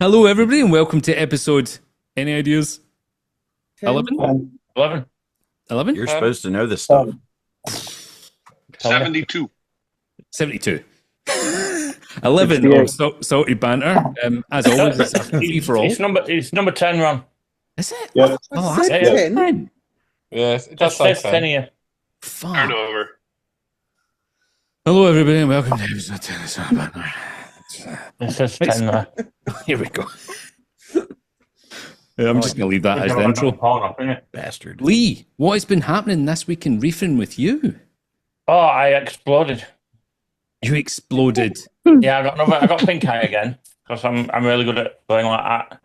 Hello, everybody, and welcome to episode. Any ideas? 10. 11? 11. 11? You're supposed to know this stuff. 72. 72. 11 of Salty Banter. As always, it's a free for all. It's number 10, Ron. Is it? Yeah. Oh, I said that's 10. 10. Yes, it Just does say says 10 here. Fuck. Start over. Hello, everybody, and welcome to episode 10 of Salty Banter. It says 10 there. Here we go. I'm just going to leave that as the intro. Bastard. Lee, what has been happening this week in reefing with you? Oh, I exploded. You exploded. Yeah, I got pink eye again because I'm really good at going like that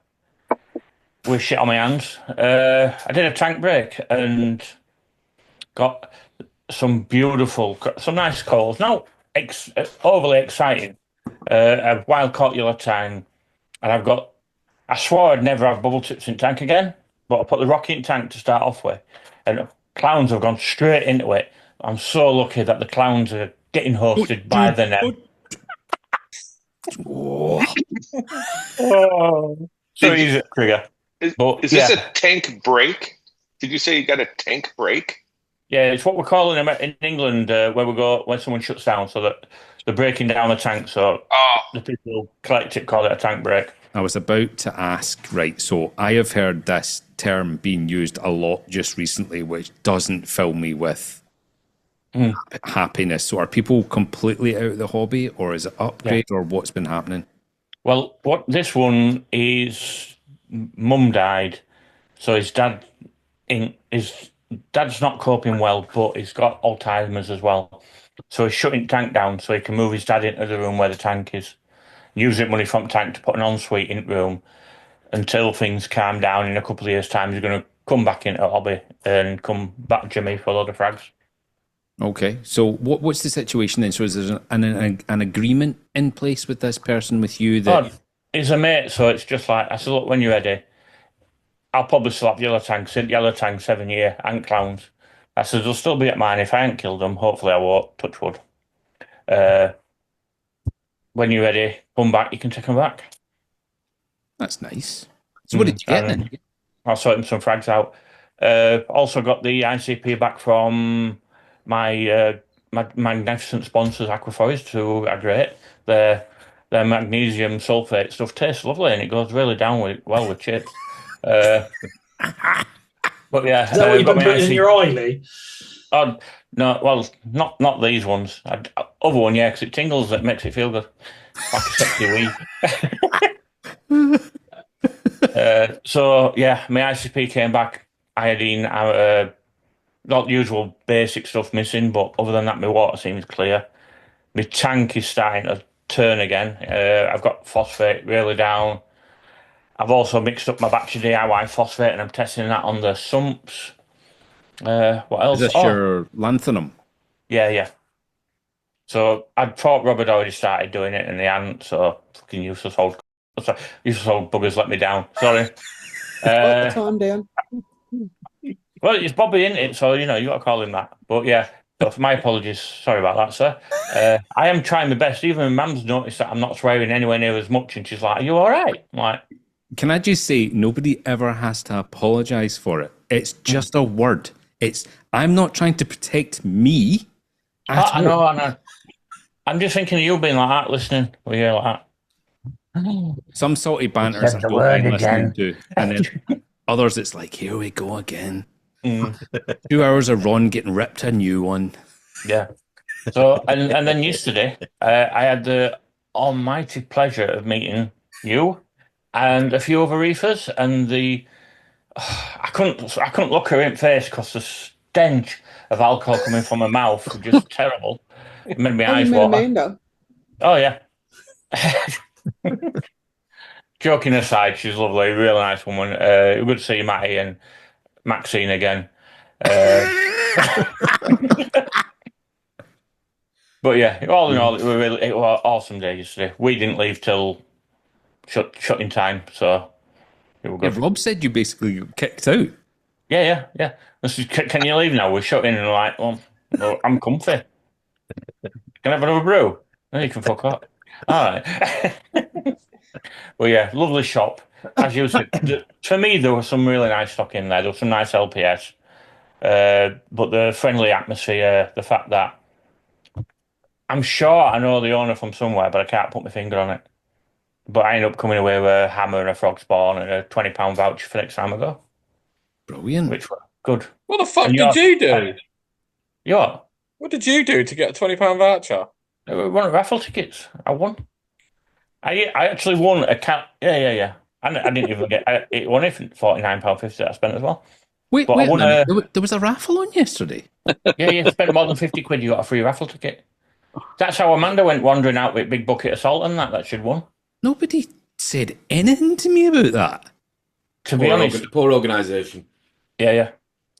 with shit on my hands. I did a tank break and got some nice calls. Not overly exciting. A wild caught yellow tang, and I swore I'd never have bubble tips in tank again, but I put the rocket in tank to start off with, and clowns have gone straight into it. I'm so lucky that the clowns are getting hosted by the net. Oh. So easy, Trigger. Is this a tank break? Did you say you got a tank break? Yeah, it's what we're calling them in England where we go when someone shuts down, so that they're breaking down the tank. So the people who collect it call it a tank break. I was about to ask, right, so I have heard this term being used a lot just recently, which doesn't fill me with happiness. So are people completely out of the hobby, or is it upgrade, or what's been happening? Well, what this one is, mum died, so his dad's not coping well, but he's got Alzheimer's as well. So he's shutting the tank down so he can move his dad into the room where the tank is. Using money from tank to put an ensuite in the room until things calm down. In a couple of years' time, he's going to come back into hobby and come back to me for a load of frags. Okay, so what's the situation then? So is there an agreement in place with this person, with you? That he's a mate, so it's just like, I said, look, when you're ready, I'll probably slap yellow tang 7 year, and clowns. I said, they'll still be at mine if I ain't killed them. Hopefully I won't, touch wood. When you're ready, come back, you can take them back. That's nice. So what did you get then? I'll sort him some frags out. Also got the ICP back from my magnificent sponsors, Aquaforest, who are great. Their magnesium sulfate stuff tastes lovely, and it goes really down well with chips. But yeah, Is that what you've been putting in your eye, Lee? Oh no, well, not these ones. Other one, yeah, because it tingles. It makes it feel good, like a sexy wee. So yeah, my ICP came back. Iodine, not the usual basic stuff missing, but other than that, my water seems clear. My tank is starting to turn again. I've got phosphate really down. I've also mixed up my batch of DIY phosphate, and I'm testing that on the sumps. What else? Is this your lanthanum? Yeah. So I thought Rob had already started doing it, and they hadn't. So fucking useless old buggers let me down. Sorry. Calm down. Well, it's Bobby, isn't it? So you got to call him that. But yeah, so my apologies. Sorry about that, sir. I am trying my best. Even Mum's noticed that I'm not swearing anywhere near as much, and she's like, "Are you all right?" I'm like, can I just say, nobody ever has to apologize for it. It's just a word. I'm not trying to protect me. I know. I'm just thinking of you being like that, listening. We hear like that. Some salty banters I don't mind listening to, and then others it's like, here we go again. 2 hours of Ron getting ripped a new one. Yeah. So and then yesterday, I had the almighty pleasure of meeting you and a few other reefers, and I couldn't look her in the face because the stench of alcohol coming from her mouth was just terrible. It made my eyes water. Melinda? Oh yeah. Joking aside, she's lovely, really nice woman. Good to see you, Matty, and Maxine again. But yeah, all in all, it was an awesome day yesterday. We didn't leave till shutting time, so it was good. Yeah, Rob said you basically got kicked out. Yeah. This is, can you leave now? We're shut in, and like, well, I'm comfy. Can I have another brew? No, you can fuck up. All right. Well, yeah, lovely shop. As you said, for me, there was some really nice stock in there. There was some nice LPS. But the friendly atmosphere, the fact that I'm sure I know the owner from somewhere, but I can't put my finger on it. But I ended up coming away with a hammer and a frog spawn and a £20 voucher for next time I go. Brilliant. Which was good. What the fuck did you do? You what? What did you do to get a £20 voucher? One of raffle tickets. I won. I actually won a cat. Yeah. I didn't even get it. Won it for £49.50 that I spent as well. Wait a minute. There was a raffle on yesterday. Yeah, you spent more than £50, you got a free raffle ticket. That's how Amanda went wandering out with a big bucket of salt and that she'd won. Nobody said anything to me about that. To be honest, poor organisation. Yeah.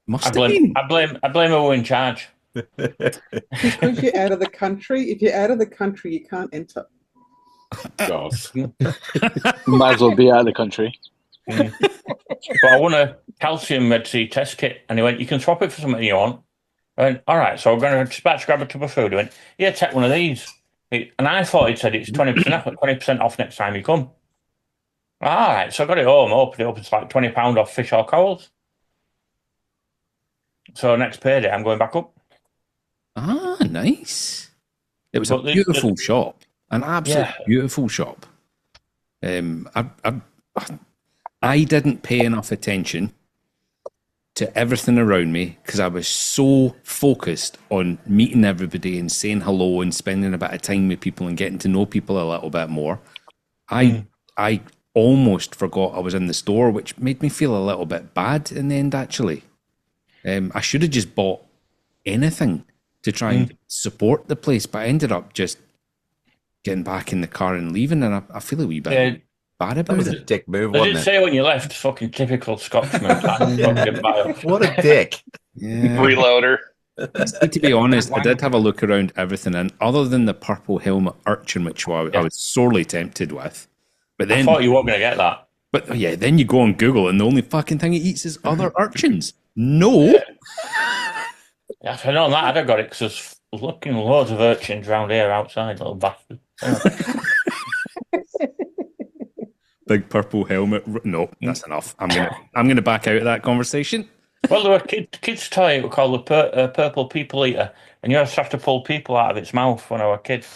Must have been. I blame who were in charge. Because you're out of the country. If you're out of the country, you can't enter. God. Might as well be out of the country. But I won a calcium Red Sea test kit, and he went, "You can swap it for something you want." I went, "All right." So I'm going to dispatch, grab a tub of food. He went, "Yeah, take one of these." And I thought he'd said it's 20% off next time you come. All right, so I got it home, opened it up, it's like £20 off fish or corals. So next payday, I'm going back up. Ah, nice. It was a beautiful shop, an absolute beautiful shop. I didn't pay enough attention to everything around me because I was so focused on meeting everybody and saying hello and spending a bit of time with people and getting to know people a little bit more. I almost forgot I was in the store, which made me feel a little bit bad in the end, actually. I should have just bought anything to try and support the place, but I ended up just getting back in the car and leaving, and I feel a wee bit bad about it. A dick move, They wasn't did it? say when you left, fucking typical Scotsman. What a dick. Yeah. Freeloader. To be honest, I did have a look around everything, and other than the purple helmet urchin, which I was sorely tempted with, but then I thought you weren't going to get that. But yeah, then you go on Google, and the only fucking thing it eats is other urchins. No. Yeah, if I'd known that, I'd have got it because there's looking loads of urchins around here outside, little bastard. Big purple helmet. No, that's enough. I'm gonna back out of that conversation. Well, there were kids' toy called the Purple People Eater, and you just have to pull people out of its mouth when I was a kid.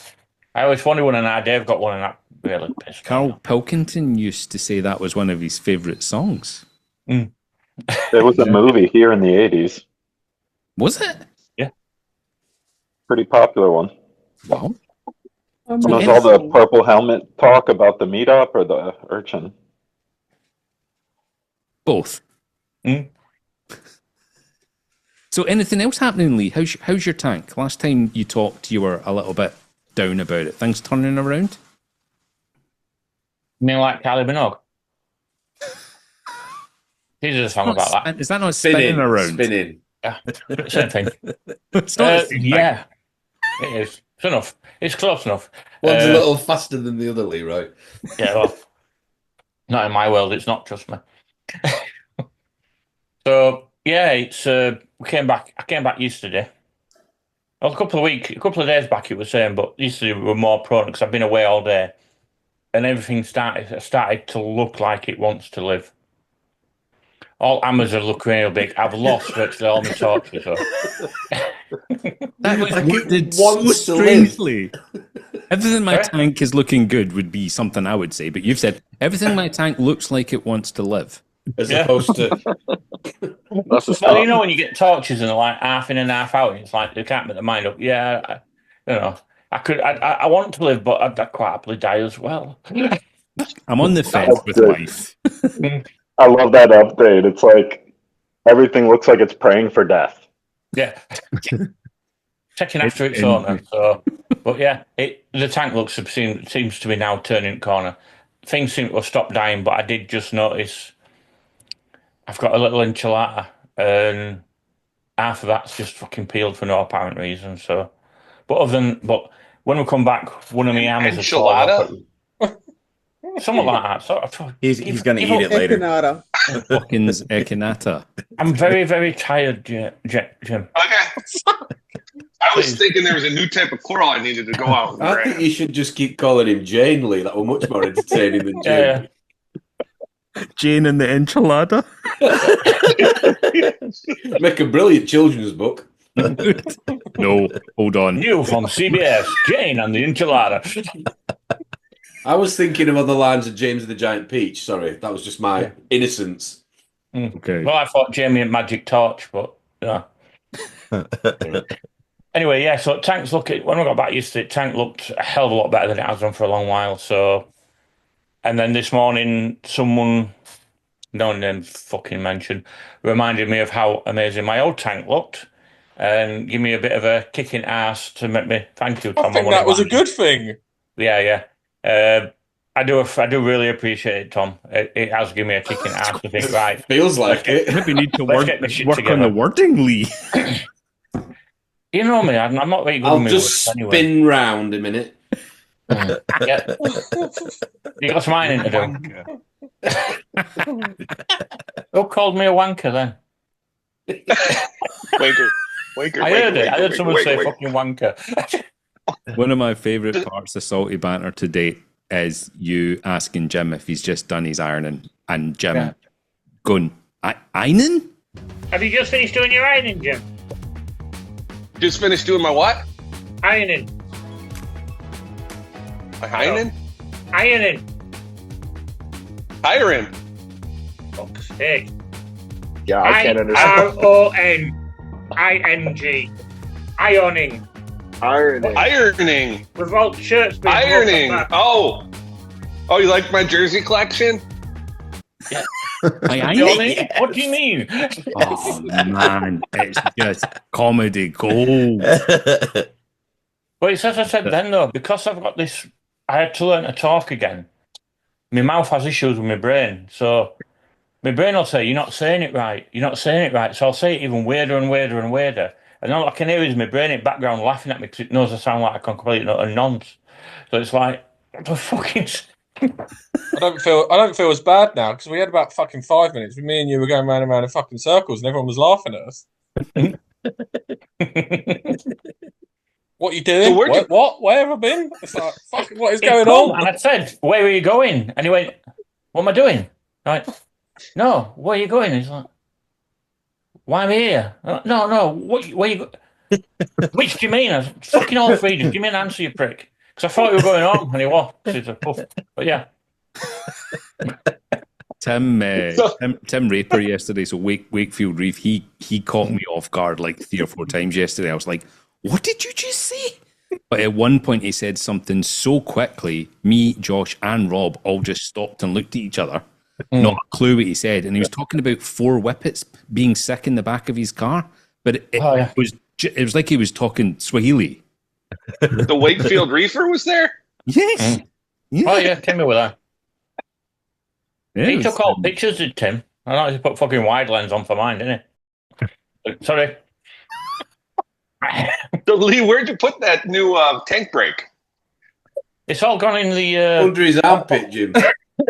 I always wondered when Dave got one, and that really pissed me Carl off. Pilkington used to say that was one of his favourite songs. There was a movie here in the 80s. Was it? Yeah. Pretty popular one. Wow. Was all the purple helmet talk about the meetup or the urchin? Both. So anything else happening, Lee? How's your tank? Last time you talked, you were a little bit down about it. Things turning around? You mean like Kylie Minogue? He did a song about that. Is that not spinning around? Spinning. Yeah, same thing. It's not the same thing. Yeah, it is. It's enough. It's close enough. One's a little faster than the other, Lee, right? Yeah, well, not in my world. It's not. Trust me. So yeah, it's. I came back yesterday. Well, a couple of days back it was saying, but yesterday we were more prone because I've been away all day, and everything started to look like it wants to live. All hammers are looking real big. I've lost virtually all my torches. So. That was worded wants so to live. strangely. Everything in my tank is looking good would be something I would say, but you've said everything in my tank looks like it wants to live. As opposed to... That's a Well, you know when you get torches and they're like half in and half out, and it's like they can't make their mind up. Yeah, I want to live, but I'd quite happily die as well. I'm on the fence with life. I love that update. It's like everything looks like it's praying for death. Yeah. Taking after its owner. So, but yeah, the tank seems to be now turning the corner. Things seem to have stopped dying, but I did just notice I've got a little enchilada, and half of that's just fucking peeled for no apparent reason. So, but when we come back, one of my hammers has fallen off. Something like that. So, He's going to eat it later. Echinata. Fucking echinata. I'm very, very tired, Jim. Okay. I was thinking there was a new type of coral I needed to go out and I grab. think you should just keep calling him Jane Lee. That were much more entertaining than Jim. Jane and the enchilada. Make a brilliant children's book. No, hold on. New from CBS, Jane and the enchilada. I was thinking of other lines of James the Giant Peach. Sorry, that was just my innocence. Okay. Well, I thought Jamie and Magic Torch, but yeah. Anyway, yeah, so Tank's looking, when I got back yesterday, Tank looked a hell of a lot better than it has done for a long while. So, and then this morning, someone, no name fucking mentioned, reminded me of how amazing my old Tank looked and give me a bit of a kick in ass to make me thank you, Tom. I think that was a good thing. Yeah. I do really appreciate it, Tom. It has given me a kick in the ass to think, right. Feels like it. Maybe need to Let's work get this shit on together. the wording, Lee. You know me, I'm not very good I'll with my just words anyway. spin round a minute. Yeah. You got some ironing to do. Who called me a wanker then? Wanker. I heard it. I heard someone say fucking wanker. One of my favourite parts of Salty Banter to date is you asking Jim if he's just done his ironing, and Jim going, ironing? Have you just finished doing your ironing, Jim? Just finished doing my what? Ironing. My ironing? Ironing. Iron. Fuck's sake. Yeah, I can't understand. Ironing. Ironing. Ironing. Ironing. Revolt shirts. Ironing. Oh, you like my jersey collection? Yeah. Ironing? What do you mean? Oh, man. It's just comedy gold. But it's as I said then, though, because I've got this, I had to learn to talk again. My mouth has issues with my brain. So my brain will say, you're not saying it right. You're not saying it right. So I'll say it even weirder and weirder and weirder. And all I can hear is my brain in the background laughing at me because it knows I sound like a complete nonce. So it's like, what the fucking... I don't feel as bad now because we had about fucking 5 minutes. Me and you were going round and round in fucking circles, and everyone was laughing at us. What are you doing? So what? Where have I been? It's like, fucking, what is going on? And I said, where are you going? And he went, what am I doing? I went, no, where are you going? He's like, why am I here? No, where you go? Which do you mean? I was fucking all three. Just give me an answer, you prick. Because I thought you were going on, and he was. But yeah. Tim Raper yesterday, so Wakefield Reef, he caught me off guard like 3 or 4 times yesterday. I was like, what did you just say? But at one point he said something so quickly, me, Josh and Rob all just stopped and looked at each other. Not a clue what he said. And he was talking about 4 whippets being sick in the back of his car. But it was like he was talking Swahili. The Wakefield Reefer was there? Yes. Yeah. Oh, yeah, Timmy was there. Yeah, He took all pictures, did Tim? I know he put fucking wide lens on for mine, didn't he? Sorry. So, Lee, where'd you put that new tank brake? It's all gone in the... Under his armpit, Jim.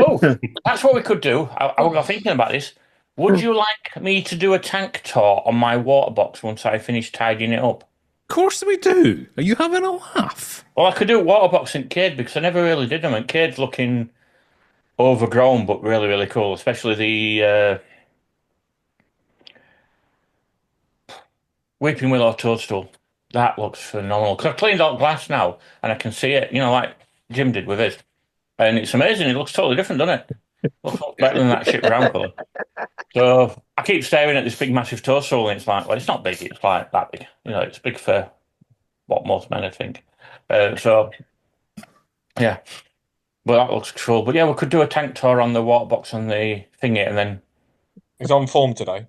Oh, that's what we could do. I was thinking about this. Would you like me to do a tank tour on my water box once I finish tidying it up? Of course we do. Are you having a laugh? Well, I could do a water box in Cade because I never really did them. And Cade's looking overgrown, but really, really cool. Especially the Weeping Willow toadstool. That looks phenomenal. Because I've cleaned out glass now, and I can see it, like Jim did with his. And it's amazing. It looks totally different, doesn't it? Looks better than that shit brown colour. So I keep staring at this big, massive toadstool, and it's like, well, it's not big. It's like that big. It's big for what most men, I think. So, yeah. But that looks cool. But yeah, we could do a tank tour on the water box and the thingy, and then... He's on form today.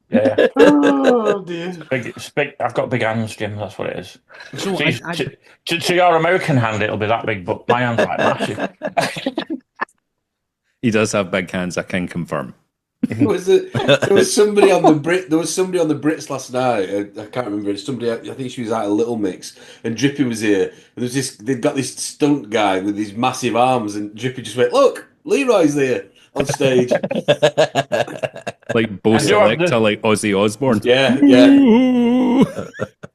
Yeah. Oh, dear. It's big. I've got big hands, Jim. That's what it is. So to your American hand, it'll be that big, but my hand's like massive. he does have big hands, I can confirm. There was somebody on the Brits last night. I can't remember. Somebody, I think she was at a Little Mix, and Drippy was here. And they'd got this stunt guy with these massive arms, and Drippy just went, "Look, Leroy's there." on stage. Like Bo Selector, like Ozzy Osbourne. Yeah.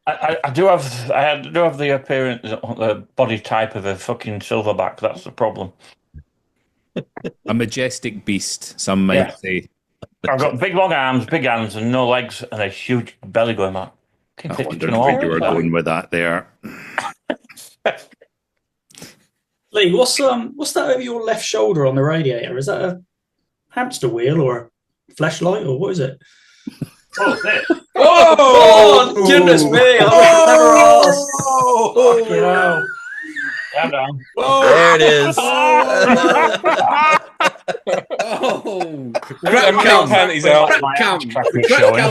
I do have the appearance, the body type of a fucking silverback. That's the problem. A majestic beast, some might say. I've got big long arms, big hands, and no legs, and a huge belly going out. I wondered where you were going with that there. Lee, what's that over your left shoulder on the radiator? Is that a hamster wheel or a flashlight, or what is it? Oh, goodness me! I never asked. You know. Calm down. There it is. Crack cam panties out. Crack cam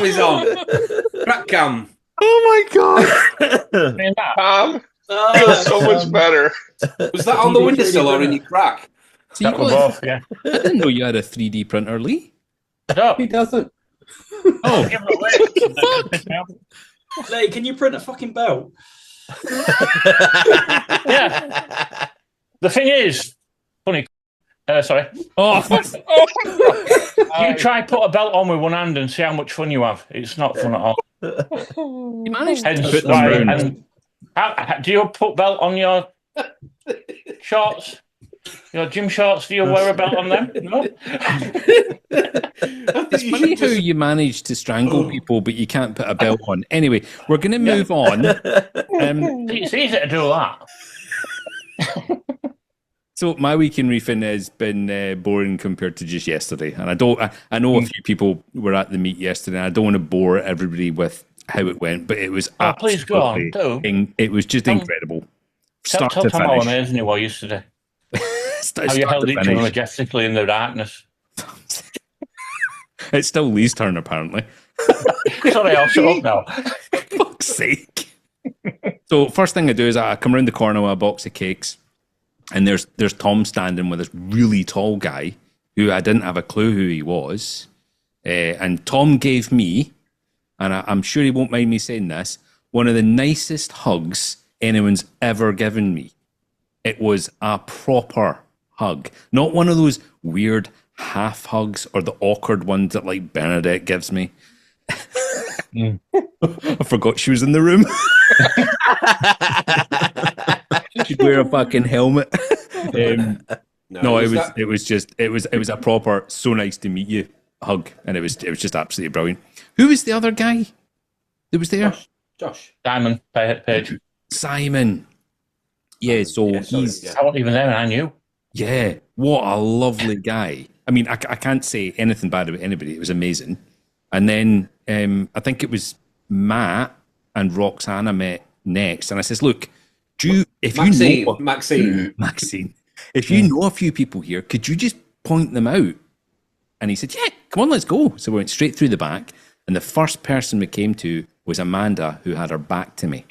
is on. Crack cam. Oh my god! Tom, feels so much better. Was that on the windowsill or in your crack? That was both, yeah. I didn't know you had a 3D printer, Lee. No. He doesn't. Oh, Lee, can you print a fucking belt? Yeah. The thing is, funny. Sorry. Oh, You try put a belt on with one hand and see how much fun you have. It's not fun at all. you managed to Hence put them why- round. and do you put belt on your shorts? Your gym shorts? Do you wear a belt on them? No. It's funny how you manage to strangle people, but you can't put a belt on. Anyway, we're going to move on. It's easy to do that. So my week in reefing has been boring compared to just yesterday, and I know a few people were at the meet yesterday, and I don't want to bore everybody with how it went, but it was Please go on. it was just incredible. Tell Start to Tom how finish. amazing you were yesterday. Start How you held to each other finish. majestically in the darkness. It's still Lee's turn, apparently. Sorry, I'll shut up now. Fuck's sake. So first thing I do is I come around the corner with a box of cakes, and there's Tom standing with this really tall guy who I didn't have a clue who he was. And Tom gave me, and I'm sure he won't mind me saying this, one of the nicest hugs anyone's ever given me. It was a proper hug, not one of those weird half hugs or the awkward ones that like Bernadette gives me. I forgot she was in the room. She'd wear a fucking helmet. No, it was a proper so nice to meet you hug, and it was just absolutely brilliant. Who was the other guy that was there? Josh. Simon Page. Simon. Yeah, so I wasn't even there and I knew. Yeah, what a lovely guy. I mean, I can't say anything bad about anybody. It was amazing. And then I think it was Matt and Roxana met next, and I says, "Look, Maxine, if you know a few people here, could you just point them out?" And he said, "Yeah, come on, let's go." So we went straight through the back, and the first person we came to was Amanda, who had her back to me.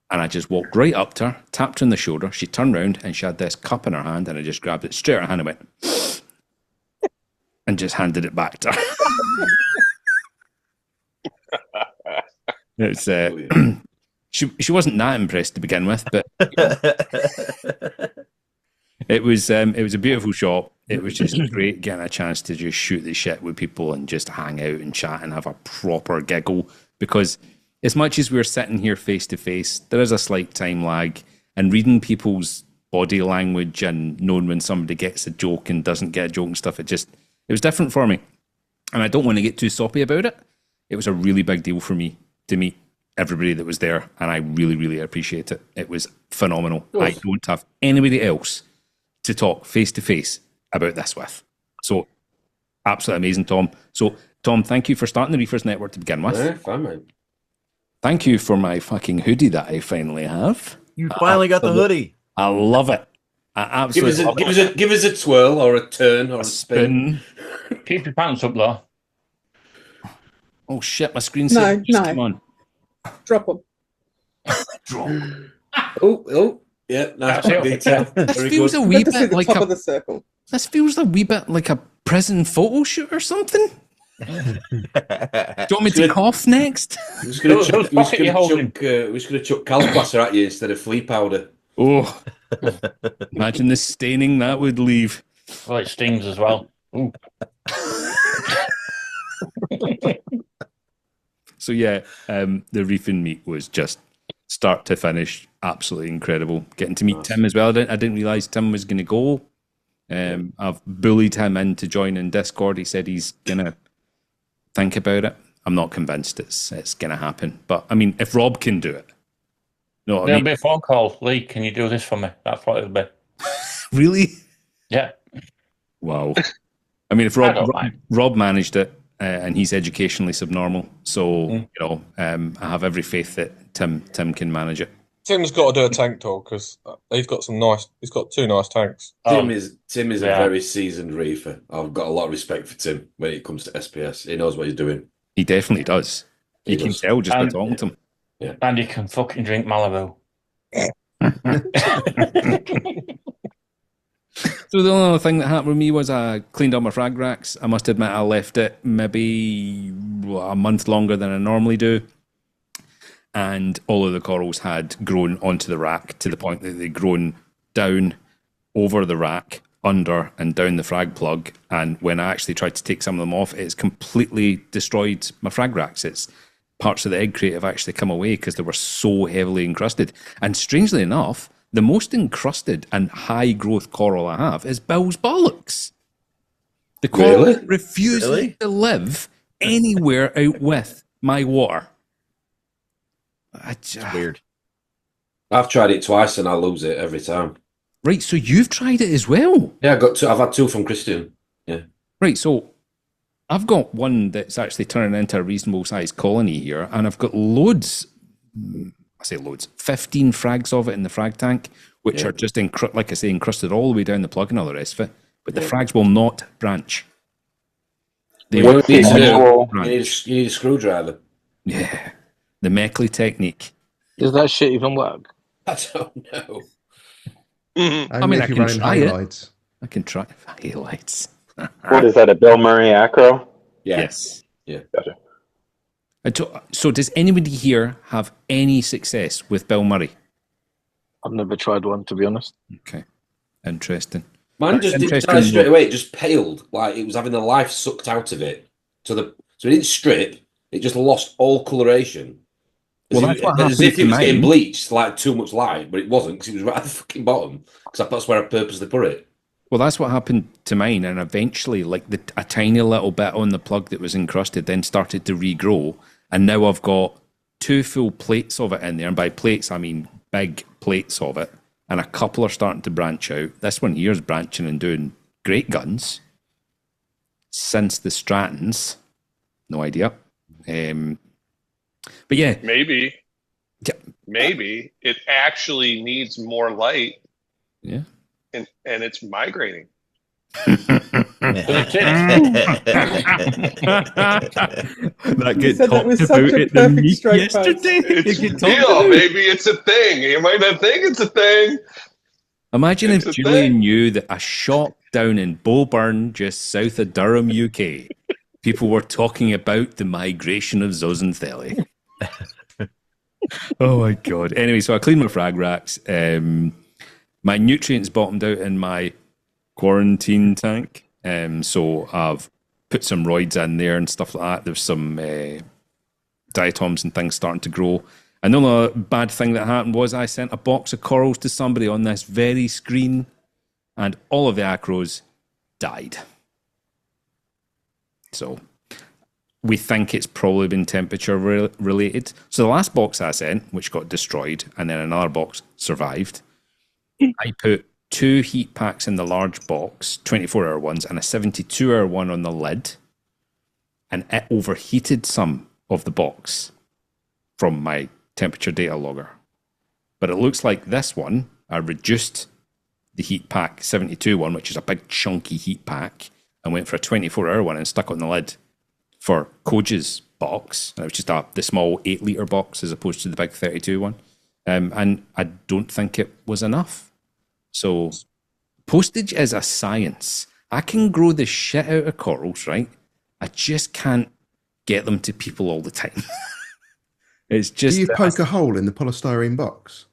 And I just walked right up to her, tapped her on the shoulder. She turned round and she had this cup in her hand, and I just grabbed it straight out of her hand and went, and just handed it back to her. It's she wasn't that impressed to begin with, but it was a beautiful shot. It was just great getting a chance to just shoot the shit with people and just hang out and chat and have a proper giggle, because as much as we're sitting here face to face, there is a slight time lag, and reading people's body language and knowing when somebody gets a joke and doesn't get a joke and stuff, it was different for me. And I don't want to get too soppy about it. It was a really big deal for me to meet everybody that was there, and I really, really appreciate it. It was phenomenal. I don't have anybody else to talk face to face about this with. So, absolutely amazing, Tom. So, Tom, thank you for starting the Reefers Network to begin with. Yeah, fine, man. Thank you for my fucking hoodie that I finally have. You finally got the hoodie. I love it. I absolutely love it. Give us a twirl or a turn or a spin. Keep your pants up, though. Oh shit! My screen's No. come on. Drop them. Drop. Oh, yeah, nice detail. This Very feels good. a wee Good to see bit the like top of the circle. This feels a wee bit like a prison photo shoot or something. Do you want me to cough next? We're just going to chuck calplaster at you instead of flea powder. Oh, imagine the staining that would leave. Well, it stings as well. Ooh. So yeah, the reefing meet was just start to finish absolutely incredible. Getting to meet Tim as well. I didn't realize Tim was going to go. I've bullied him into joining Discord. He said he's going to think about it. I'm not convinced it's going to happen. But I mean, if Rob can do it, no, There'll be a phone call. Lee, can you do this for me? That's what it'll be. Really? Yeah. Wow. I mean, if Rob managed it, and he's educationally subnormal, so you know, I have every faith that Tim can manage it. Tim's got to do a tank tour because he's got 2 nice tanks. Tim is a very seasoned reefer. I've got a lot of respect for Tim when it comes to SPS. He knows what he's doing. He definitely does. You can tell just by talking to him. Yeah. And he can fucking drink Malibu. So the only other thing that happened with me was I cleaned up my frag racks. I must admit I left it maybe a month longer than I normally do. And all of the corals had grown onto the rack to the point that they'd grown down over the rack, under and down the frag plug. And when I actually tried to take some of them off, it's completely destroyed my frag racks. It's parts of the egg crate have actually come away because they were so heavily encrusted. And strangely enough, the most encrusted and high growth coral I have is Bill's bollocks. The coral refuses to live anywhere out with my water. It's weird. I've tried it twice and I lose it every time. Right, so you've tried it as well? Yeah, I've had 2 from Christian. Yeah. Right, so I've got one that's actually turning into a reasonable sized colony here, and I've got loads. I say loads, 15 frags of it in the frag tank, which are just, like I say, encrusted all the way down the plug and all the rest of it. But the frags will not branch. They you need a screwdriver. Yeah. The Meckley technique. Does that shit even work? I don't know. I mean, I can try it. I can try highlights. What is that, a Bill Murray acro? Yeah. Yes. Yeah. Gotcha. So does anybody here have any success with Bill Murray? I've never tried one, to be honest. Okay. Interesting. Mine just didn't die straight away. It just paled. Like it was having the life sucked out of it. So it didn't strip. It just lost all coloration. Well, that's what happened as if to it was getting mine. bleached, like too much light, but it wasn't because it was right at the fucking bottom. Because that's where I purposely put it. Well, that's what happened to mine, and eventually, like a tiny little bit on the plug that was encrusted, then started to regrow, and now I've got 2 full plates of it in there, and by plates I mean big plates of it, and a couple are starting to branch out. This one here is branching and doing great guns. Since the Stratons, no idea. But yeah, maybe it actually needs more light. Yeah, and it's migrating. That get said that talked was about such a at the perfect meet strike yesterday. It's It get talked real. about. Maybe it's a thing. You might not think it's a thing. Imagine It's if a Julian thing. knew that a shop down in Bowburn, just south of Durham, UK, people were talking about the migration of zooxanthellae. Oh my god. Anyway, so I cleaned my frag racks. My nutrients bottomed out in my quarantine tank. So I've put some roids in there and stuff like that. There's some diatoms and things starting to grow. And the only bad thing that happened was I sent a box of corals to somebody on this very screen, and all of the acros died. So we think it's probably been temperature related. So the last box I sent, which got destroyed, and then another box survived, I put 2 heat packs in the large box, 24-hour ones, and a 72-hour one on the lid, and it overheated some of the box from my temperature data logger. But it looks like this one, I reduced the heat pack 72 one, which is a big chunky heat pack, and went for a 24-hour one and stuck it on the lid for Koje's box. And it was just the small 8-litre box as opposed to the big 32 one. And I don't think it was enough. So postage is a science. I can grow the shit out of corals, right? I just can't get them to people all the time. It's just. Do you poke a hole in the polystyrene box?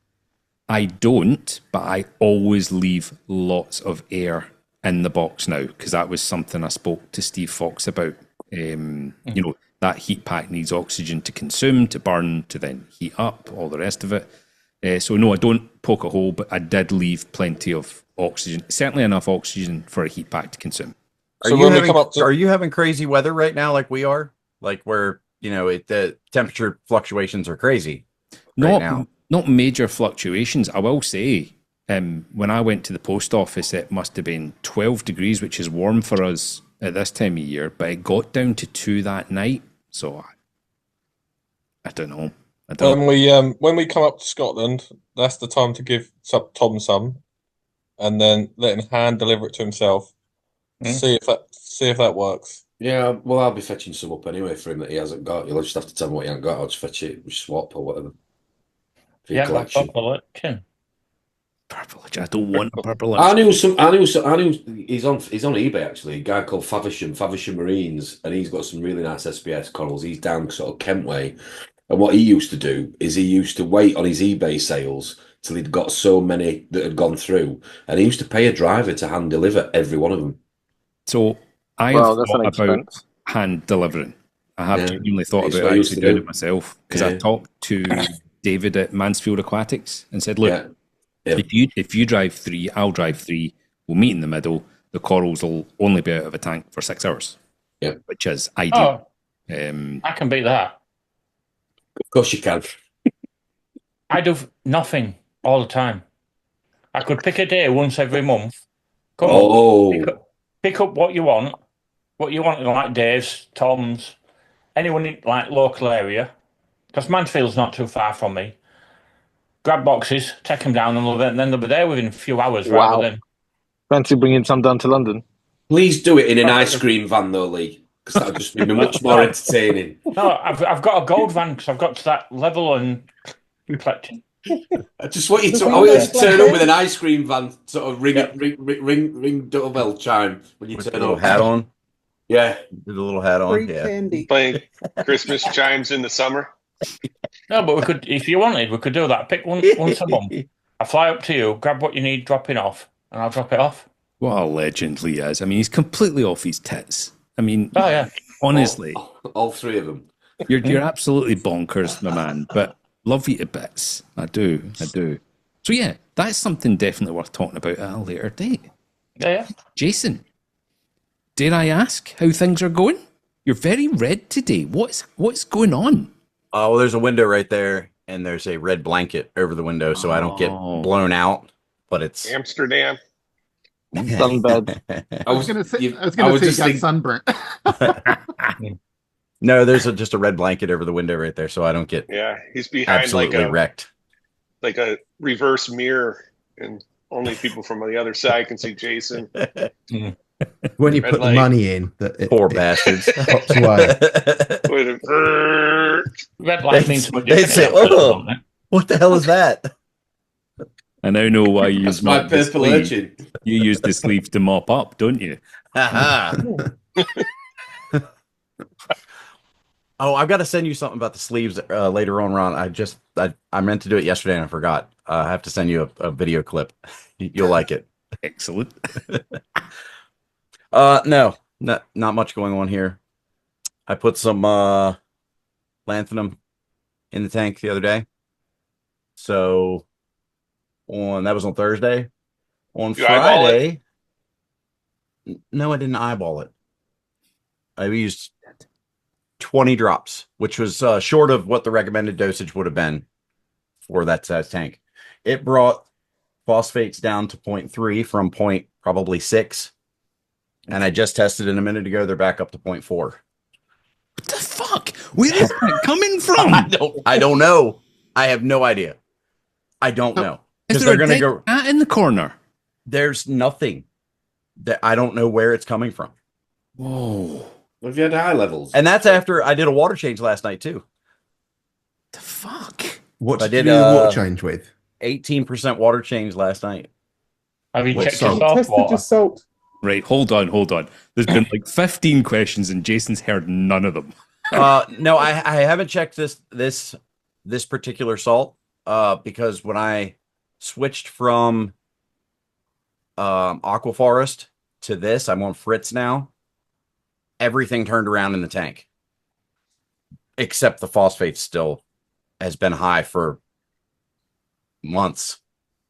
I don't, but I always leave lots of air in the box now, because that was something I spoke to Steve Fox about. You know, that heat pack needs oxygen to consume, to burn, to then heat up, all the rest of it. So no, I don't poke a hole, but I did leave plenty of oxygen, certainly enough oxygen for a heat pack to consume. So when we come up to, are you having crazy weather right now like we are? Like where, you know, the temperature fluctuations are crazy right now? Not major fluctuations. I will say, when I went to the post office, it must have been 12 degrees, which is warm for us at this time of year, but it got down to 2 that night. So I don't know. When we come up to Scotland, that's the time to give Tom some, and then let him hand deliver it to himself. See if that works. Yeah, well, I'll be fetching some up anyway for him that he hasn't got. You'll just have to tell me what he hasn't got. I'll just fetch it, swap or whatever. For your collection. Purple. I don't want a purple. I knew he's on eBay actually. A guy called Faversham Marines, and he's got some really nice SPS corals. He's down sort of Kent way, and what he used to do is he used to wait on his eBay sales till he'd got so many that had gone through, and he used to pay a driver to hand deliver every one of them. So I've thought about hand delivering. I have genuinely thought about actually doing it myself, because I talked to David at Mansfield Aquatics and said, look, if you drive 3, I'll drive 3, we'll meet in the middle, the corals will only be out of a tank for 6 hours, which is ideal. I can beat that. Of course you can. I do nothing all the time. I could pick a day once every month. Pick up what you want like Dave's, Tom's, anyone in like local area, because Mansfield's not too far from me. Grab boxes, take them down, and then they'll be there within a few hours. Wow. Rather than fancy bringing some down to London. Please do it in an ice cream van, though, Lee, because that would just be much more entertaining. No, I've got a gold van because I've got to that level and collecting. I just want you to turn up with an ice cream van, sort of ring doorbell chime when you turn up. Hat on. Yeah, with a little hat on. Free candy. Playing Christmas chimes in the summer. No, but we could, if you wanted, we could do that. Pick one once a month. I fly up to you, grab what you need, drop it off, and I'll drop it off. What a legend Lee is. I mean, he's completely off his tits. I mean, honestly, all 3 of them. You're absolutely bonkers, my man. But love you to bits. I do. So yeah, that's something definitely worth talking about at a later date. Yeah. Jason, dare I ask how things are going? You're very red today. What's going on? Well, there's a window right there, and there's a red blanket over the window, so I don't get blown out. But it's Amsterdam. Sunbed. I was going to say you got sunburnt. No, there's just a red blanket over the window right there, so I don't get he's behind absolutely wrecked. Like a reverse mirror, and only people from the other side can see Jason. When you put the money in, poor bastards. Pops away. Red light means they say, "Oh, what the hell is that?" I now know why you use my purple urchin. You use the sleeve to mop up, don't you? Oh, I've got to send you something about the sleeves later on, Ron. I meant to do it yesterday and I forgot. I have to send you a video clip. You'll like it. Excellent. No, not much going on here. I put some lanthanum in the tank the other day. So that was on Thursday. On Friday, no, I didn't eyeball it. I used 20 drops, which was short of what the recommended dosage would have been for that size tank. It brought phosphates down to 0.3 from probably 6. And I just tested it a minute ago. They're back up to 0.4. What the fuck? Where is that coming from? I don't know. I have no idea. I don't know. Because they're going to go in the corner. There's nothing that I don't know where it's coming from. Whoa. What have you had high levels? And that's after I did a water change last night too. The fuck? What did you do the water change with? 18% water change last night. Have you checked your tested your salt? Right, hold on. There's been like 15 questions and Jason's heard none of them. No, I haven't checked this particular salt because when I switched from Aquaforest to this, I'm on Fritz now. Everything turned around in the tank, except the phosphate still has been high for months.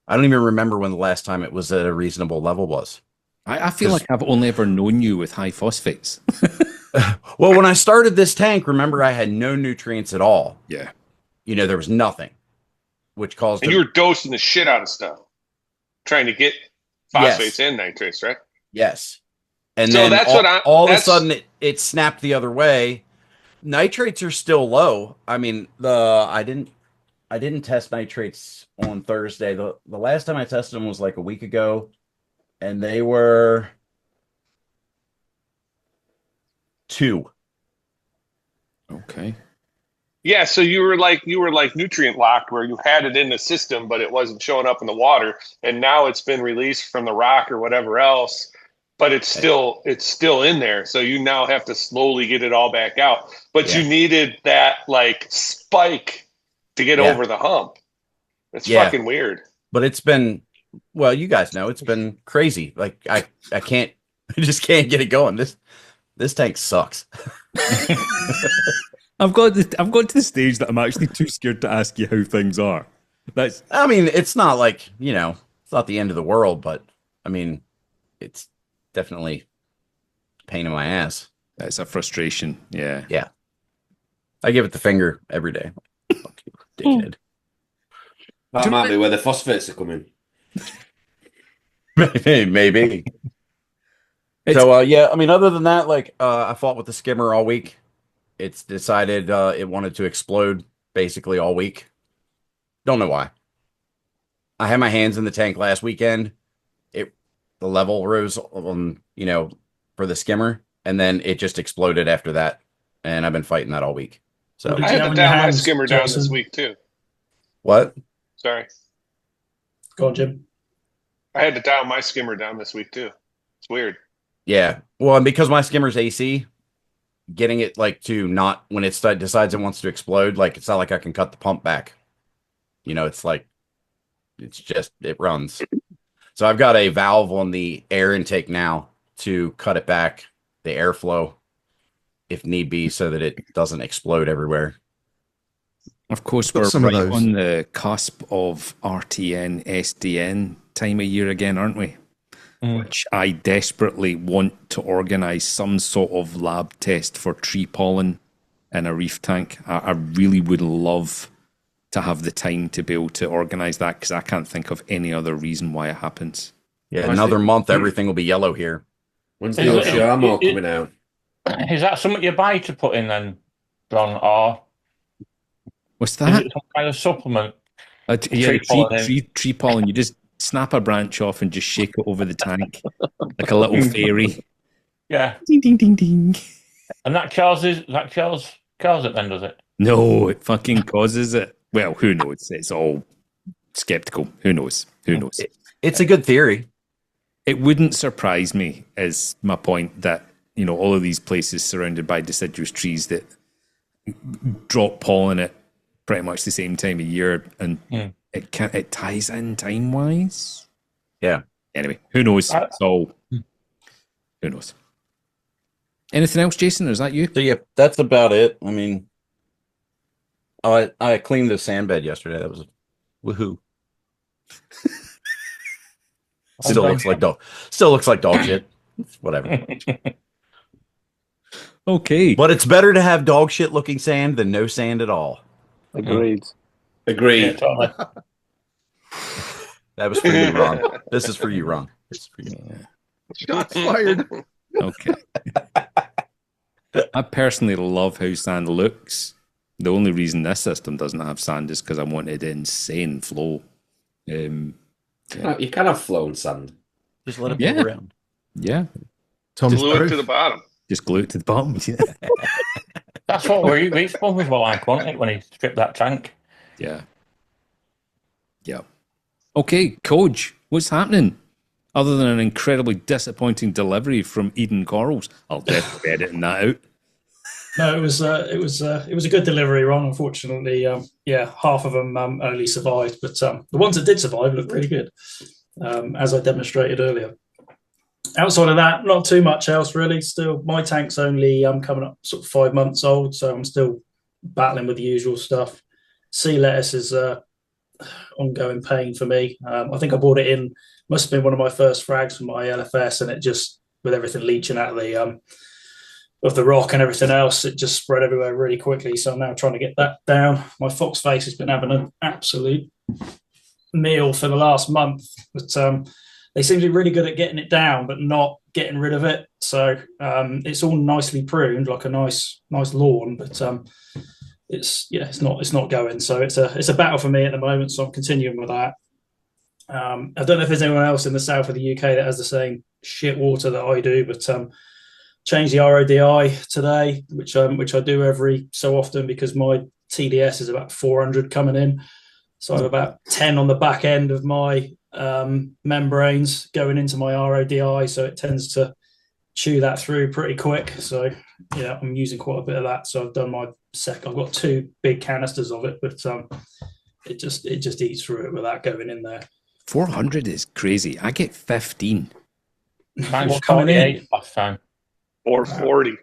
I don't even remember when the last time it was at a reasonable level was. I feel like I've only ever known you with high phosphates. Well, when I started this tank, remember I had no nutrients at all. Yeah. You know, there was nothing, which caused. And you were dosing the shit out of stuff, trying to get phosphates and nitrates, right? Yes. And so then that's all of a sudden it snapped the other way. Nitrates are still low. I mean, I didn't test nitrates on Thursday. The last time I tested them was like a week ago, and they were 2. Okay. Yeah, so you were like nutrient locked, where you had it in the system, but it wasn't showing up in the water, and now it's been released from the rock or whatever else, but it's still in there. So you now have to slowly get it all back out. But you needed that like spike to get over the hump. It's fucking weird. But it's been, well, you guys know it's been crazy. Like I just can't get it going. This tank sucks. I've got to the stage that I'm actually too scared to ask you how things are. I mean, it's not like, it's not the end of the world, but I mean, it's definitely a pain in my ass. It's a frustration. Yeah. Yeah. I give it the finger every day. Fuck you, dickhead. That might be where the phosphates are coming. Maybe. So, yeah, I mean, other than that, like, I fought with the skimmer all week. It's decided it wanted to explode basically all week. Don't know why. I had my hands in the tank last weekend. The level rose on, for the skimmer, and then it just exploded after that. And I've been fighting that all week. So I had to down my skimmer down this week too. What? Sorry. Go on, Jim. I had to down my skimmer down this week too. It's weird. Yeah. Well, and because my skimmer's AC, getting it like to not, when it decides it wants to explode, like it's not like I can cut the pump back. It's like, it's just, it runs. So I've got a valve on the air intake now to cut it back, the airflow, if need be, so that it doesn't explode everywhere. Of course, we're right on the cusp of RTN, SDN time of year again, aren't we? Which I desperately want to organise some sort of lab test for tree pollen in a reef tank. I really would love to have the time to be able to organise that, because I can't think of any other reason why it happens. Yeah, another month, everything will be yellow here. When's the Oceamo coming out? Is that something you buy to put in then, John, or what's that? Is it some kind of supplement? Tree pollen. You just snap a branch off and just shake it over the tank like a little fairy. Yeah. Ding ding ding ding. And that kills it then, does it? No, it fucking causes it. Well, who knows? It's all skeptical. Who knows? It's a good theory. It wouldn't surprise me, is my point, that all of these places surrounded by deciduous trees that drop pollen at pretty much the same time of year, and it ties in time wise. Yeah. Anyway, who knows? Who knows? Anything else, Jason? Or is that you? So yeah, that's about it. I mean, I cleaned the sand bed yesterday. That was a woohoo. Still looks like dog shit. Whatever. Okay. But it's better to have dog shit looking sand than no sand at all. Agreed. Agreed. Yeah, totally. That was for you, Ron. This is for you, Ron. This is for you. Shots fired. Okay. I personally love how sand looks. The only reason this system doesn't have sand is because I wanted insane flow. You can have flow and sand. Just let it move around. Yeah. Glue it to the bottom. Just glue it to the bottom. That's what Reef Bumpers were like, wasn't it, when he stripped that tank? Yeah. Yeah. Okay, Koje, what's happening? Other than an incredibly disappointing delivery from Eden Corals. I'll definitely be editing that out. No, it was a good delivery, Ron. Unfortunately, half of them only survived, but the ones that did survive looked pretty good, as I demonstrated earlier. outside of that, not too much else really. Still, my tank's only coming up sort of 5 months old, so I'm still battling with the usual stuff. Sea lettuce is ongoing pain for me. I think I bought it in, must have been one of my first frags for my LFS, and it just, with everything leaching out of the rock and everything else, it just spread everywhere really quickly. So I'm now trying to get that down. My fox face has been having an absolute meal for the last month, but they seem to be really good at getting it down, but not getting rid of it. So it's all nicely pruned, like a nice lawn, but it's not going. So it's a battle for me at the moment. So I'm continuing with that. I don't know if there's anyone else in the south of the UK that has the same shit water that I do, but changed the RODI today, which I do every so often because my TDS is about 400 coming in. So I have about 10 on the back end of my membranes going into my RODI, so it tends to chew that through pretty quick. So yeah, I'm using quite a bit of that. So I've done my second. I've got 2 big canisters of it, but it just eats through it without going in there. 400 is crazy. I get 15. Mine's 48 last time. 440.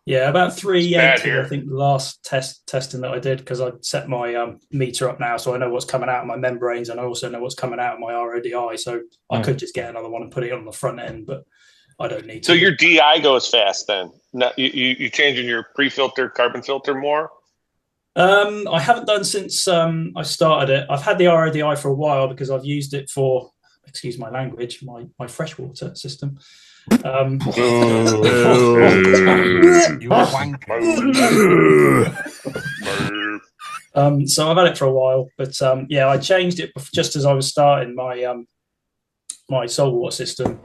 Yeah, about 380. here. I think the last testing that I did, because I set my meter up now, so I know what's coming out of my membranes, and I also know what's coming out of my RODI. So I could just get another one and put it on the front end, but I don't need to. So your DI goes fast then. No, you changing your pre-filter carbon filter more? I haven't done since I started it. I've had the RODI for a while because I've used it for, excuse my language, my freshwater system. You wanker. So I've had it for a while, but yeah, I changed it just as I was starting my my saltwater system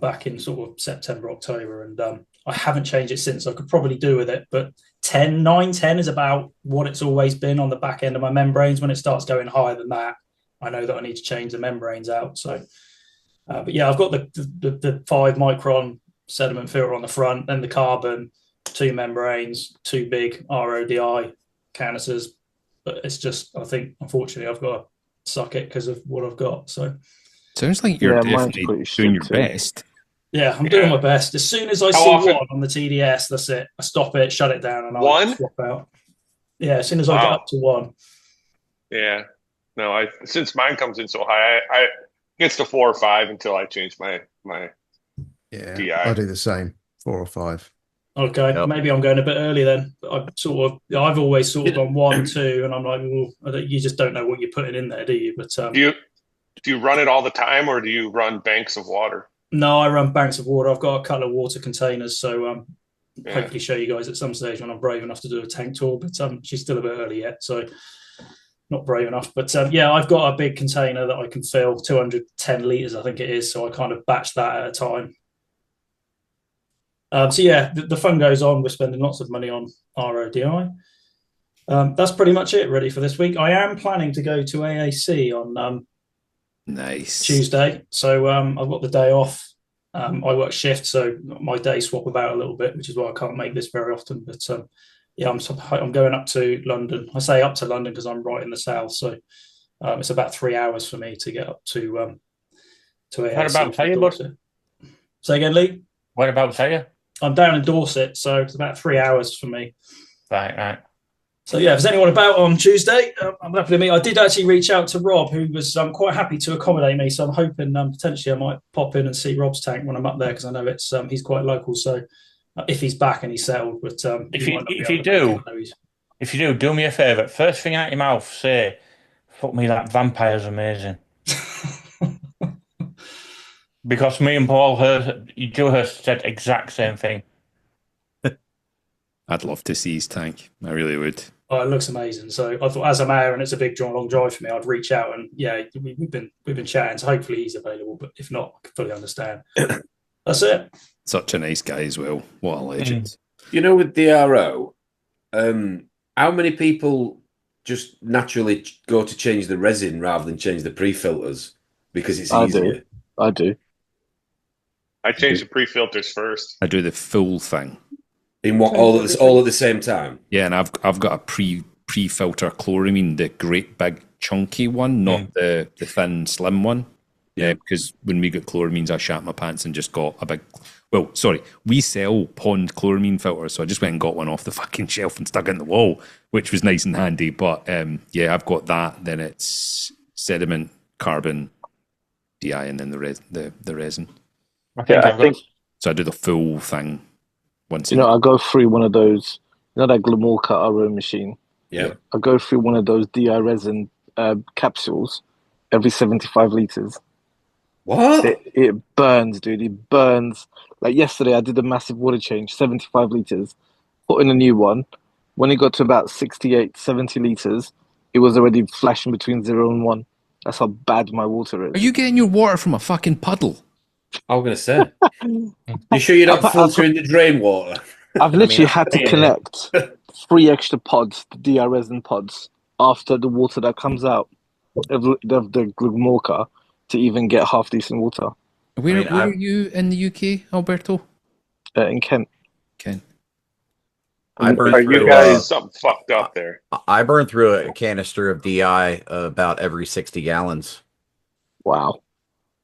back in sort of September, October, and I haven't changed it since. I could probably do with it, but 10 is about what it's always been on the back end of my membranes. When it starts going higher than that, I know that I need to change the membranes out. So but yeah, I've got the 5 micron sediment filter on the front, then the carbon, 2 membranes, 2 big RODI canisters. But it's just, I think, unfortunately, I've got to suck it because of what I've got. So sounds like you're definitely doing your best. Yeah, I'm doing my best. As soon as I see one on the TDS, that's it. I stop it, shut it down, and I'll swap out. Yeah, as soon as I get up to 1. Yeah. No, since mine comes in so high, I gets to 4 or 5 until I change my DI. I do the same, 4 or 5. Okay, maybe I'm going a bit early then. I've always sort of gone 1, 2, and I'm like, well, you just don't know what you're putting in there, do you? But do you run it all the time, or do you run banks of water? No, I run banks of water. I've got a couple of water containers, so hopefully show you guys at some stage when I'm brave enough to do a tank tour. But she's still a bit early yet, so not brave enough. But yeah, I've got a big container that I can fill 210 litres, I think it is. So I kind of batch that at a time. So yeah, the fun goes on. We're spending lots of money on RODI. That's pretty much it really for this week. I am planning to go to AAC on Tuesday. So I've got the day off. I work shift, so my days swap about a little bit, which is why I can't make this very often. But yeah, I'm going up to London. I say up to London because I'm right in the south, so it's about 3 hours for me to get up to AAC. Whereabouts are you, bud? Say again, Lee? Whereabouts are you? I'm down in Dorset, so it's about 3 hours for me. Right. So yeah, if there's anyone about on Tuesday, I'm happy to meet. I did actually reach out to Rob, who was quite happy to accommodate me. So I'm hoping potentially I might pop in and see Rob's tank when I'm up there, because I know it's he's quite local. So if he's back and he's settled, but if you do me a favour. First thing out your mouth, say, "Fuck me, that vampire's amazing." Because me and Paul Dewhurst said exact same thing. I'd love to see his tank. I really would. Oh, it looks amazing. So I thought, as I'm out and it's a big long drive for me, I'd reach out, and yeah, we've been chatting. So hopefully he's available, but if not, I can fully understand. That's it. Such a nice guy as well. What a legend. You know, with DRO, how many people just naturally go to change the resin rather than change the pre-filters because it's easier? I do. I change the pre-filters first. I do the full thing. In what, all at the same time? Yeah, and I've got a pre-filter chloramine, the great big chunky one, not the thin slim one. Yeah, because when we got chloramines, I shat my pants and just got a big. Well, sorry, we sell pond chloramine filters, so I just went and got one off the fucking shelf and stuck it in the wall, which was nice and handy. But yeah, I've got that. Then it's sediment, carbon, DI, and then the resin. I think So I do the full thing once. You know, I go through one of those. You know that Glamorca RO machine. Yeah. I go through one of those DI resin capsules every 75 liters. What? It burns, dude. It burns. Like yesterday, I did a massive water change, 75 liters, put in a new one. When it got to about 68, 70 liters, it was already flashing between 0 and 1. That's how bad my water is. Are you getting your water from a fucking puddle? I was going to say. You sure you're not filtering the drain water? I've literally had to connect 3 extra pods, the DI resin pods, after the water that comes out of the Glamorca to even get half decent water. Where are you in the UK, Alberto? In Kent. Kent. I burned Are through, you guys Something fucked up there. I burned through a canister of DI about every 60 gallons. Wow.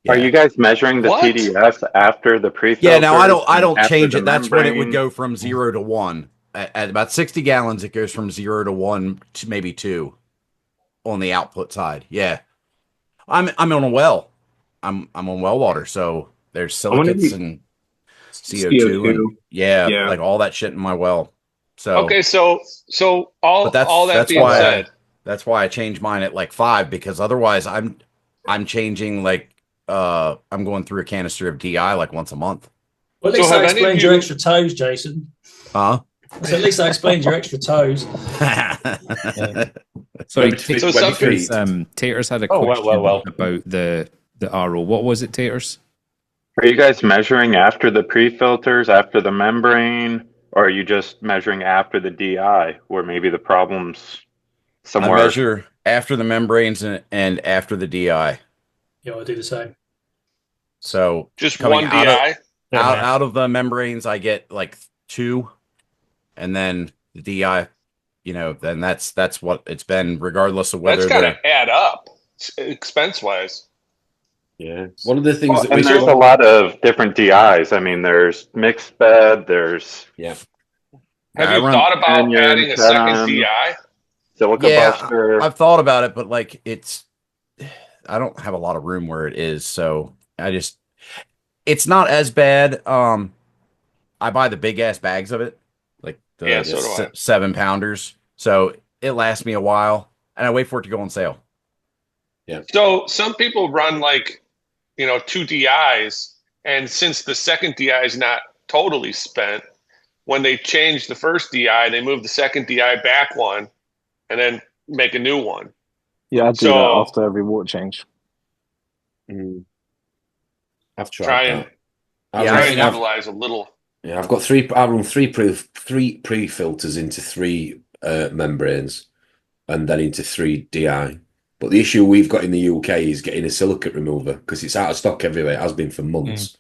Are you guys measuring the What? TDS after the pre-filter? Yeah, now I don't after change the it. That's when it would membrane? go from 0 to 1. At about 60 gallons, it goes from 0 to 1 to maybe 2 on the output side. Yeah. I'm on a well. I'm on well water, so there's silicates and CO2 and yeah, like all that shit in my well. So Okay, so all that being said, that's why I changed mine at like 5, because otherwise I'm changing like I'm going through a canister of DI like once a month. Well, at least I explained your extra toes, Jason. Huh? So at least I explained your extra toes. Sorry, Taters had a question about the RO. What was it, Taters? Are you guys measuring after the pre-filters, after the membrane, or are you just measuring after the DI, where maybe the problem's somewhere? I measure after the membranes and after the DI. Yeah, I do the same. So just coming one DI? Out of the membranes, I get like 2, and then the DI, then that's what it's been, regardless of whether that's got to add up expense-wise. Yeah, one of the things that and there's a lot of different DIs. I mean, there's mixed bed. There's Have you thought about adding a second DI? Silica buster. I've thought about it, but like I don't have a lot of room where it is, so it's not as bad. I buy the big ass bags of it, like the so do I. 7-pounders, so it lasts me a while, and I wait for it to go on sale. Yeah. So some people run like 2 DIs, and since the second DI is not totally spent, when they change the first DI, they move the second DI back one, and then make a new one. Yeah, I do that after every water change. I've tried Try that. and try and utilize a little. Yeah, I've got I run three pre-filters into 3 membranes, and then into 3 DI. But the issue we've got in the UK is getting a silicate remover, because it's out of stock everywhere. It has been for months.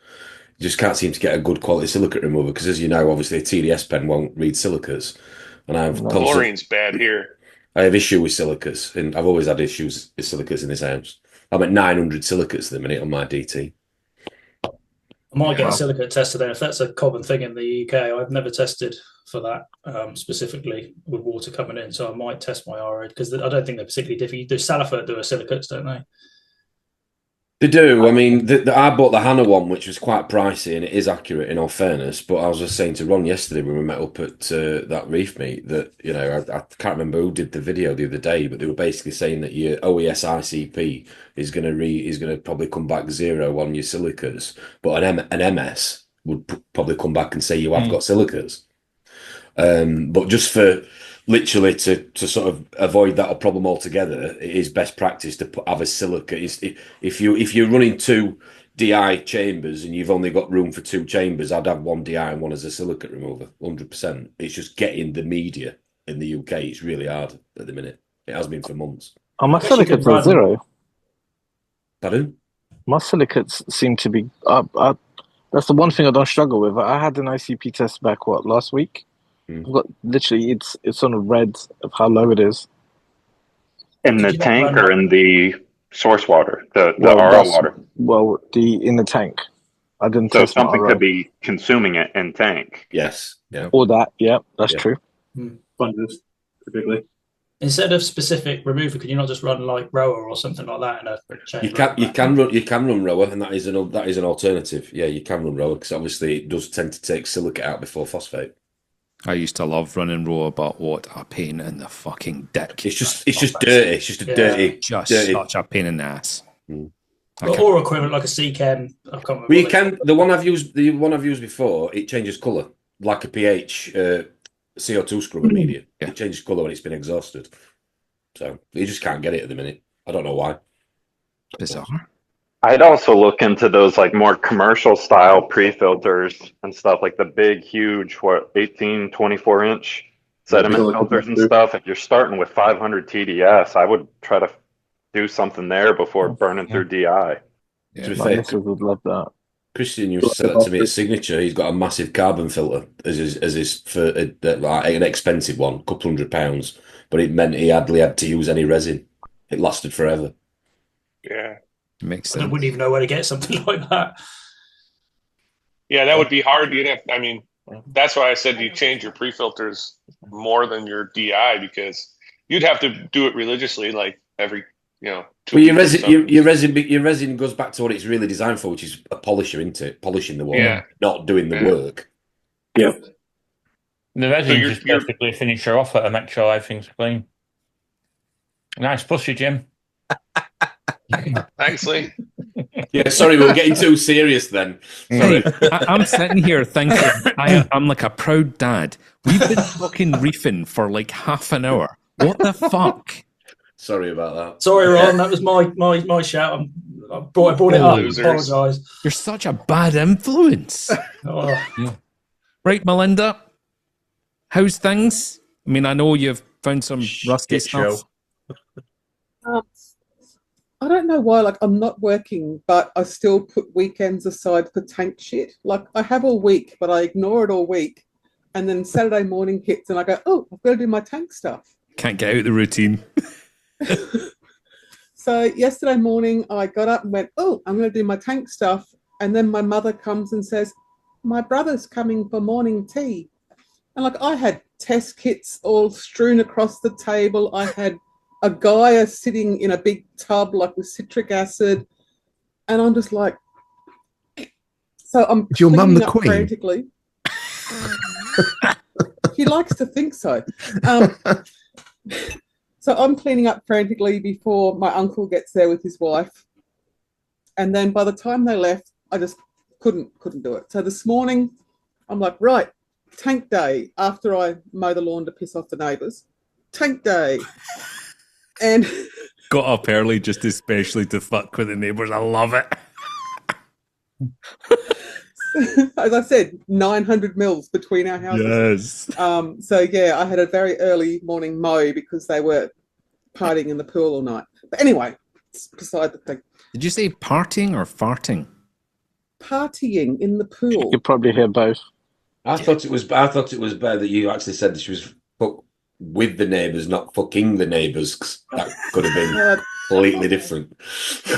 You just can't seem to get a good quality silicate remover, because as you know, obviously a TDS pen won't read silicates. And Chlorine's bad here. I have issue with silicates, and I've always had issues with silicates in this house. I'm at 900 silicates at the minute on my DT. I might get a silicate tested then, if that's a common thing in the UK. I've never tested for that specifically with water coming in, so I might test my RO, because I don't think they're particularly different. The Salifert do a silicates, don't they? They do. I mean, I bought the Hannah one, which was quite pricey, and it is accurate in all fairness. But I was just saying to Ron yesterday when we met up at that reef meet that, I can't remember who did the video the other day, but they were basically saying that your OES ICP is going to probably come back 0 on your silicates, but an MS would probably come back and say you have got silicates. But just for literally to sort of avoid that problem altogether, it is best practice to have a silicate. If you're running 2 DI chambers and you've only got room for 2 chambers, I'd have 1 DI and 1 as a silicate remover, 100%. It's just getting the media in the UK. It's really hard at the minute. It has been for months. Oh, my silicates are 0. Pardon? My silicates seem to be up. That's the one thing I don't struggle with. I had an ICP test back last week. I've got literally it's on a red of how low it is. In the tank or in the source water, the Well, RO that's water. well the in the tank. I didn't So test my something RO. could be consuming it in tank. Yes. Yeah. Or that, yeah, that's Yeah. true. Sponges, typically. Instead of specific remover, could you not just run like rower or something like that in a chain? You can run rower, and that is an alternative. Yeah, you can run rower because obviously it does tend to take silicate out before phosphate. I used to love running rower, but what a pain in the fucking dick. It's just dirty. It's just dirty. Such a pain in the ass. Or equipment like a C-Chem. I can't remember. Well, you can. The one I've used before, it changes colour like a pH CO2 scrubber media. Yeah. It changes colour when it's been exhausted. So you just can't get it at the minute. I don't know why. Bizarre. I'd also look into those like more commercial style pre-filters and stuff, like the big, huge, 18, 24 inch sediment filters and stuff. If you're starting with 500 TDS, I would try to do something there before burning through DI. To be My fair, missus would love that. Christian used to say that to me at Signature. He's got a massive carbon filter as his for like an expensive one, a couple £100, but it meant he hardly had to use any resin. It lasted forever. Yeah. Makes I sense. wouldn't even know where to get something like that. Yeah, that would be hard. That's why I said you change your pre-filters more than your DI, because you'd have to do it religiously, like every, Well, your resin goes back to what it's really designed for, which is a polisher, isn't it? Polishing the water, not doing the work. Yeah. The resin just basically finish her off at make sure everything's clean. Nice pussy, Jim. Thanks, Lee. Yeah, sorry, we were getting too serious then. Sorry. I'm sitting here thinking I'm like a proud dad. We've been fucking reefing for like half an hour. What the fuck? Sorry about that. Sorry, Ron, that was my shout. I brought it up. Apologise. You're such a bad influence. Right, Melinda, how's things? I mean, I know you've found some rusty stuff. I don't know why, like, I'm not working, but I still put weekends aside for tank shit. Like, I have all week, but I ignore it all week. And then Saturday morning hits and I go, oh, I've got to do my tank stuff. Can't get out of the routine. So yesterday morning, I got up and went, oh, I'm going to do my tank stuff. And then my mother comes and says, my brother's coming for morning tea. And, like, I had test kits all strewn across the table. I had a guy sitting in a big tub, like with citric acid, and I'm just like, so I'm Is your mum the queen? Frantically. He likes to think so. So I'm cleaning up frantically before my uncle gets there with his wife, and then by the time they left, I just couldn't do it. So this morning, I'm like, right, tank day. After I mow the lawn to piss off the neighbours, tank day. And got up early just especially to fuck with the neighbours. I love it. As I said, 900 mils between our houses. Yes. So yeah, I had a very early morning mow because they were partying in the pool all night. But anyway, it's beside the thing. Did you say partying or farting? Partying in the pool. You could probably hear both. I thought it was better that you actually said that she was with the neighbours, not fucking the neighbours, 'cause that could have been completely different.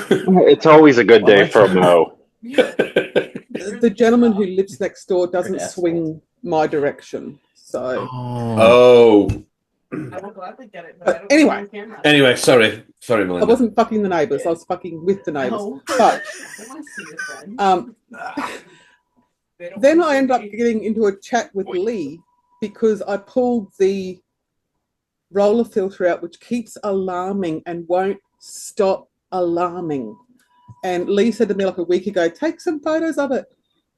It's always a good day for a mow. The gentleman who lives next door doesn't swing my direction, so. But anyway, sorry, Melinda. I wasn't fucking the neighbours. I was fucking with the neighbours. But then I ended up getting into a chat with Lee because I pulled the roller filter out, which keeps alarming and won't stop alarming. And Lee said to me like a week ago, take some photos of it.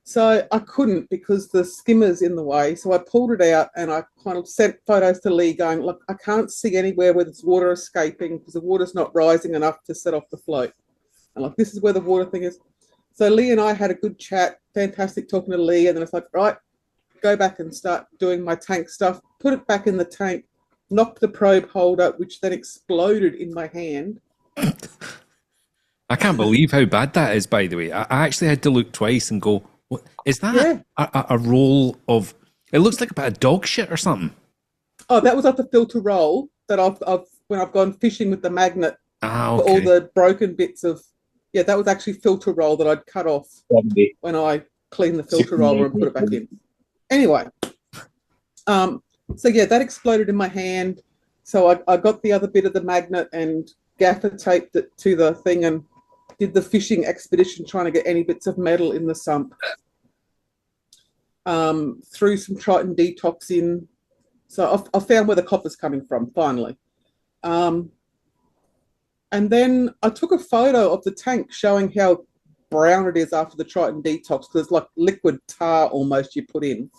So I couldn't because the skimmer's in the way. So I pulled it out and I kind of sent photos to Lee going, look, I can't see anywhere where there's water escaping because the water's not rising enough to set off the float. And like, this is where the water thing is. So Lee and I had a good chat, fantastic talking to Lee. And then it's like, right, go back and start doing my tank stuff, put it back in the tank, knocked the probe holder, which then exploded in my hand. I can't believe how bad that is, by the way. I actually had to look twice and go, what is that? A roll of, it looks like a bit of dog shit or something. Oh, that was off the filter roll that I've when I've gone fishing with the magnet For all the broken bits of, that was actually filter roll that I'd cut off when I cleaned the filter roller and put it back in. Anyway, so that exploded in my hand. So I got the other bit of the magnet and gaffer taped it to the thing and did the fishing expedition trying to get any bits of metal in the sump. Threw some Triton detox in. So I found where the copper's coming from, finally. And then I took a photo of the tank showing how brown it is after the Triton detox, because it's like liquid tar almost you put in.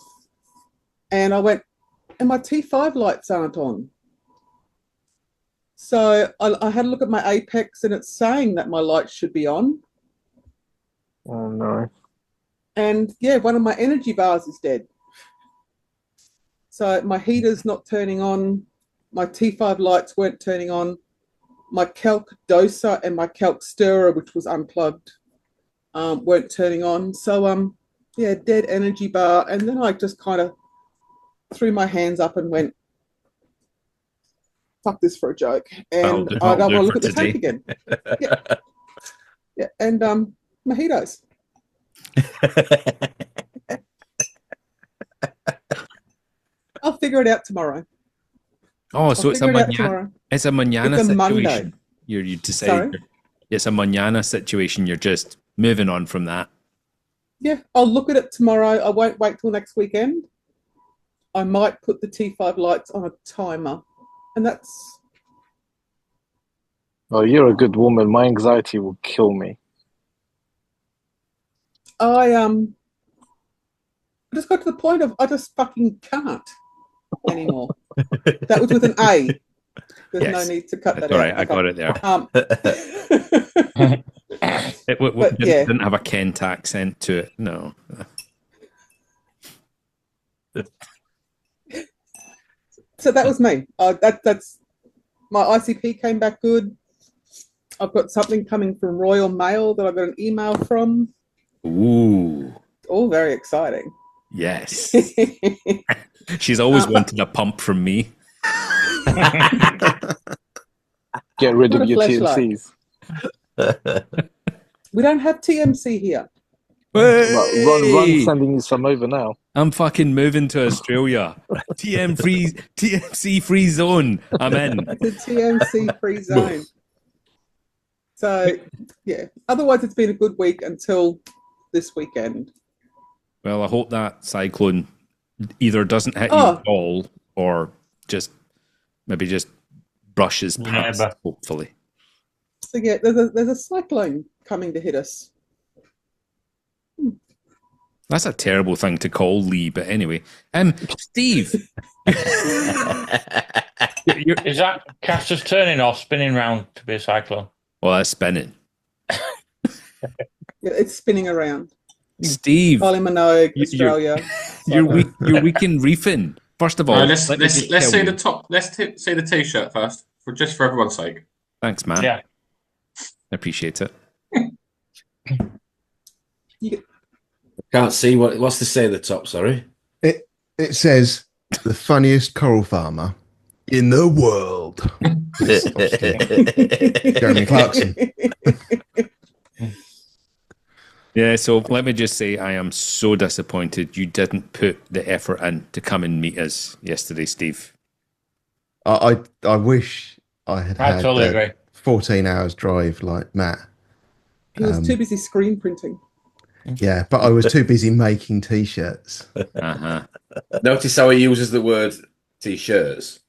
And I went, and my T5 lights aren't on. So I had a look at my Apex, and it's saying that my lights should be on. Oh, no. And one of my energy bars is dead. So my heater's not turning on. My T5 lights weren't turning on. My calc doser and my calc stirrer, which was unplugged, weren't turning on. So, dead energy bar. And then I just kind of threw my hands up and went, fuck this for a joke. And I don't want to look at the tank again. And mojitos. I'll figure it out tomorrow. Oh, so it's a mañana situation. Monday. You to say it's a mañana situation. You're just moving on from that. Yeah, I'll look at it tomorrow. I won't wait till next weekend. I might put the T5 lights on a timer, and that's. Oh, you're a good woman. My anxiety will kill me. I just got to the point of I just fucking can't anymore. That was with an A. There's no need to cut that out. All right, I got it there. It didn't have a Kent accent to it. No. So that was me. That's my ICP came back good. I've got something coming from Royal Mail that I got an email from. Ooh. All very exciting. Yes. She's always wanted a pump from me. Get rid of your TMCs. We don't have TMC here. Ron sending you some over now. I'm fucking moving to Australia. TMC free zone. I'm in. It's a TMC free zone. So, otherwise it's been a good week until this weekend. Well, I hope that cyclone either doesn't hit you at all or maybe just brushes past, hopefully. So, there's a cyclone coming to hit us. That's a terrible thing to call, Lee, but anyway. Steve. Is that casters turning or spinning round to be a cyclone? Well, that's spinning. It's spinning around. Steve. Kylie Minogue, Australia. Your week in reefing. First of all, let's say the top. Let's say the T-shirt first, for everyone's sake. Thanks, man. Yeah, I appreciate it. Can't see what's to say at the top. Sorry. It says the funniest coral farmer in the world. Jeremy Clarkson. Yeah, so let me just say I am so disappointed you didn't put the effort in to come and meet us yesterday, Steve. I wish I had I totally agree. 14 hours drive like Matt. He was too busy screen printing. Yeah, but I was too busy making T-shirts. Notice how he uses the word T-shirts.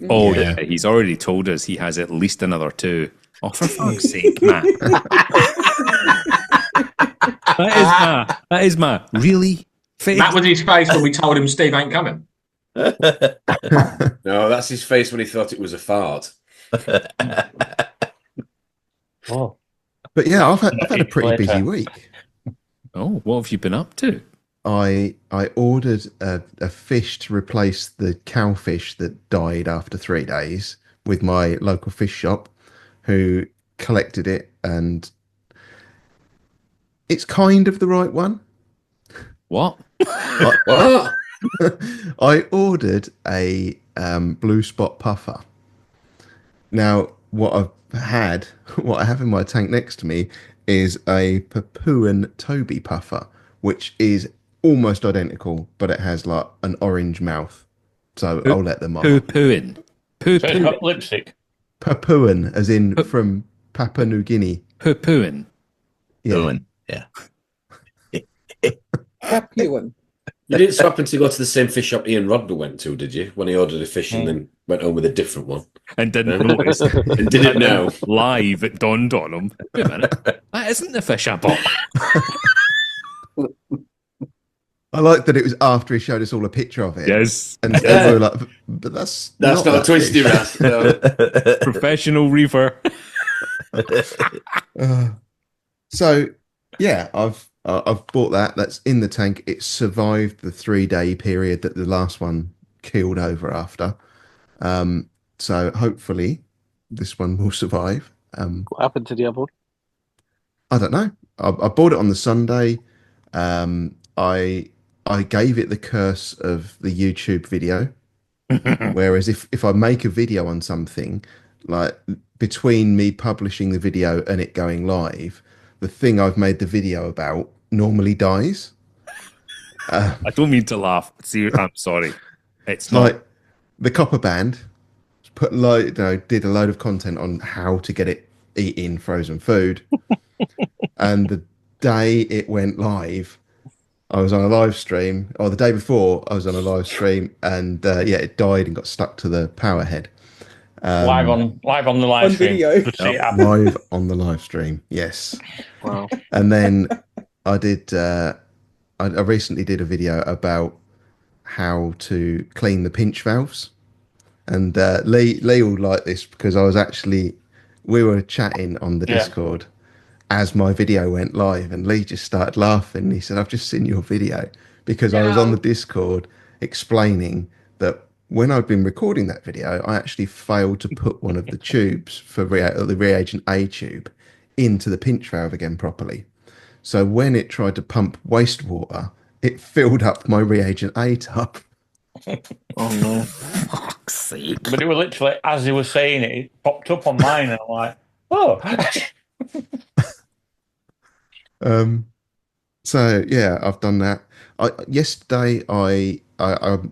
Oh, yeah. He's already told us he has at least another 2. Oh, for fuck's sake, Matt. That is Matt. Really? That was his face when we told him Steve ain't coming. No, that's his face when he thought it was a fart. Oh. But yeah, I've had a pretty busy week. Oh, what have you been up to? I ordered a fish to replace the cowfish that died after 3 days with my local fish shop, who collected it, and it's kind of the right one. What? What? I ordered a blue spot puffer. Now, what had, what I have in my tank next to me is a Papuan Toby puffer, which is almost identical, but it has like an orange mouth. So I'll let them off. Poo-pooing. So it's got lipstick. Papuan, as in from Papua New Guinea. Poo-pooing. Yeah. Yeah. Papuan. You didn't so happen to go to the same fish shop Ian Rodner went to, did you? When he ordered a fish and then went home with a different one. And didn't notice. And didn't know. Live, it dawned on him. Wait a minute. That isn't the fish I bought. I like that it was after he showed us all a picture of it. Yes. And we were like, but that's not a twisty fish. rat. No. Professional reefer. So, yeah, I've bought that. That's in the tank. It survived the 3-day period that the last one keeled over after. So hopefully this one will survive. What happened to the other one? I don't know. I bought it on the Sunday. I gave it the curse of the YouTube video. Whereas if I make a video on something, like between me publishing the video and it going live, the thing I've made the video about normally dies. I don't mean to laugh. See, I'm sorry. It's not like the Copper Band did a load of content on how to get it eating frozen food. And the day it went live, I was on a live stream, or the day before I was on a live stream, and it died and got stuck to the power head. Live on the live stream. Video. Live on the live stream, yes. Wow. And then I did. I recently did a video about how to clean the pinch valves, and Lee will like this because we were chatting on the Discord as my video went live, and Lee just started laughing. He said, "I've just seen your video," because I was on the Discord explaining that when I'd been recording that video, I actually failed to put one of the tubes for the reagent A tube into the pinch valve again properly. So when it tried to pump wastewater, it filled up my reagent A tub. Oh no! fuck's sake. But it was literally, as he was saying it, it popped up on mine, and I'm like, oh. So yeah, I've done that. Yesterday I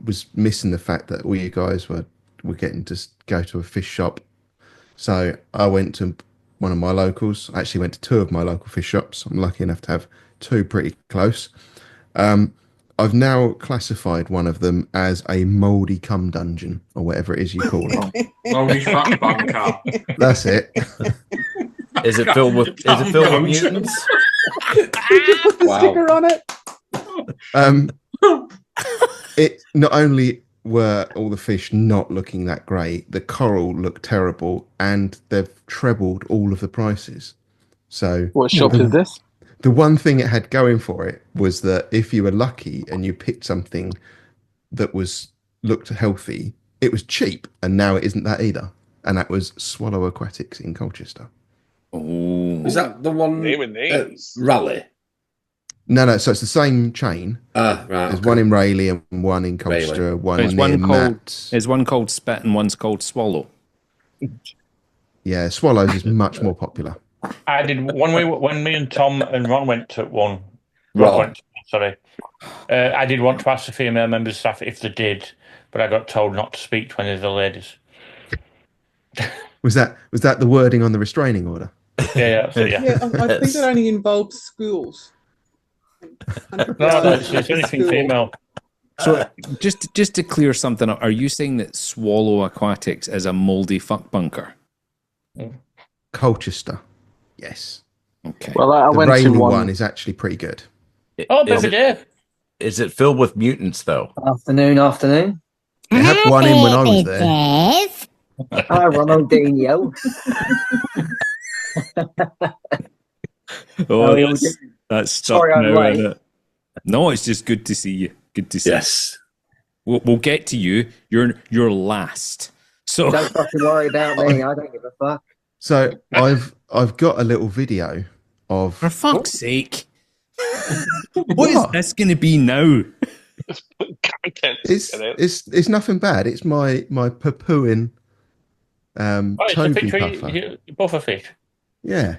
was missing the fact that all you guys were getting to go to a fish shop. So I went to one of my locals. I actually went to 2 of my local fish shops. I'm lucky enough to have 2 pretty close. I've now classified one of them as a mouldy cum dungeon, or whatever it is you call it. Mouldy fuck bunker. That's it. Is it filled with mutants? Did you put the sticker on it? It not only were all the fish not looking that great, the coral looked terrible, and they've trebled all of the prices. So What shop is this? the one thing it had going for it was that if you were lucky and you picked something that looked healthy, it was cheap, and now it isn't that either. And that was Swallow Aquatics in Colchester. Oh, Is that the one? Naming names. Raleigh. No. So it's the same chain. Right. There's one in Raleigh and one in Colchester. There's one called Spit and one's called Swallow. Yeah, Swallows is much more popular. I did when me and Tom and Ron went to one. I did want to ask the female members of staff if they did, but I got told not to speak to any of the ladies. Was that the wording on the restraining order? Yeah. I think that only involves schools. No, it's anything female. So just to clear something up, are you saying that Swallow Aquatics is a mouldy fuck bunker? Colchester, yes. Okay. Well, I The went to Raleigh one. one is actually pretty good. Oh, baby Dave. Is it filled with mutants though? Afternoon. It had one in when I was there. Hi, Ronaldinho. Oh, that's stuck Sorry, I'm now, late. isn't it? No, it's just good to see you. Good to see Yes. you. We'll get to you. You're last. So Don't fucking worry about me. I don't give a fuck. So I've got a little video of. for fuck's sake. What is this going to be now? Content. It's nothing bad. It's my Papuan It's a Toby fish. puffer. You both a fish. Yeah.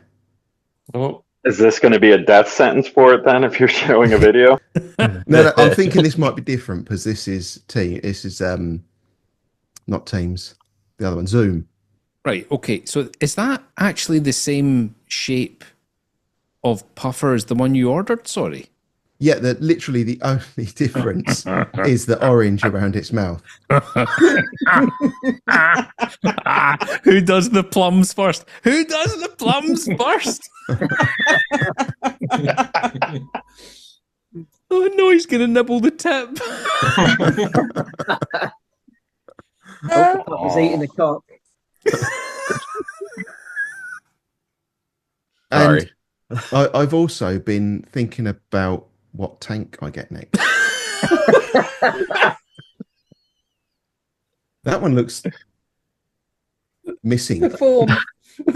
Oh. Is this going to be a death sentence for it then if you're showing a video? No, I'm thinking this might be different because this is not Teams. The other one, Zoom. Right. Okay. So is that actually the same shape of puffer as the one you ordered? Sorry. Yeah, literally the only difference is the orange around its mouth. Who does the plums first? Who does the plums first? Oh no, he's going to nibble the tip. He's eating the cock. And I've also been thinking about what tank I get next. That one looks missing. Perform.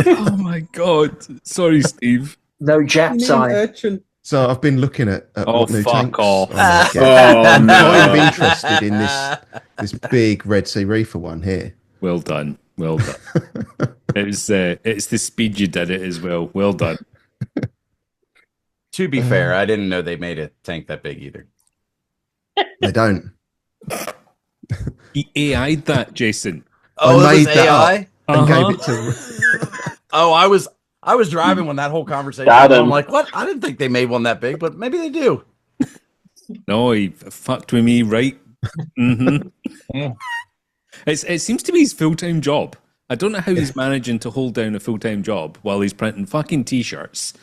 Oh my god! Sorry, Steve. No Jap sign. Urchin. So I've been looking at what new tanks off. I might get. I'm kind of interested in this big Red Sea Reefer one here. Well done. Well done. It's the speed you did it as well. Well done. To be fair, I didn't know they made a tank that big either. They don't. He AI'd that, Jason. Oh, I made was that AI? up and gave it to. Oh, I was driving when that whole conversation. I'm like, what? I didn't think they made one that big, but maybe they do. No, he fucked with me, right? Mm-hmm. It seems to be his full-time job. I don't know how he's managing to hold down a full-time job while he's printing fucking t-shirts.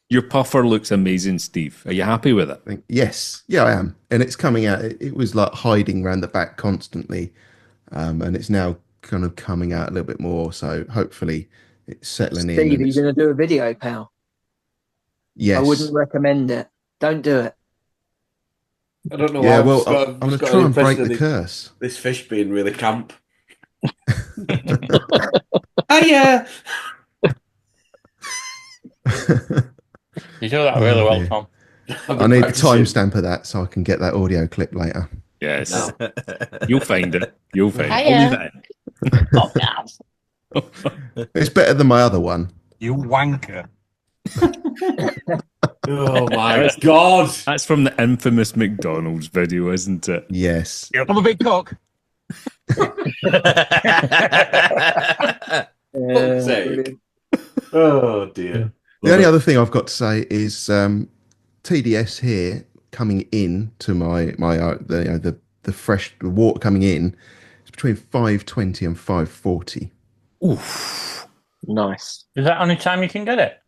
Your puffer looks amazing, Steve. Are you happy with it? Yes. Yeah, I am. And it's coming out. It was like hiding around the back constantly. And it's now kind of coming out a little bit more. So hopefully it's settling in. Steve, are you going to do a video, pal? Yes. I wouldn't recommend it. Don't do it. I don't know. Yeah, why well, I'm going to try and break the curse. This fish being really camp. Hiya! You do that really well, Tom. I need the timestamp of that so I can get that audio clip later. Yes. You'll find it. You'll find Hiya. it. It's better than my other one. You wanker. Oh my god. That's from the infamous McDonald's video, isn't it? Yes. I'm a big cock. Fuck's sake. Oh dear. The only other thing I've got to say is TDS here coming in to the fresh water coming in. It's between 520 and 540. Oof. Nice. Is that only time you can get it?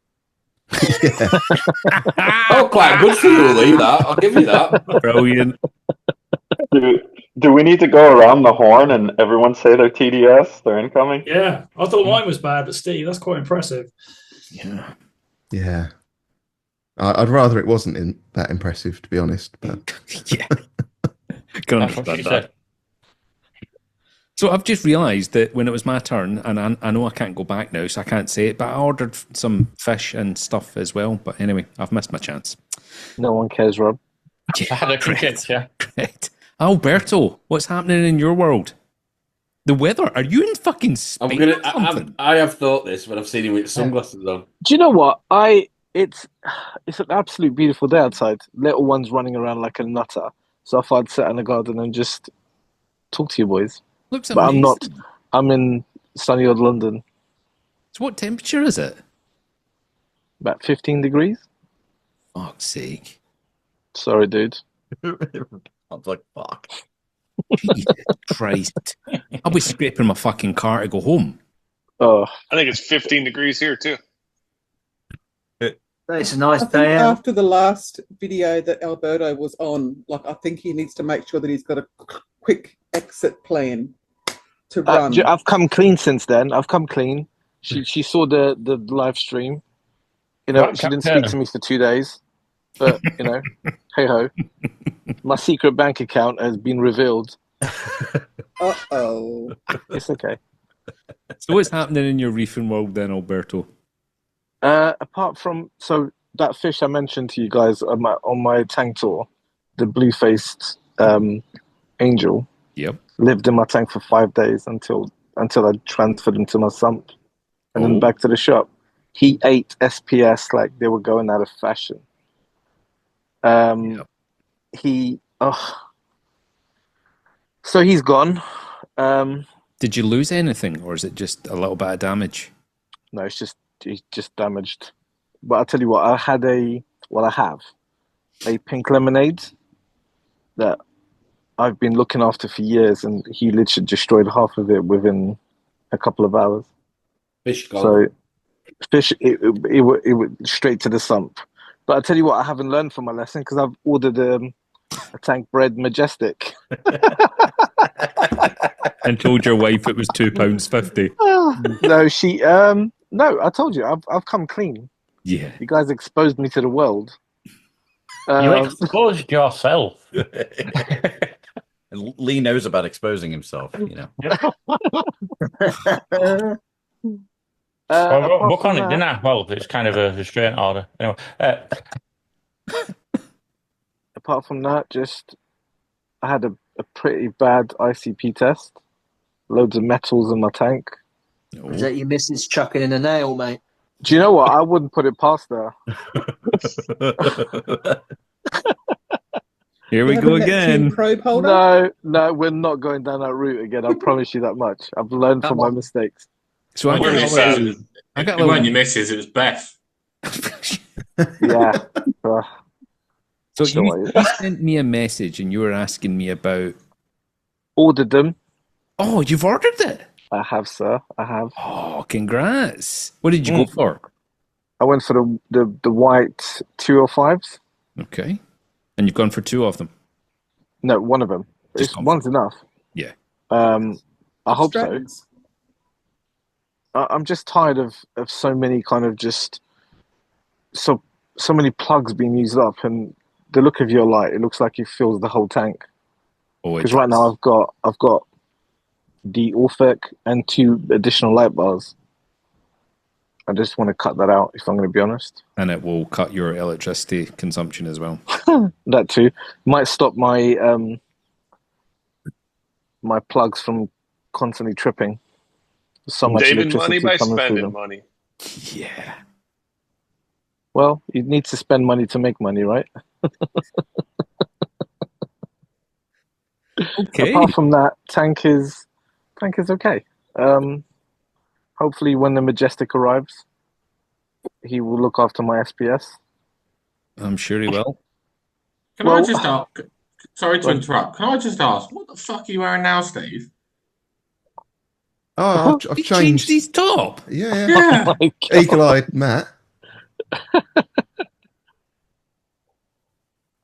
Oh, quite good for you, Lee. That I'll give you that. Brilliant. Do we need to go around the horn and everyone say their TDS, their incoming? Yeah, I thought mine was bad, but Steve, that's quite impressive. Yeah. Yeah. I'd rather it wasn't that impressive, to be honest. But Yeah. Can That's what understand she that. said. So I've just realised that when it was my turn, and I know I can't go back now, so I can't say it, but I ordered some fish and stuff as well. But anyway, I've missed my chance. No one cares, Rob. I had a cricket, yeah. Correct. Alberto, what's happening in your world? The weather? Are you in fucking Spain? I have thought this when I've seen him with sunglasses on. Do you know what? It's an absolute beautiful day outside. Little ones running around like a nutter. So I thought I'd sit in the garden and just talk to you boys. Looks but amazing. I'm not. I'm in sunny old London. So what temperature is it? About 15 degrees. Fuck's sake. Sorry, dude. I was like, fuck. Jesus Christ. I'll be scraping my fucking car to go home. Oh. I think it's 15 degrees here too. It's a nice I think day out. after the last video that Alberto was on, I think he needs to make sure that he's got a quick exit plan to run. I've come clean since then. I've come clean. She saw the live stream. She didn't speak to me for 2 days. But, hey ho. My secret bank account has been revealed. Uh-oh. It's okay. So what's happening in your reefing world then, Alberto? Apart from that fish I mentioned to you guys on my tank tour, the blue-faced angel, Yep. Lived in my tank for 5 days until I transferred them to my sump, and then back to the shop. He ate SPS like they were going out of fashion. So he's gone. Did you lose anything, or is it just a little bit of damage? No, he's just damaged. But I'll tell you what, I have a pink lemonade that I've been looking after for years, and he literally destroyed half of it within a couple of hours. Fish gone. So fish, it went straight to the sump. But I tell you what, I haven't learned from my lesson because I've ordered a tank bred majestic. And told your wife it was £2.50. No, she no, I told you I've come clean. Yeah. You guys exposed me to the world. You exposed yourself. And Lee knows about exposing himself, you know. Well, book on it, didn't I? Well, it's kind of a restraint order. Anyway. Apart from that, I had a pretty bad ICP test. Loads of metals in my tank. Is that your missus chucking in a nail, mate? Do you know what? I wouldn't put it past her. Here we go again. No, we're not going down that route again. I promise you that much. I've learned from my mistakes. So I It wasn't your missus, it was Beth. Yeah. So you sent me a message and you were asking me about... Ordered them. Oh, you've ordered it? I have, sir. I have. Oh, congrats. What did you go for? I went for the white 205s. Okay. And you've gone for 2 of them? No, one of them. One's enough. Yeah. I hope so. I'm just tired of so many kind of just... So many plugs being used up, and the look of your light, it looks like it fills the whole tank. Because right now I've got the Orphic and 2 additional light bars. I just want to cut that out, if I'm going to be honest. And it will cut your electricity consumption as well. That too. Might stop my my plugs from constantly tripping. So much saving electricity money by coming through spending them. money. Yeah. Well, you need to spend money to make money, right? Okay. Apart from that, tank is okay. Hopefully, when the Majestic arrives, he will look after my SPS. I'm sure he will. Can I just ask? Sorry to interrupt. Can I just ask, what the fuck are you wearing now, Steve? Oh, I've changed his top. Yeah. Oh Eagle-eyed Matt.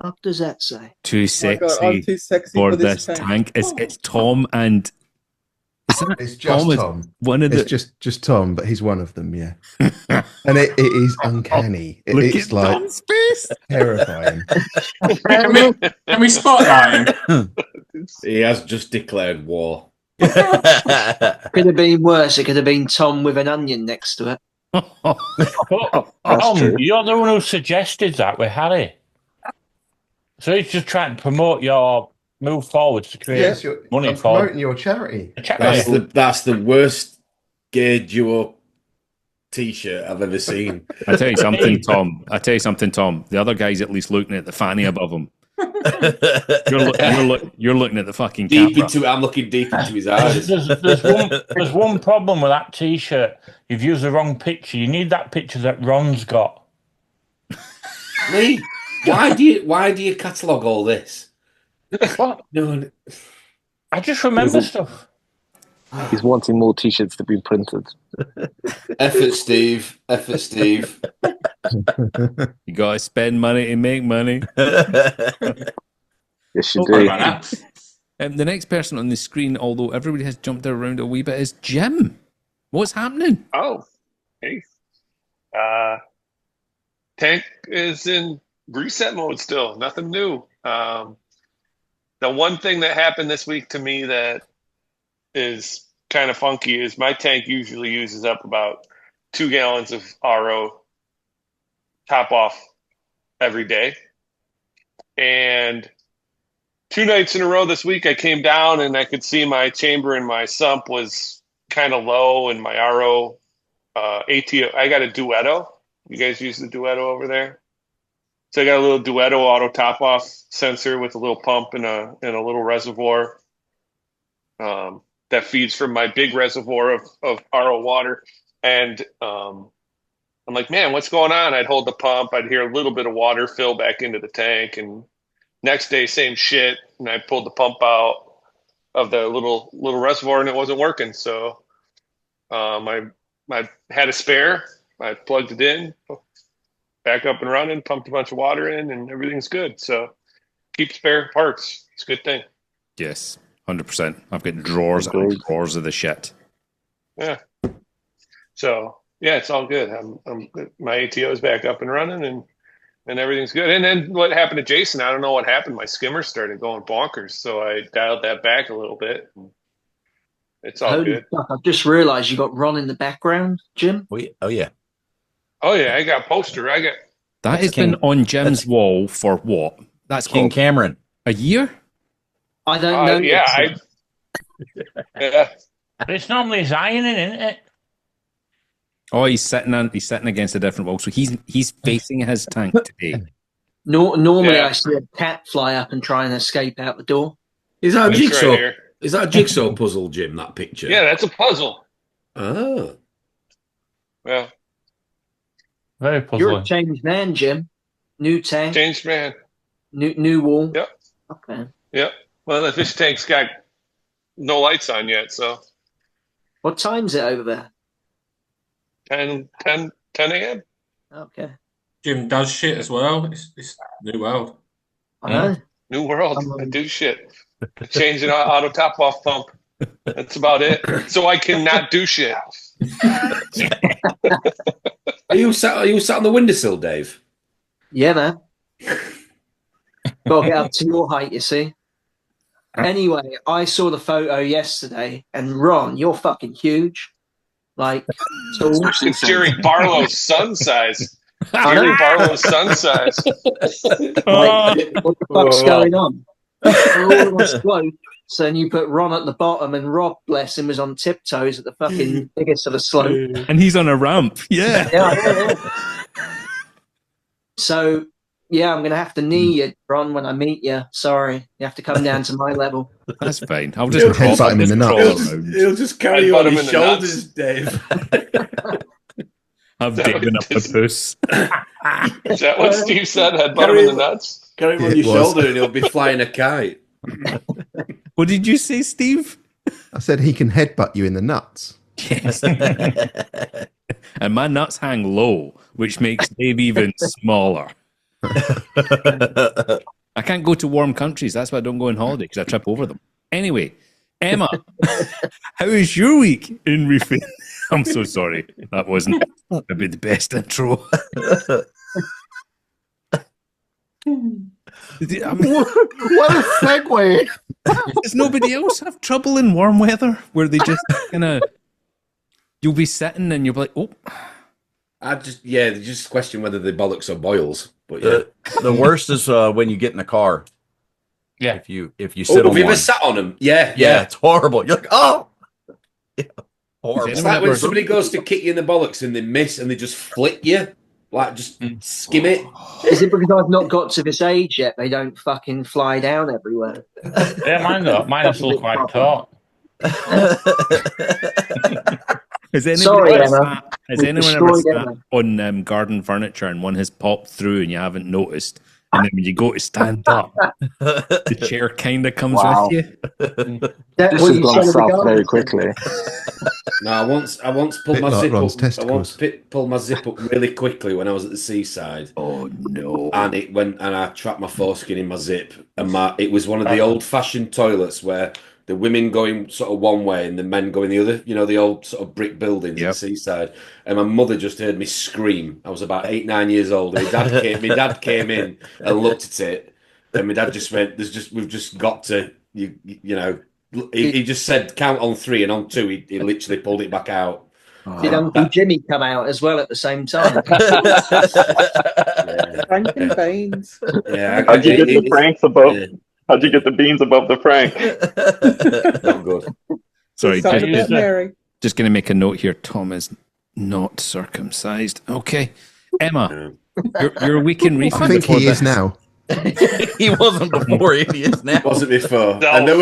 What does that say? Too sexy, I'm too sexy for for this this tank. It's Tom and... It's just Tom. One of it's just Tom, but he's one of them, yeah. And it is uncanny. Look It's at like Tom's face. terrifying. Can we spotlight him? He has just declared war. Could have been worse. It could have been Tom with an onion next to it. Tom, you're the one who suggested that with Harry. So he's just trying to promote your move forward to create money I'm for promoting your charity. That's the worst gay duo T-shirt I've ever seen. I tell you something, Tom. The other guy's at least looking at the fanny above him. You're looking at the fucking camera. I'm looking deep into his eyes. There's one problem with that T-shirt. You've used the wrong picture. You need that picture that Ron's got. Lee, why do you catalogue all this? What? No, I just remember stuff. He's wanting more T-shirts to be printed. Effort, Steve. Effort, Steve. You gotta spend money to make money. Yes, you do. The next person on the screen, although everybody has jumped around a wee bit, is Jim. What's happening? Oh, hey. Tank is in reset mode still. Nothing new. The one thing that happened this week to me that is kind of funky is my tank usually uses up about 2 gallons of RO top off every day. And 2 nights in a row this week, I came down and I could see my chamber and my sump was kind of low, and my RO ATO. I got a Duetto. You guys use the Duetto over there? So I got a little Duetto auto top off sensor with a little pump and a little reservoir that feeds from my big reservoir of RO water. And I'm like, man, what's going on? I'd hold the pump. I'd hear a little bit of water fill back into the tank. And next day, same shit. And I pulled the pump out of the little reservoir and it wasn't working. So I had a spare. I plugged it in, back up and running, pumped a bunch of water in, and everything's good. So keep spare parts. It's a good thing. Yes, 100%. I've got drawers and drawers of the shit. Yeah. So yeah, it's all good. My ATO is back up and running, and everything's good. And then what happened to Jason? I don't know what happened. My skimmer started going bonkers, so I dialed that back a little bit. It's all good. Fuck, I've just realised you got Ron in the background, Jim. Oh yeah. Oh yeah, I got a poster. That has been on Jim's wall for what? That's King Cameron. A year? I don't know. Yeah, yeah. But it's normally his ironing, isn't it? Oh, he's sitting against a different wall, so he's facing his tank today. Normally, I see a cat fly up and try and escape out the door. Is that a That's jigsaw? right here. Is that a jigsaw puzzle, Jim? That picture? Yeah, that's a puzzle. Oh. Yeah. Very puzzling. You're a changed man, Jim. New tank. Changed man. New wall. Yep. Okay. Yep. Well, the fish tank's got no lights on yet, so. What time's it over there? 10 a.m. Okay. Jim does shit as well. It's new world. I know. New world. I do shit. Change an auto top off pump. That's about it. So I cannot do shit. Are you sat on the windowsill, Dave? Yeah, man. Got to get up to your height, you see. Anyway, I saw the photo yesterday, and Ron, you're fucking huge. Like, It's Jerry Barlow's son size. Jerry Barlow's son size. Like, what the fuck's going on? We're all on slope, so then you put Ron at the bottom, and Rob, bless him, was on tiptoes at the fucking biggest of the slope. And he's on a ramp. Yeah. Yeah. So, yeah, I'm going to have to knee you, Ron, when I meet you. Sorry. You have to come down to my level. That's fine. I'll just headbutt him in the nuts. He'll just carry you on his shoulders, Dave. I've given up the puss. Is that what Steve said? Headbutt him in the nuts? Carry him on your shoulder and he'll be flying a kite. What did you say, Steve? I said he can headbutt you in the nuts. Yes. And my nuts hang low, which makes Dave even smaller. I can't go to warm countries. That's why I don't go on holiday, because I trip over them. Anyway, Emma, how was your week in reefing? I'm so sorry. That wasn't maybe the best intro. What a segue. Does nobody else have trouble in warm weather where they just kind of, you'll be sitting and you'll be like, oh. They just question whether they bollocks or boils. But The worst is when you get in the car. Yeah. If you sit on have you one. ever sat on them? Yeah. It's horrible. You're like, oh. Yeah, horrible. It's like when somebody goes to kick you in the bollocks and they miss and they just flick you. Like, just skim it. Is it because I've not got to this age yet? They don't fucking fly down everywhere. Yeah, mine are still quite taut. Has anyone ever sat on garden furniture and one has popped through and you haven't noticed? And then when you go to stand up, the chair kind of comes with you. This has gone south very quickly. No, I once pulled my like zip Ron's up. testicles. I once pulled my zip up really quickly when I was at the seaside. Oh no! And it went, and I trapped my foreskin in my zip, and it was one of the old-fashioned toilets where the women going sort of one way and the men going the other. You know, the old sort of brick buildings at the seaside. And my mother just heard me scream. I was about 8-9 years old. And my dad came in and looked at it, and my dad just went, we've just got to, you know." He just said count on 3, and on 2 he literally pulled it back out. Did Uncle Jimmy come out as well at the same time? Frank and Baines. Yeah, I did the pranks of both How'd you get the beans above the frank? Not good. Sorry, Something about Mary. just going to make a note here. Tom is not circumcised. Okay. Emma, you're a week in reefing. I think he is now. He wasn't before. He is now. Wasn't before. No, And there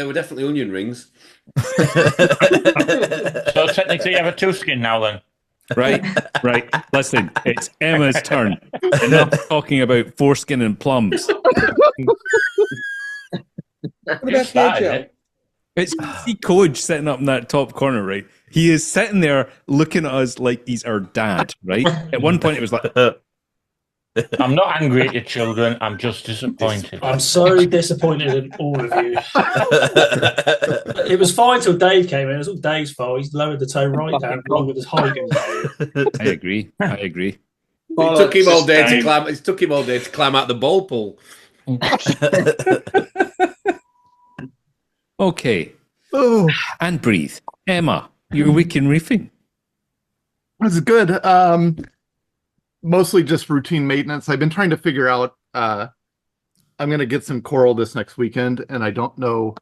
were definitely onion rings. So technically, you have a two skin now, then. Right. Listen, it's Emma's turn. Enough talking about foreskin and plums. What about hair gel? It's see Koje sitting up in that top corner, right? He is sitting there looking at us like he's our dad, right? At one point, it was like, I'm not angry at your children. I'm just disappointed. I'm so disappointed in all of you. It was fine till Dave came in. It was all Dave's fault. He's lowered the toe right down along with his height. I agree. It took him all day to climb. It took him all day to climb out the bowl pool. Okay. Oh, And breathe. Emma, you're a week in reefing. This is good. Mostly just routine maintenance. I've been trying to figure out. I'm going to get some coral this next weekend, and I don't know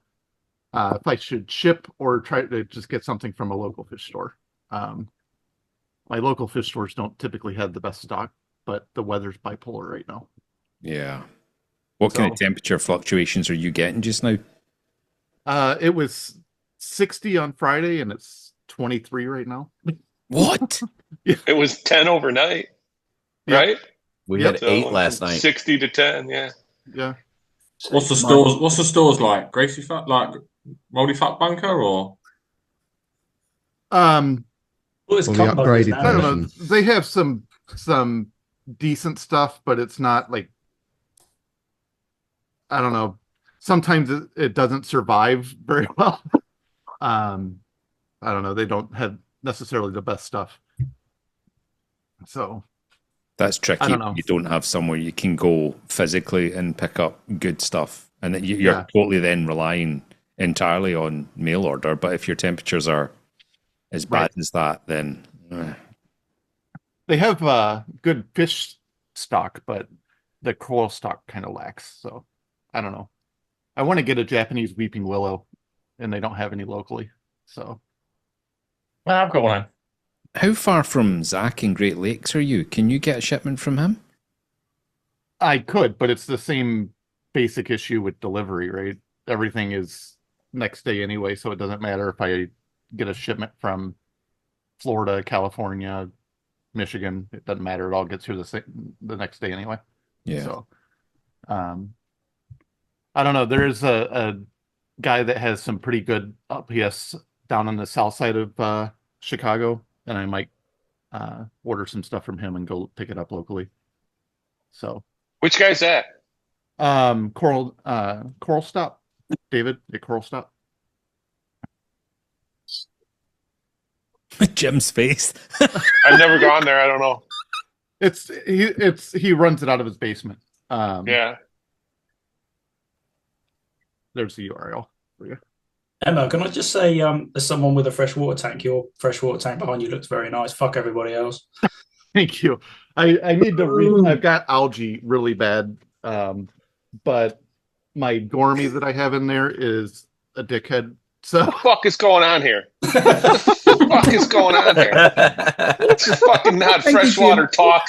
if I should ship or try to just get something from a local fish store. My local fish stores don't typically have the best stock, but the weather's bipolar right now. Yeah. What kind of temperature fluctuations are you getting just now? It was 60 on Friday, and it's 23 right now. What? It was 10 overnight, right? We had 8 last night. 60 to 10, yeah. Yeah. What's the stores like? Gracie Fat, like Moldy Fat Bunker, or? Well, it's Well, the upgraded I don't know. version. They have some decent stuff, but it's not like, I don't know. Sometimes it doesn't survive very well. I don't know. They don't have necessarily the best stuff. So That's tricky. I don't know. You don't have somewhere you can go physically and pick up good stuff. And that you're totally then relying entirely on mail order. But if your temperatures are as bad as that, then... they have good fish stock, but the coral stock kind of lacks. So I don't know. I want to get a Japanese weeping willow, and they don't have any locally. So Well, I've got one. How far from Zach in Great Lakes are you? Can you get a shipment from him? I could, but it's the same basic issue with delivery, right? Everything is next day anyway, so it doesn't matter if I get a shipment from Florida, California, Michigan. It doesn't matter. It all gets here the next day anyway. Yeah. So, I don't know. There is a guy that has some pretty good UPS down on the south side of Chicago, and I might order some stuff from him and go pick it up locally. So, Which guy's that? Coral Stop, David at Coral Stop. Jim's face. I've never gone there. I don't know. He runs it out of his basement. Yeah. There's the URL for you. Emma, can I just say, there's someone with a freshwater tank. Your freshwater tank behind you looks very nice. Fuck everybody else. Thank you. I need to I've got algae really bad, but my gourmet that I have in there is a dickhead. So What the fuck is going on here? What the fuck is going on here? It's just fucking not Thank you, freshwater Jim. talk.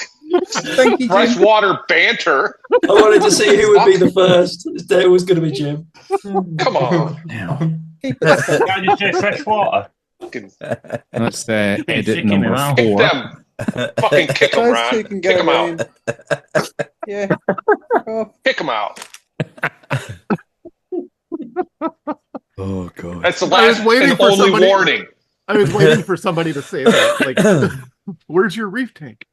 Thank you, Jim. Freshwater banter. I wanted to see who would be the first. It was going to be Jim. Come on. Keep it simple. Can I just say fresh water? Fucking That's edit sticking number around. 4. them. Fucking kick them, Those two Ron. can Kick go them out. in. Yeah. Oh, Kick them out. Oh, God. That's the I was last waiting and for only somebody- warning. I was waiting for somebody to say that. Like, where's your reef tank?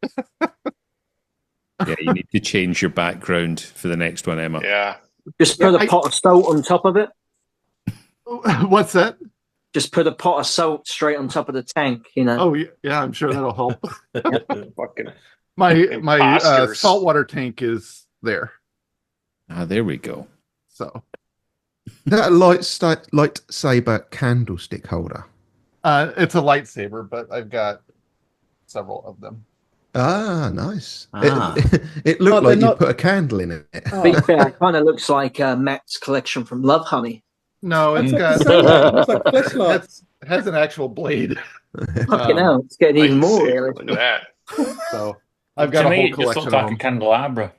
Yeah, you need to change your background for the next one, Emma. Yeah. Just put Yeah, a pot of salt on top of it. What's that? Just put a pot of salt straight on top of the tank, you know. Oh yeah, I'm sure that'll help. Fucking My imposters. saltwater tank is there. Ah, there we go. So That lightsaber candlestick holder. it's a lightsaber, but I've got several of them. Ah, nice. Ah. It looked Oh, like they're you not- put a candle in it. To be fair, it kind of looks like Matt's collection from Love Honey. No, it's got It looks like flashlights. it has an actual blade. Fucking hell, it's getting even more see. realistic. Look at that. So I've got To a me, whole it just collection looks of like a them. candelabra.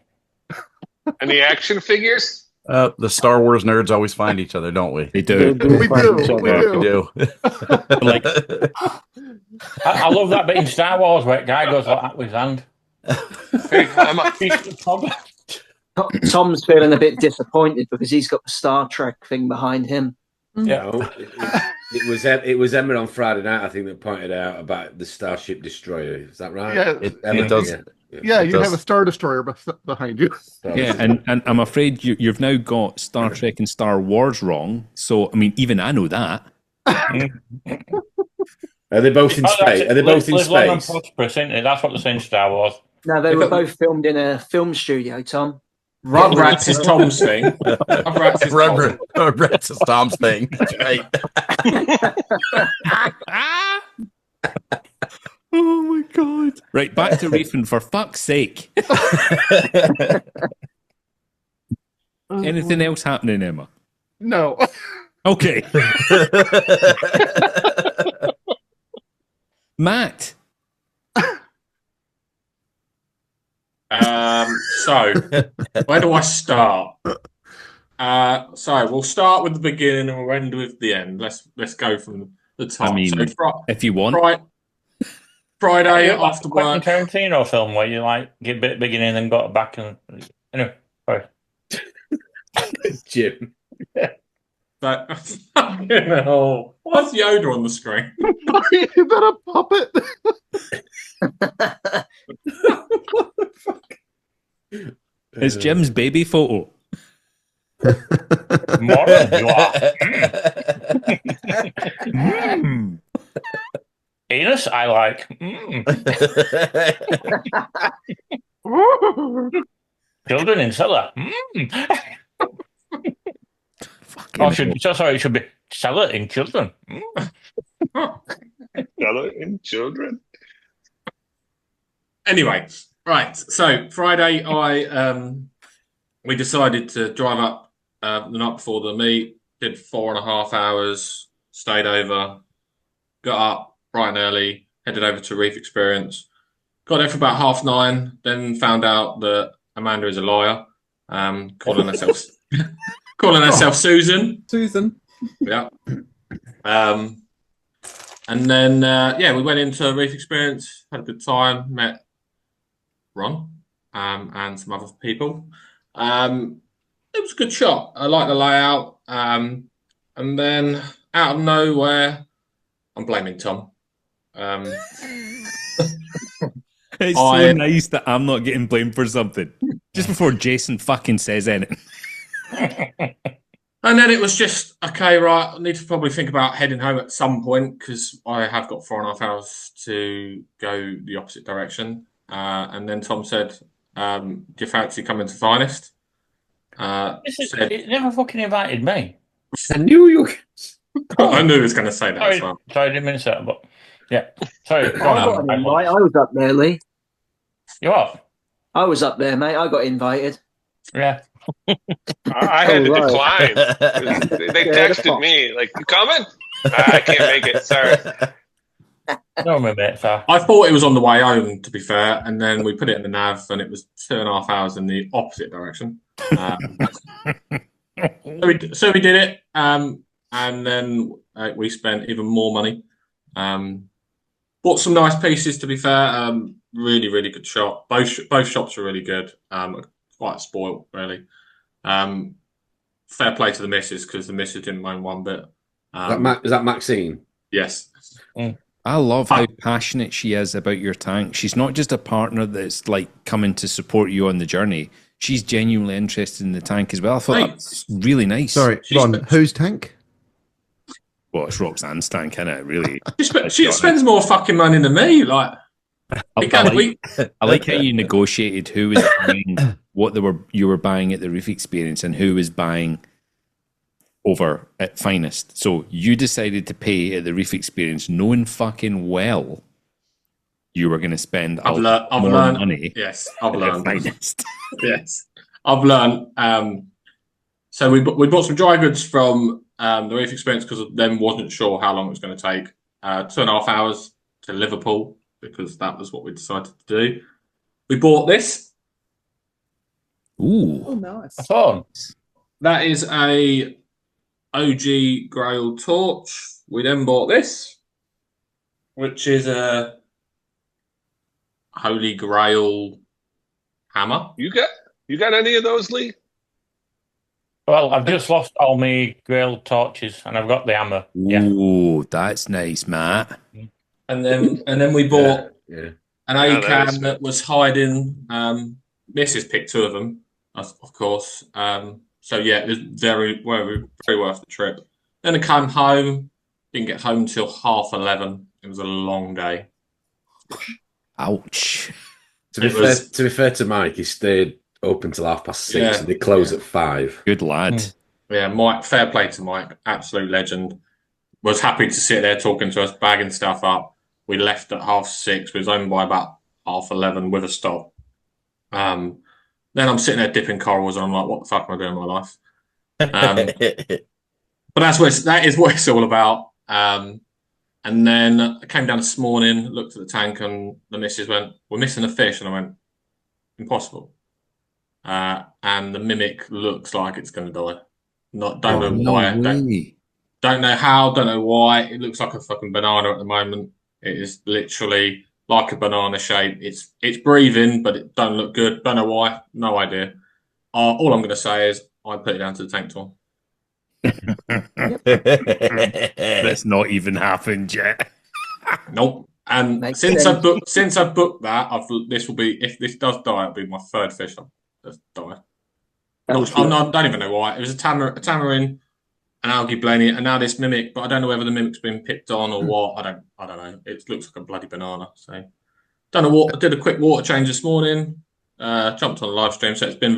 Any action figures? The Star Wars nerds always find each other, don't we? They do. We do. We do. Like, I love that bit in Star Wars where a guy goes like that with his hand. Hey, I'm a- Tom's feeling a bit disappointed because he's got the Star Trek thing behind him. Yeah. No, it was Emma on Friday night, I think, that pointed out about the Starship Destroyer. Is that right? Yeah, It does. Yeah, It you does. have a Star Destroyer behind you. yeah, and I'm afraid you've now got Star Trek and Star Wars wrong. So, I mean, even I know that. Are they both in space? Are they both in space? That's what they're saying, Star Wars. No, they were both filmed in a film studio, Tom. Rugrats is Tom's thing. Rugrats is Tom's thing. That's right. Oh my god! Right, back to reefing for fuck's sake. Anything else happening, Emma? No. Okay. Matt. So, where do I start? So we'll start with the beginning and we'll end with the end. Let's go from the top. I mean, so, if you want. Friday Like after work. Quentin Tarantino film where you like get a bit beginning and then got back and anyway. Sorry. Jim. But no, why's Yoda on the screen? Is that a puppet? It's Jim's baby photo. Moron, you are. Anus, I like. Children in cellar. It should be cellar in children. Cellar in children. Anyway, right. So Friday, we decided to drive up the night before the meet. Did 4.5 hours. Stayed over. Got up bright and early. Headed over to Reef Experience. Got there for about 9:30. Then found out that Amanda is a liar. Calling herself Susan. Susan. Yeah. And then we went into Reef Experience. Had a good time. Met Ron and some other people. It was a good shot. I like the layout. And then out of nowhere, I'm blaming Tom. It's so nice that I'm not getting blamed for something. Just before Jason fucking says anything. And then it was just, okay, right, I need to probably think about heading home at some point because I have got 4.5 hours to go the opposite direction. And then Tom said, do you fancy coming to Finest? It never fucking invited me. I knew you. I knew he was going to say that Sorry, as well. sorry, I didn't mean to say that, but yeah. Sorry, I got an invite. I was up there, Lee. You are? I was up there, mate. I got invited. Yeah. I had to decline. They texted me, like, you coming? I can't make it, sorry. No, my mate, sir. I thought it was on the way home, to be fair, and then we put it in the nav, and it was 2.5 hours in the opposite direction. So we did it, and then we spent even more money. Bought some nice pieces, to be fair. Really, really good shop. Both shops are really good. Quite spoiled, really. Fair play to the missus because the missus didn't mind one bit. Is that Maxine? Yes. I love how passionate she is about your tank. She's not just a partner that's like coming to support you on the journey. She's genuinely interested in the tank as well. I thought that's really nice. Sorry, Ron, whose tank? Well, it's Roxanne's tank, isn't it? Really. She spends more fucking money than me. Like, I like how you negotiated who was buying what you were buying at the Reef Experience and who was buying over at Finest. So you decided to pay at the Reef Experience, knowing fucking well you were going to spend I've more learned. money. Yes, I've at your learned. finest. Yes, I've learned. So we bought some dry goods from the Reef Experience because them wasn't sure how long it was going to take. 2.5 hours to Liverpool because that was what we decided to do. We bought this. Ooh, Oh, nice. Fun. That is a OG Grail torch. We then bought this, which is a Holy Grail hammer. You got any of those, Lee? Well, I've just lost all my Grail torches, and I've got the hammer. Ooh, that's nice, Matt. And then we bought an Yeah, that A-cam is that was hiding. Mrs. picked 2 of them, of course. So yeah, it was very worth the trip. Then I came home. Didn't get home until 11:30. It was a long day. Ouch. To be fair to Mike, he stayed open till 6:30, Yeah. and they close at 5. Good lad. Yeah, Mike. Fair play to Mike. Absolute legend. Was happy to sit there talking to us, bagging stuff up. We left at 6:30. We was home by about 11:30 with a stop. Then I'm sitting there dipping corals, and I'm like, "What the fuck am I doing with my life?" But that is what it's all about. And then I came down this morning, looked at the tank, and the missus went, "We're missing a fish," and I went, "Impossible." And the mimic looks like it's going to die. Don't know why. Don't know how. Don't know why. It looks like a fucking banana at the moment. It is literally like a banana shape. It's breathing, but it don't look good. Don't know why. No idea. All I'm going to say is I put it down to the tank tool. That's not even happened yet. Nope. And Makes since sense. I've booked that, this will be, if this does die, it'll be my 3rd fish that's died. I don't even know why. It was a tamarin, an algae blenny, and now this mimic. But I don't know whether the mimic's been picked on or what. I don't know. It looks like a bloody banana. So don't know what. I did a quick water change this morning. Jumped on a live stream. So it's been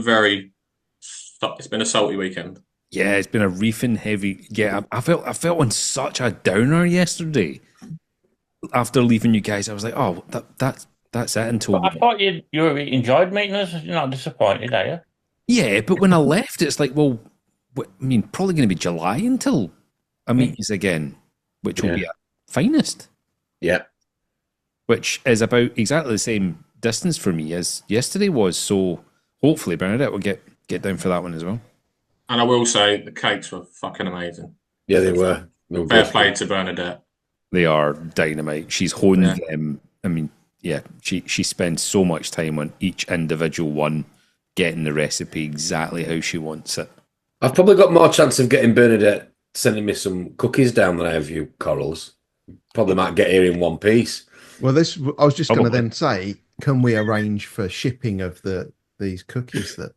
a salty weekend. Yeah, it's been a reefing heavy. Yeah, I felt on such a downer yesterday. After leaving you guys, I was like, "Oh, that's it." Until I thought you enjoyed meeting us. You're not disappointed, are you? yeah, but when I left, it's like, well, I mean, probably going to be July until I meet you again, which will be at finest. Yeah, which is about exactly the same distance for me as yesterday was. So hopefully Bernadette will get down for that one as well. And I will say the cakes were fucking amazing. Yeah, they were. Fair play to Bernadette. They are dynamite. She's honed them. I mean, yeah, she spends so much time on each individual one, getting the recipe exactly how she wants it. I've probably got more chance of getting Bernadette sending me some cookies down than I have you corals. Probably might get here in one piece. Well, I was just going to then say, can we arrange for shipping of these cookies that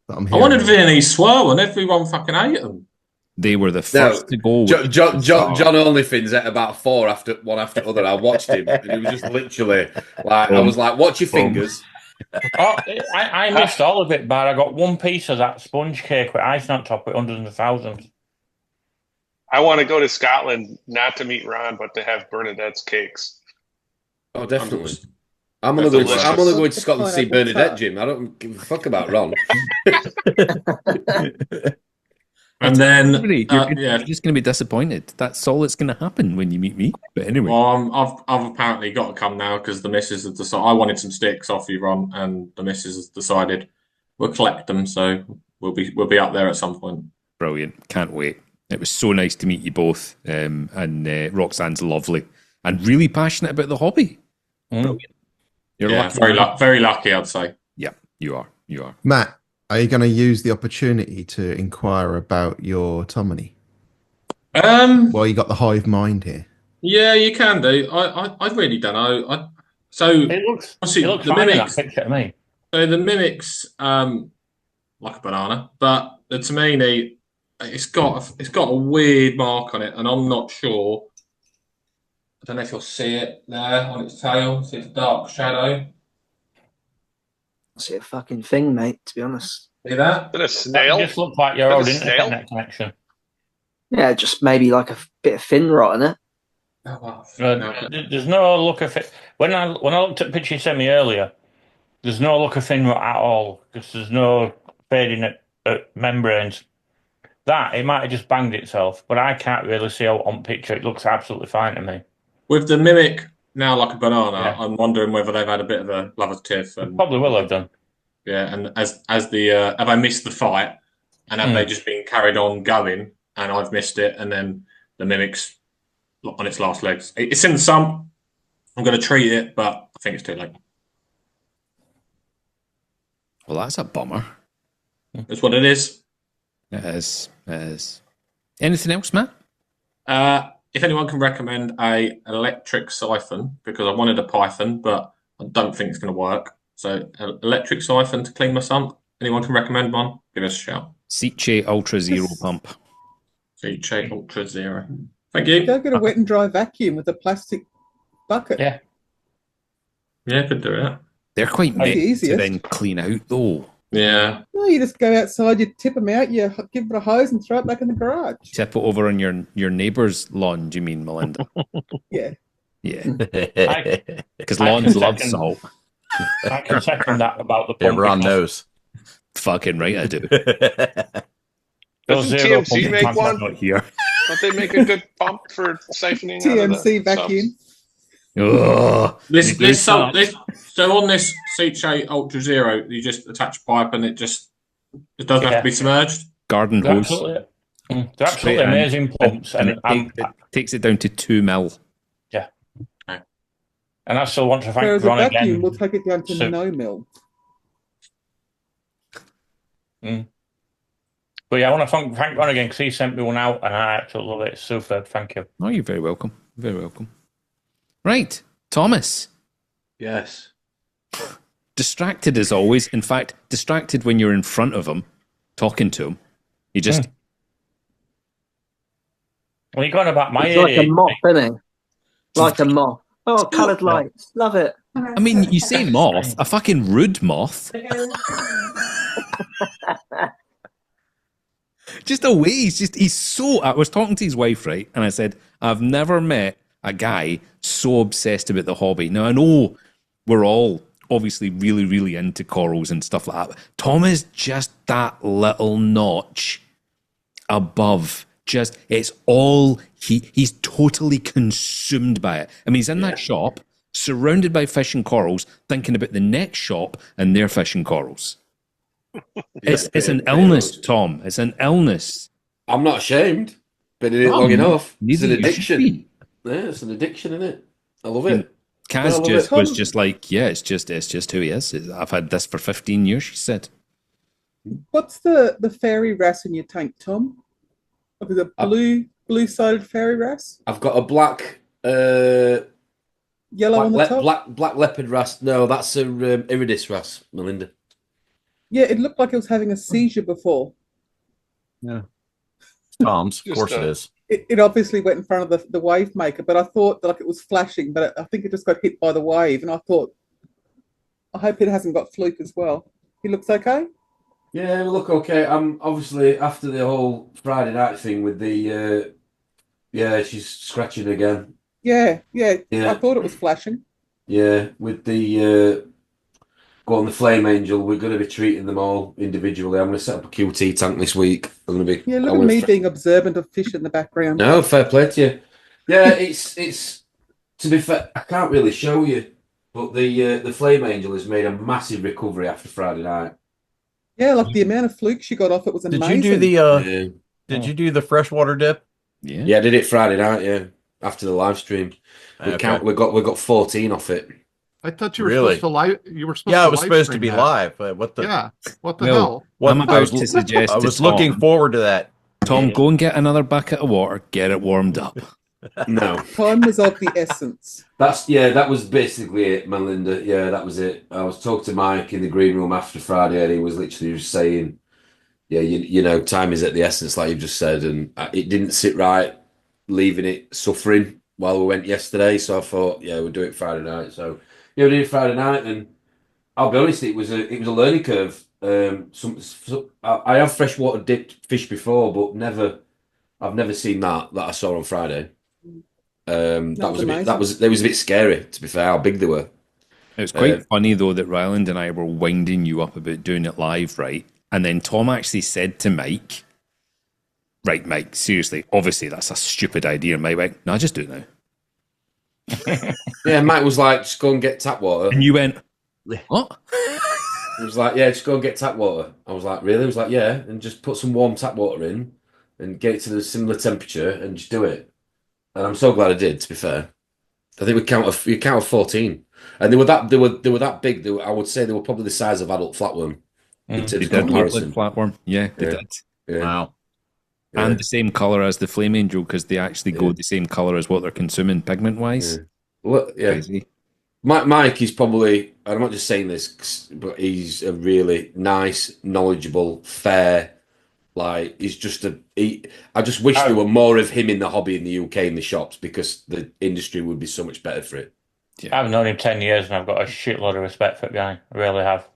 I'm I wanted Viennese swirl and everyone fucking ate them. They were the first to go. John Onlyfins ate about 4 one after other. I watched him, and he was just literally like, I was like, "Watch your fingers." I missed all of it, but I got one piece of that sponge cake with ice on top with hundreds of thousands. I want to go to Scotland not to meet Ron, but to have Bernadette's cakes. Oh, definitely. I'm gonna go to Scotland to see Bernadette, Jim. I don't give a fuck about Ron. And then you're just going to be disappointed. That's all that's going to happen when you meet me. But anyway, well, I've apparently got to come now because the missus has decided. I wanted some sticks off you, Ron, and the missus has decided we'll collect them. So we'll be up there at some point. Brilliant! Can't wait. It was so nice to meet you both, and Roxanne's lovely and really passionate about the hobby. Brilliant. You're lucky. Very lucky, I'd say. Yeah, you are. You are. Matt, are you going to use the opportunity to inquire about your Tomini? Well, you got the hive mind here. Yeah, you can do. I really don't know. It looks the fine in mimics. that picture to me. So the mimics, like a banana, but the Tomini, it's got a weird mark on it, and I'm not sure. I don't know if you'll see it there on its tail. See its dark shadow. I see a fucking thing, mate, to be honest. See that? Is that a snail? It just looks like your Is that old a snail? internet connection. Yeah, just maybe like a bit of fin rot in it. There's no look of it. When I looked at the picture you sent me earlier, there's no look of fin rot at all because there's no fading at membranes. That it might have just banged itself, but I can't really see how on picture it looks absolutely fine to me. With the mimic now like a banana, Yeah. I'm wondering whether they've had a bit of a love of tiff. And Probably will have done. Yeah, and as the have I missed the fight, and have they just been carried on going, and I've missed it, and then the mimic's on its last legs. It's in the sump. I'm going to treat it, but I think it's too late. Well, that's a bummer. That's what it is. It is. It is. Anything else, Matt? If anyone can recommend a electric siphon, because I wanted a Python, but I don't think it's going to work. So, an electric siphon to clean my sump. Anyone can recommend one? Give us a shout. Seche Ultra Zero pump. Seche Ultra Zero. Thank you. Go get a wet and dry vacuum with a plastic bucket. Yeah. Yeah, could do it. They're quite That's the neat to easiest. then clean out, though. Yeah. No, you just go outside, you tip them out, you give it a hose and throw it back in the garage. Tip it over on your neighbour's lawn, do you mean, Melinda? Yeah. Yeah. Because lawns love salt. I can second that about the pump. Ron knows. Fucking right, I do. Doesn't TMC make one? Not here. Don't they make a good pump for siphoning out of the TMC vacuum. Oh, So on this Seche Ultra Zero, you just attach a pipe and it doesn't have to be submerged. Garden They're hose. absolutely, they're absolutely Straight in. amazing pumps, And and it takes it down to 2 mil. yeah. And I still want to thank Whereas a Ron vacuum again. will take it down to So- no mil. But yeah, I want to thank Ron again because he sent me one out and I absolutely love it. It's superb. Thank you. Oh, you're very welcome. Very welcome. Right, Thomas. Yes. Distracted as always. In fact, distracted when you're in front of him, talking to him. You just... Well, you're going about my It's like a age. moth, isn't it? Like a moth. Oh, coloured lights. Love it. I mean, you say moth, a fucking rude moth. Just a way. He's so... I was talking to his wife, right? And I said, I've never met a guy so obsessed about the hobby. Now, I know we're all obviously really, really into corals and stuff like that. Tom is just that little notch above. Just, it's all... He's totally consumed by it. I mean, he's in that shop, surrounded by fish and corals, thinking about the next shop and their fish and corals. It's an illness, Tom. It's an illness. I'm not ashamed. Been in it long enough. It's an neither you should addiction. be. Yeah, it's an addiction, isn't it? I love it. Kaz I love just it. was just like, yeah, it's just who he is. I've had this for 15 years, she said. What's the fairy wrasse in your tank, Tom? Is it blue-sided fairy wrasse? I've got a black Yellow on the top? black leopard wrasse. No, that's a iridis wrasse, Melinda. Yeah, it looked like it was having a seizure before. Yeah. Tom's, of course it is. It obviously went in front of the wave maker, but I thought that, like, it was flashing, but I think it just got hit by the wave, and I thought, I hope it hasn't got fluke as well. He looks okay? Yeah, we look okay. I'm obviously after the whole Friday night thing with the she's scratching again. Yeah. I thought it was flashing. Yeah, with the the Flame Angel, we're going to be treating them all individually. I'm going to set up a QT tank this week. I'm going to be. Yeah, look at me being observant of fish in the background. No, fair play to you. Yeah, it's to be fair, I can't really show you, but the Flame Angel has made a massive recovery after Friday night. Yeah, like the amount of fluke she got off it was Did amazing. you do Did you do the freshwater dip? Yeah, I did it Friday night. Yeah, after the live stream, we got 14 off it. I thought you were Really? supposed to live. You were supposed Yeah, to it was live supposed to stream be that. live. But what the? Yeah. What the Well, hell? I'm about to suggest I to was Tom, looking forward to that. Tom, go and get another bucket of water, get it warmed up. No, Time was of the essence. that was basically it, Melinda. Yeah, that was it. I was talking to Mike in the green room after Friday, and he was literally just saying, "Yeah, you know, time is at the essence, like you've just said," and it didn't sit right leaving it suffering while we went yesterday. So I thought, yeah, we'll do it Friday night. So yeah, we did it Friday night, and I'll be honest, it was a learning curve. I have freshwater dipped fish before, but I've never seen that I saw on Friday. That was a bit scary, to be fair, how big they were. It was quite funny though that Ryland and I were winding you up about doing it live, right? And then Tom actually said to Mike, "Right, Mike, seriously, obviously that's a stupid idea." And Mike went, "No, just do it now." Yeah, Mike was like, "Just go and get tap water." And you went, "What?" He was like, "Yeah, just go and get tap water." I was like, "Really?" He was like, "Yeah, and just put some warm tap water in and get it to the similar temperature and just do it." And I'm so glad I did, to be fair. I think we count of 14. And they were that big. I would say they were probably the size of adult flatworm. In terms They of did look comparison. like flatworm. Yeah, they did. Yeah. Wow. And the same colour as the flame angel because they actually go the same colour as what they're consuming pigment wise. Well, yeah. Crazy. Mike is probably, I'm not just saying this, but he's a really nice, knowledgeable, fair, like, he's just I just wish there were more of him in the hobby in the UK in the shops because the industry would be so much better for it. Yeah. I've known him 10 years and I've got a shitload of respect for the guy. I really have.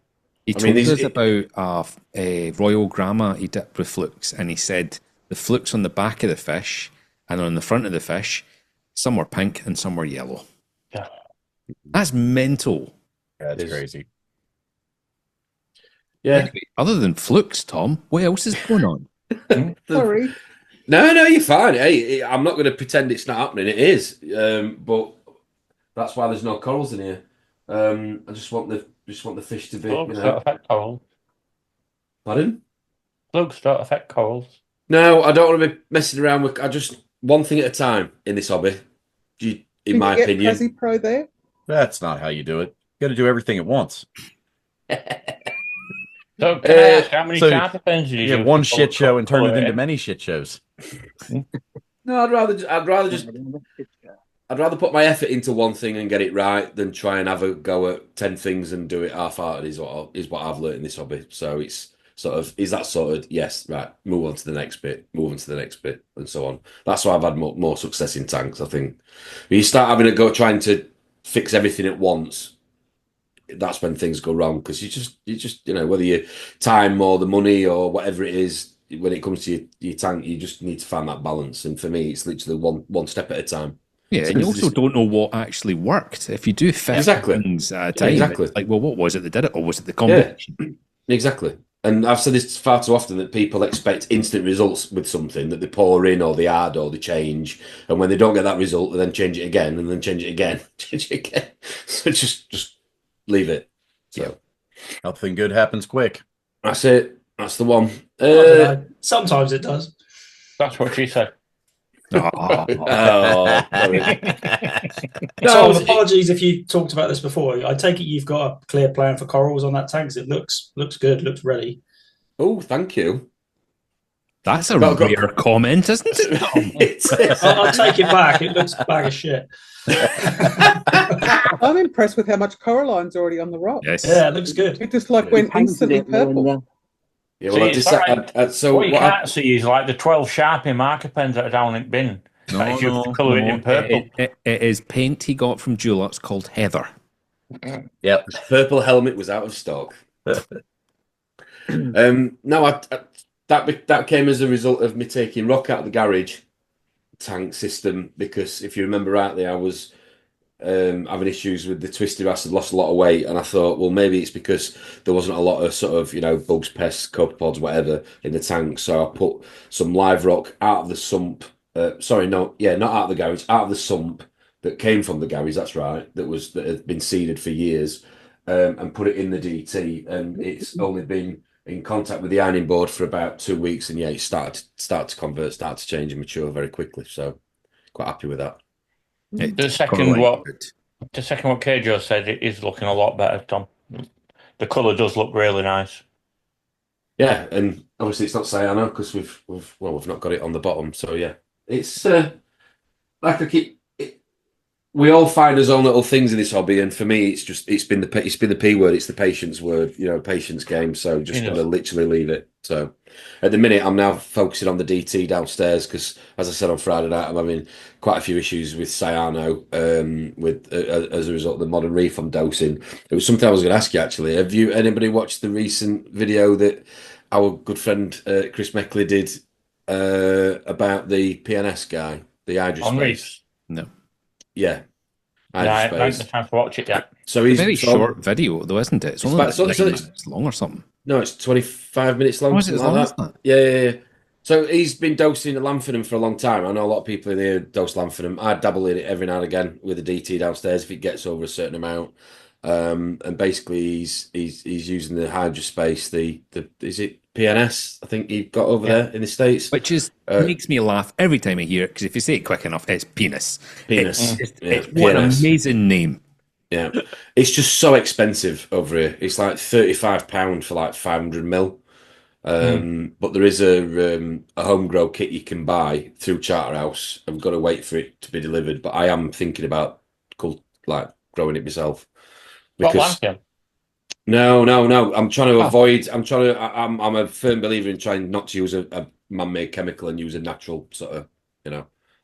He told us about a Royal Grandma he dipped with flukes, and he said the flukes on the back of the fish and on the front of the fish, some were pink and some were yellow. Yeah. That's mental. Yeah, that's crazy. Yeah. Anyway, other than flukes, Tom, what else is going on? Sorry. No, you're fine. Hey, I'm not going to pretend it's not happening. It is, but that's why there's no corals in here. I just want the fish to be. Flukes don't affect corals. Pardon? Flukes don't affect corals. No, I don't want to be messing around with. I just one thing at a time in this hobby. In my opinion, Prezi Pro there. That's not how you do it. You got to do everything at once. So, can I ask how many charter pens did you do? One shit show and turn it into many shit shows. No, I'd rather put my effort into one thing and get it right than try and have a go at 10 things and do it half-hearted. Is what I've learned in this hobby. So it's yes, right. Move on to the next bit. Move on to the next bit, and so on. That's why I've had more success in tanks. I think when you start having a go trying to fix everything at once, that's when things go wrong because you just whether you time or the money or whatever it is, when it comes to your tank, you just need to find that balance. And for me, it's literally one step at a time. Yeah, and you also don't know what actually worked. If you do 50 things at a time, it's like, well, what was it that did it, or was it the combination? Yeah, exactly. And I've said this far too often that people expect instant results with something that they pour in or they add or they change, and when they don't get that result, they then change it again and then change it again, change it again. So just leave it. So nothing good happens quick. That's it. That's the one. Sometimes it does. That's what she said. Tom, apologies if you talked about this before. I take it you've got a clear plan for corals on that tank. It looks good, looks ready. Oh, thank you. That's a rare comment, isn't it? I'll take it back. It looks a bag of shit. I'm impressed with how much coralline's already on the rock. Yes. Yeah, it looks good. It just like went instantly purple. Yeah, well, so what you can't see is like the 12 Sharpie marker pens that are down in the bin. If you colour it in purple. It is paint he got from Dulux called Heather. Yep, purple helmet was out of stock. No, that came as a result of me taking rock out of the garage tank system because if you remember rightly, I was having issues with the twisted acid, lost a lot of weight, and I thought, well, maybe it's because there wasn't a lot of sort of bugs, pests, copepods, whatever in the tank. So I put some live rock out of the sump. Not out of the garage, out of the sump that came from the garage. That's right. That had been seeded for years, and put it in the DT, and it's only been in contact with the ironing board for about 2 weeks, and it started to convert, started to change and mature very quickly. So quite happy with that. The second what Koje said, it is looking a lot better, Tom. The colour does look really nice. Yeah, and obviously it's not cyano because we've not got it on the bottom. So yeah, it's like I keep. We all find our own little things in this hobby, and for me, it's been the P word. It's the patience word, patience game. So just got to literally leave it. So at the minute, I'm now focusing on the DT downstairs because, as I said on Friday night, I'm having quite a few issues with cyano. As a result of the modern reef I'm dosing. It was something I was going to ask you actually. Have anybody watched the recent video that our good friend Chris Meckley did about the PNS guy, the Hydrospace? On reefs? No. Yeah. I haven't had the time to watch it yet. So It's he's a very short video, though, isn't it? It's only about- like it's 9 only- minutes long or something. No, it's 25 minutes long. Oh, is it as something long like as that? Yeah. So he's been dosing Lanthanum for a long time. I know a lot of people in here dose Lanthanum. I dabble in it every now and again with a DT downstairs if it gets over a certain amount. And basically he's using the Hydrospace, the is it PNS? I think he got over there in the States. Which is makes me laugh every time I hear it, because if you say it quick enough, it's penis. Penis. What an PNS. amazing name. Yeah. It's just so expensive over here. It's like £35 for like 500 mil. But there is a home grow kit you can buy through Charterhouse. I've got to wait for it to be delivered, but I am thinking about growing it myself. Because no. I'm trying to avoid. I'm a firm believer in trying not to use a man-made chemical and use a natural sort of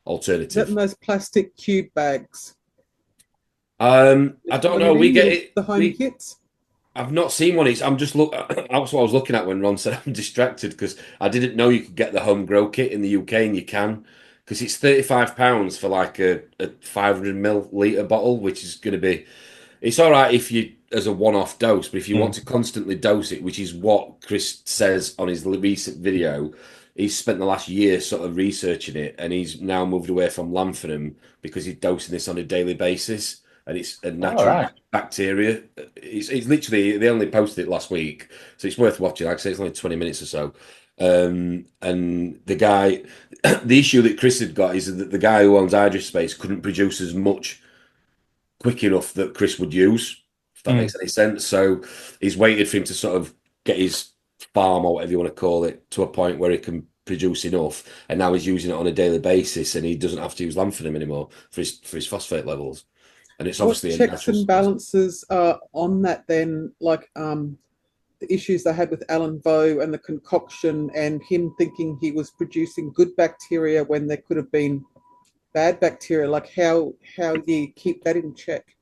alternative. Is that in those plastic cube bags? I don't know. We get it. The home kits. I've not seen one. That's what I was looking at when Ron said I'm distracted, because I didn't know you could get the home grow kit in the UK, and you can, because it's £35 for like a 500 milliliter bottle, which is going to be. It's all right if you as a one-off dose, but if you want to constantly dose it, which is what Chris says on his recent video, he's spent the last year sort of researching it, and he's now moved away from Lanthanum because he's dosing this on a daily basis. And it's a natural bacteria. It's literally, they only posted it last week, so it's worth watching. Like I say, it's only 20 minutes or so. And the guy, the issue that Chris had got is that the guy who owns Hydrospace couldn't produce as much quick enough that Chris would use, if that makes any sense. So he's waited for him to sort of get his farm, or whatever you want to call it, to a point where he can produce enough, and now he's using it on a daily basis, and he doesn't have to use Lanthanum anymore for his phosphate levels. And it's obviously what checks and balances are on that then, like the issues they had with Alan Vo and the concoction, and him thinking he was producing good bacteria when there could have been bad bacteria. Like how do you keep that in check?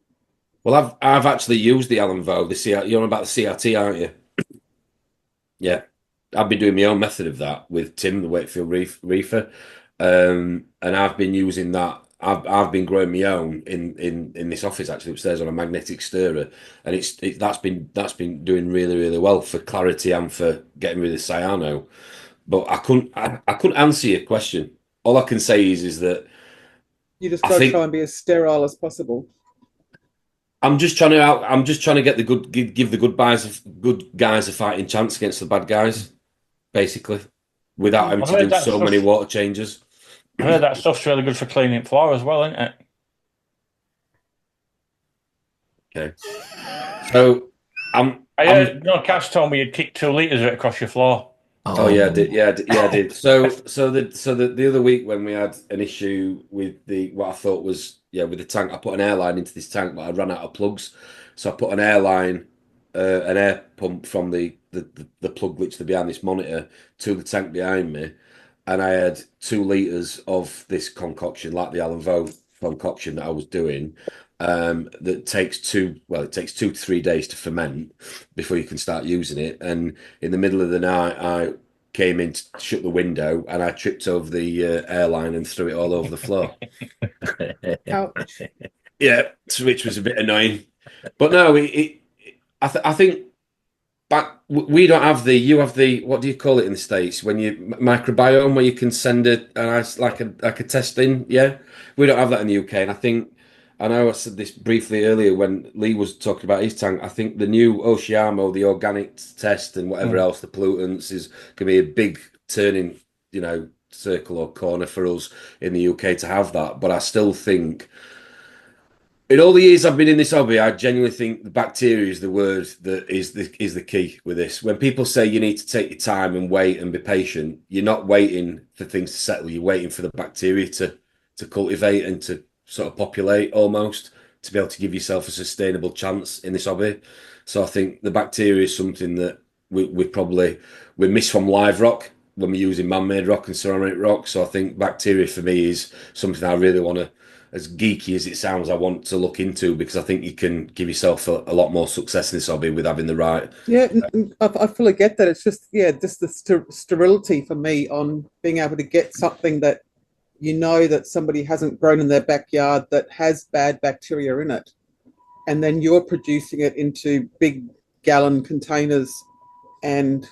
Well, I've actually used the Alan Vo, you're on about the CRT, aren't you? Yeah, I've been doing my own method of that with Tim, the Wakefield reefer, and I've been using that. I've been growing my own in this office actually upstairs on a magnetic stirrer, and that's been doing really, really well for clarity and for getting rid of cyano. But I couldn't answer your question. All I can say is that you just got to try and be as sterile as possible. I'm just trying to get give the good guys a fighting chance against the bad guys, basically, without having to do so many water changes. I heard that stuff's really good for cleaning floor as well, isn't it? Okay. So Cash told me you'd kicked 2 litres of it across your floor. Oh yeah, I did. Yeah, I did. So the other week when we had an issue with what I thought was with the tank, I put an airline into this tank, but I ran out of plugs. So I put an airline, an air pump from the plug literally behind this monitor to the tank behind me. And I had 2 litres of this concoction, like the Alan Vo concoction that I was doing, that takes 2 to 3 days to ferment before you can start using it. And in the middle of the night, I came in to shut the window, and I tripped over the airline and threw it all over the floor. Ouch. Yeah, which was a bit annoying. But no, I think. But we don't have you have the, what do you call it in the States, when you microbiome, where you can send a test in? Yeah, we don't have that in the UK. And I know I said this briefly earlier when Lee was talking about his tank. I think the new Oceamo, the organic test and whatever else, the pollutants, is going to be a big turning, circle or corner for us in the UK to have that. But I still think, in all the years I've been in this hobby, I genuinely think the bacteria is the word that is the key with this. When people say you need to take your time and wait and be patient, you're not waiting for things to settle. You're waiting for the bacteria to cultivate and to sort of populate, almost, to be able to give yourself a sustainable chance in this hobby. So I think the bacteria is something that we miss from live rock when we're using man-made rock and ceramic rock. So I think bacteria for me is something I really want to, as geeky as it sounds, I want to look into, because I think you can give yourself a lot more success in this hobby with having the right. Yeah, I fully get that. It's just the sterility for me on being able to get something that you know that somebody hasn't grown in their backyard that has bad bacteria in it, and then you're producing it into big gallon containers, and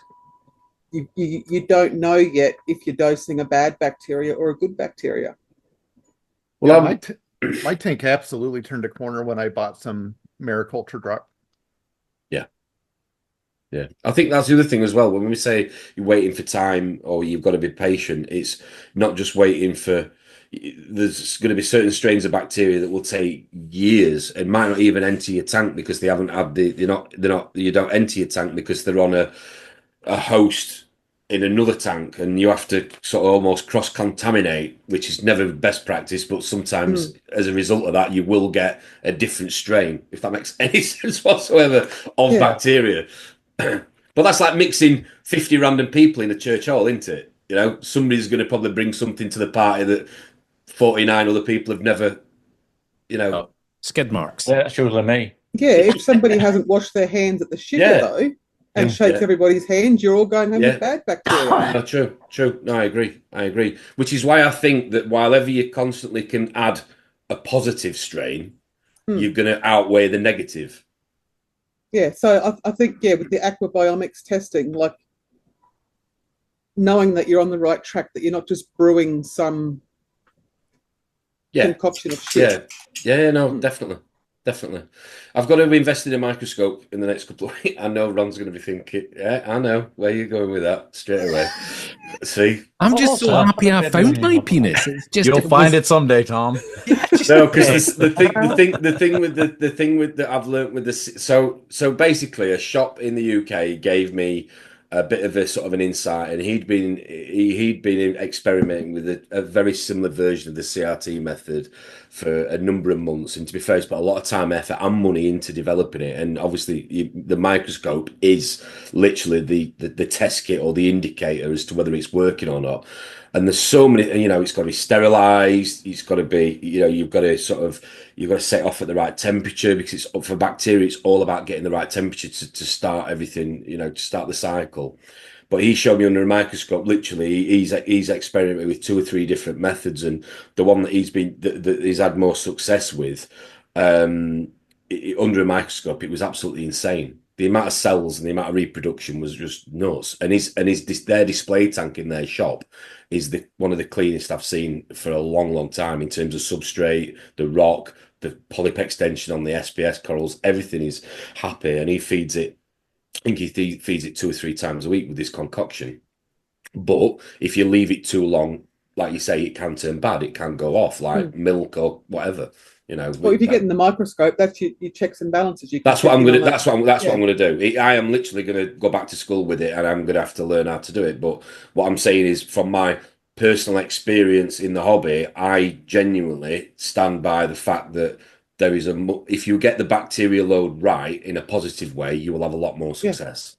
you don't know yet if you're dosing a bad bacteria or a good bacteria. Well, my tank absolutely turned a corner when I bought some mariculture drop. Yeah, I think that's the other thing as well. When we say you're waiting for time or you've got to be patient, it's not just waiting for. There's going to be certain strains of bacteria that will take years and might not even enter your tank because they haven't had they're not you don't enter your tank because they're on a host in another tank, and you have to sort of almost cross-contaminate, which is never best practice, but sometimes as a result of that you will get a different strain, if that makes any sense whatsoever, of bacteria. But that's like mixing 50 random people in a church hall, isn't it? You know, somebody's going to probably bring something to the party that 49 other people have never, you know. Skid marks. Yeah, that's usually me. Yeah, if somebody hasn't washed their hands at the shitter though, and shakes everybody's hands, you're all going home with bad bacteria. No, true. No, I agree. Which is why I think that while ever you constantly can add a positive strain, you're going to outweigh the negative. Yeah, so I think, with the aquabiomics testing, like knowing that you're on the right track, that you're not just brewing some concoction of shit. No, definitely. I've got to invest in a microscope in the next couple of weeks. I know Ron's going to be thinking, I know where you're going with that straight away. See? I'm just so happy I found my penis. It's just, You'll find it someday, Tom. No, because the thing with that I've learned with this. So basically, a shop in the UK gave me a bit of a sort of an insight, and he'd been experimenting with a very similar version of the CRT method for a number of months. And to be fair, he's put a lot of time, effort, and money into developing it. And obviously, the microscope is literally the test kit or the indicator as to whether it's working or not. And there's so many, it's got to be sterilized. It's got to be, you've got to set it off at the right temperature, because it's for bacteria. It's all about getting the right temperature to start everything, to start the cycle. But he showed me under a microscope, literally, he's experimented with 2 or 3 different methods. And the one that he's had more success with, under a microscope, it was absolutely insane. The amount of cells and the amount of reproduction was just nuts. And their display tank in their shop is one of the cleanest I've seen for a long, long time in terms of substrate, the rock, the polyp extension on the SPS corals. Everything is happy, and he feeds it. I think he feeds it 2 or 3 times a week with this concoction. But if you leave it too long, like you say, it can turn bad. It can go off, like milk or whatever. Well, if you get in the microscope, that's your checks and balances. That's what I'm going to. That's what I'm going to do. I am literally going to go back to school with it, and I'm going to have to learn how to do it. But what I'm saying is, from my personal experience in the hobby, I genuinely stand by the fact that there is if you get the bacteria load right in a positive way, you will have a lot more success.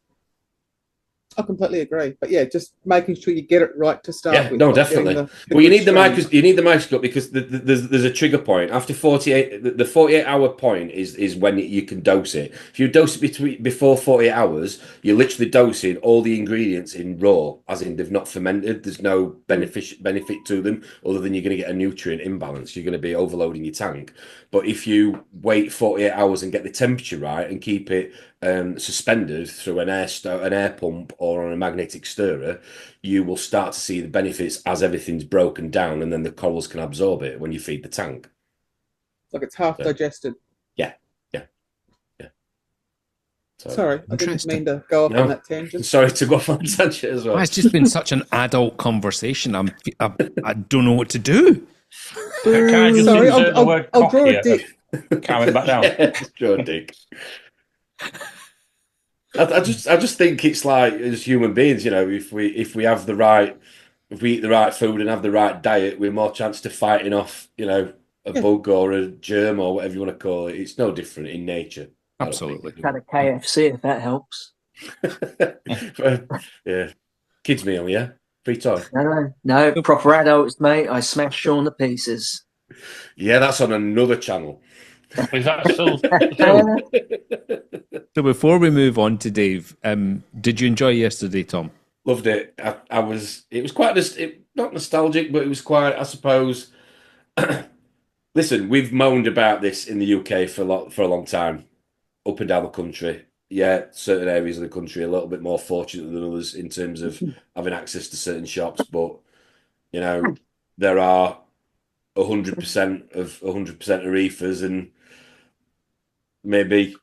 I completely agree, but just making sure you get it right to start with. No, definitely. Well, you need the microscope because there's a trigger point after 48. The 48-hour point is when you can dose it. If you dose it before 48 hours, you're literally dosing all the ingredients in raw, as in they've not fermented. There's no benefit to them other than you're going to get a nutrient imbalance. You're going to be overloading your tank. But if you wait 48 hours and get the temperature right and keep it suspended through an air pump or on a magnetic stirrer, you will start to see the benefits as everything's broken down, and then the corals can absorb it when you feed the tank. Like it's half digested. Yeah. Sorry, I didn't mean to go off on that tangent. Sorry to go off on a tangent as well. It's just been such an adult conversation. I don't know what to do. Sorry, I'll draw a dick. Calm it back down. Draw a dick. I just think it's like, as human beings, if we eat the right food and have the right diet, we're more chance to fighting off, a bug or a germ or whatever you want to call it. It's no different in nature. Absolutely. Had a KFC if that helps. Yeah, kids meal, yeah, free toy. No, proper adults, mate. I smash Sean to pieces. Yeah, that's on another channel. Is that still? So before we move on to Dave, did you enjoy yesterday, Tom? Loved it. It was quite not nostalgic, but it was quite, I suppose. Listen, we've moaned about this in the UK for a long time, up and down the country. Yeah, certain areas of the country are a little bit more fortunate than others in terms of having access to certain shops, but you know, there are 100% of reefers, and maybe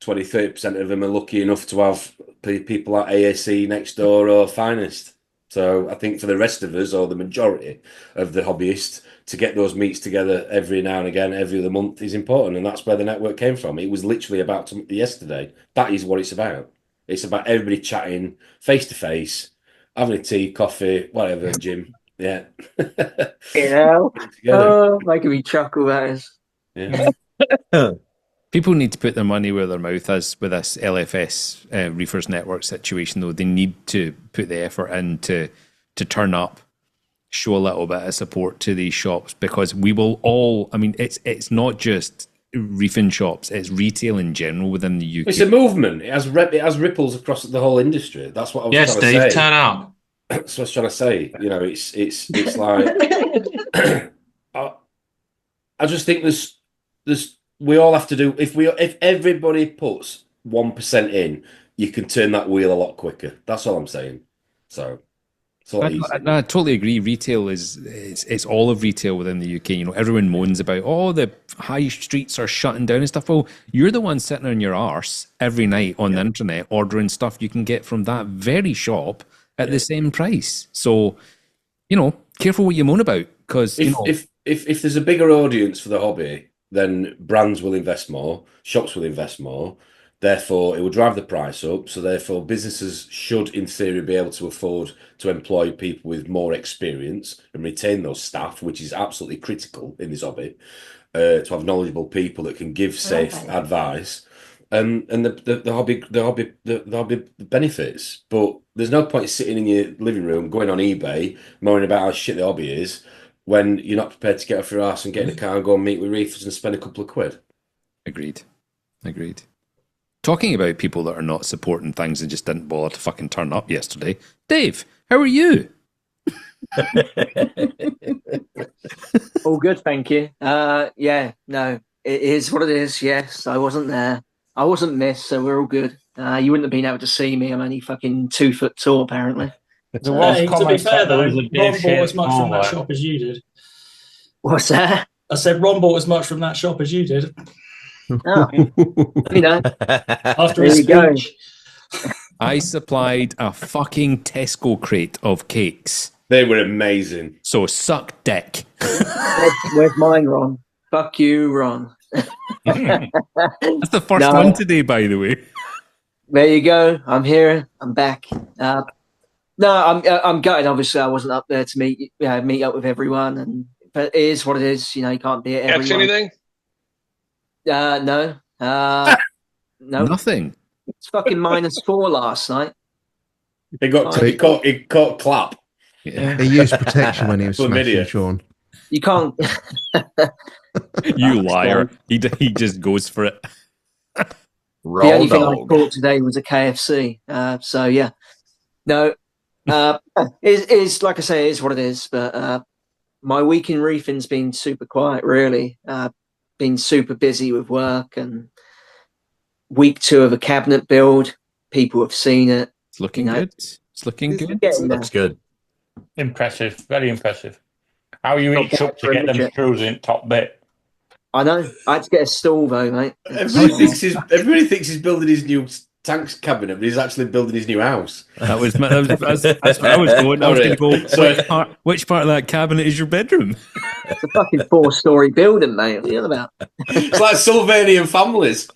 20-30% of them are lucky enough to have people at AAC next door or Finest. So I think for the rest of us, or the majority of the hobbyists, to get those meets together every now and again, every other month, is important, and that's where the network came from. It was literally about yesterday. That is what it's about. It's about everybody chatting face to face, having a tea, coffee, whatever, Jim. Yeah. Making me chuckle, that is. Yeah. People need to put their money where their mouth is with this LFS Reefers Network situation, though. They need to put the effort in to turn up, show a little bit of support to these shops, because we will all, I mean, it's not just reefing shops, it's retail in general within the UK. It's a movement. It has ripples across the whole industry. That's what I was trying to say. Steve, turn up. That's what I was trying to say. You know, it's like I just think there's we all have to do, if everybody puts 1% in, you can turn that wheel a lot quicker. That's all I'm saying. So it's a lot easier. I totally agree. Retail it's all of retail within the UK. You know, everyone moans about, the high streets are shutting down and stuff. Well, you're the one sitting on your arse every night on the internet ordering stuff you can get from that very shop at the same price. So, you know, careful what you moan about, because if there's a bigger audience for the hobby, then brands will invest more, shops will invest more. Therefore, it will drive the price up. So therefore, businesses should, in theory, be able to afford to employ people with more experience and retain those staff, which is absolutely critical in this hobby, to have knowledgeable people that can give safe advice. And the hobby benefits. But there's no point sitting in your living room, going on eBay, moaning about how shit the hobby is, when you're not prepared to get off your ass and get in a car and go and meet with reefers and spend a couple of quid. Agreed. Talking about people that are not supporting things and just didn't bother to fucking turn up yesterday. Dave, how are you? All good, thank you. It is what it is. Yes, I wasn't there. I wasn't missed, so we're all good. You wouldn't have been able to see me. I'm only fucking 2 foot tall, apparently. To be fair, though, Ron bought as much from that shop as you did. What's that? I said Ron bought as much from that shop as you did. Oh, you know. After his speech. I supplied a fucking Tesco crate of cakes. They were amazing. So suck dick. Where's mine, Ron? Fuck you, Ron. That's the first one today, by the way. There you go. I'm here. I'm back. I'm gutted. Obviously, I wasn't up there to meet up with everyone, but it is what it is. You know, you can't be at everyone. Catch anything? No. No. Nothing. It's fucking -4 last night. It caught clap. Yeah. He used protection when he was smashing Sean. You can't. You liar. He just goes for it. The only thing I caught today was a KFC. So yeah. No. It's like I say, it is what it is. But my week in reefing's been super quiet, really. Been super busy with work, and week 2 of a cabinet build. People have seen it. It's looking good. It's looking good. Looks good. Impressive. Very impressive. How you each up to get them screws in top bit? I know. I had to get a stool though, mate. Everybody thinks he's building his new tanks cabinet, but he's actually building his new house. That's where I was going. I was going to go, which part of that cabinet is your bedroom? It's a fucking 4-story building, mate. What are you on about? It's like Sylvanian families.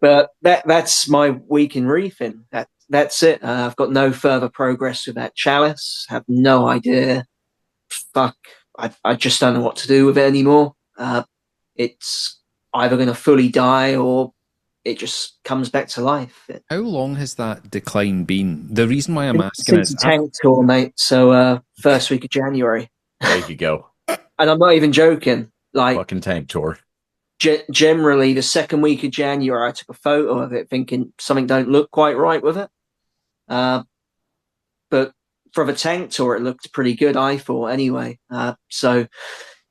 But that's my week in reefing. That's it. I've got no further progress with that chalice. Have no idea. Fuck. I just don't know what to do with it anymore. It's either going to fully die or it just comes back to life. How long has that decline been? The reason why I'm asking since is... the tank tour, mate. So first week of January. There you go. And I'm not even joking. Like fucking tank tour. Generally, the second week of January, I took a photo of it thinking something don't look quite right with it. But for the tank tour, it looked pretty good, I thought, anyway. So,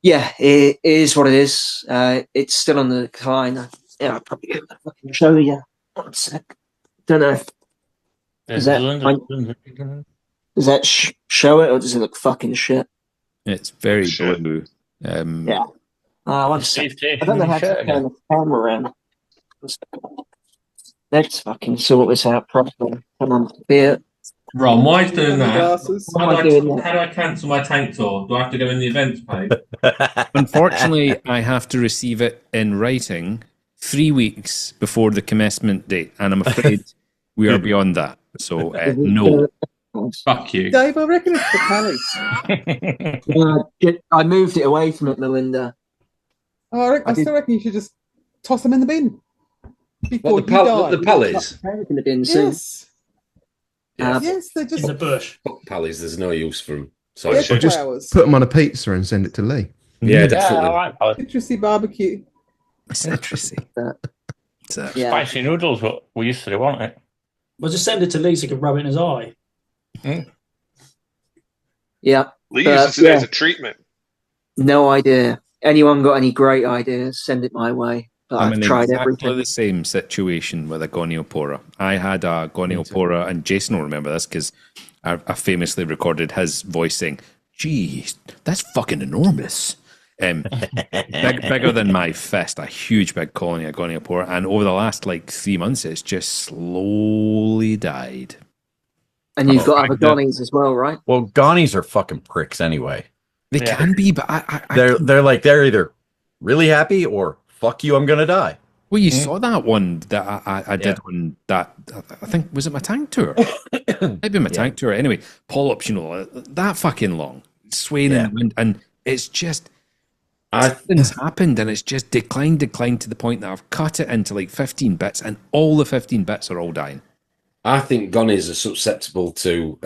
yeah, it is what it is. It's still on the decline. Yeah, I'll probably fucking show you. 1 sec. Don't know. Does that show it, or does it look fucking shit? It's very blue. Yeah. 1 sec. I don't know how to turn the camera around. Let's fucking sort this out properly. Come on, beer. Ron, why are you doing that? How do that? I cancel my tank tour? Do I have to go in the events page? Unfortunately, I have to receive it in writing 3 weeks before the commencement date, and I'm afraid we are beyond that. So, no. Fuck you. Dave, I reckon it's the Pallies. I moved it away from it, Melinda. Oh, I still reckon you should just toss them in the bin. What, the Pallies? In the bin soon. Yes. Yes, they're just in the bush. Fuck Pallies, there's no use for them. Sorry. Or just put them on a pizza and send it to Lee. Yeah, definitely. citrusy barbecue. Citrusy. Spicy noodles, what we used to do, wasn't it? Well, just send it to Lee so he can rub it in his eye. Yeah. Lee uses it as a treatment. No idea. Anyone got any great ideas? Send it my way. But I'm I've in tried exactly everything. the same situation with a goniopora. I had a goniopora, and Jason will remember this because I famously recorded his voice saying, "Geez, that's fucking enormous." Bigger than my fist, a huge big colony of goniopora. And over the last 3 months, it's just slowly died. And you've got other gonnies as well, right? Well, gonnies are fucking pricks anyway. They can be, but they're either really happy or fuck you, I'm gonna die. Well, you saw that one that I did on that. I think was it my tank tour? Maybe my tank tour. Anyway, polyps, that fucking long, swaying in the wind, and it's just things happened, and it's just declined to the point that I've cut it into 15 bits, and all the 15 bits are all dying. I think gonnies are susceptible to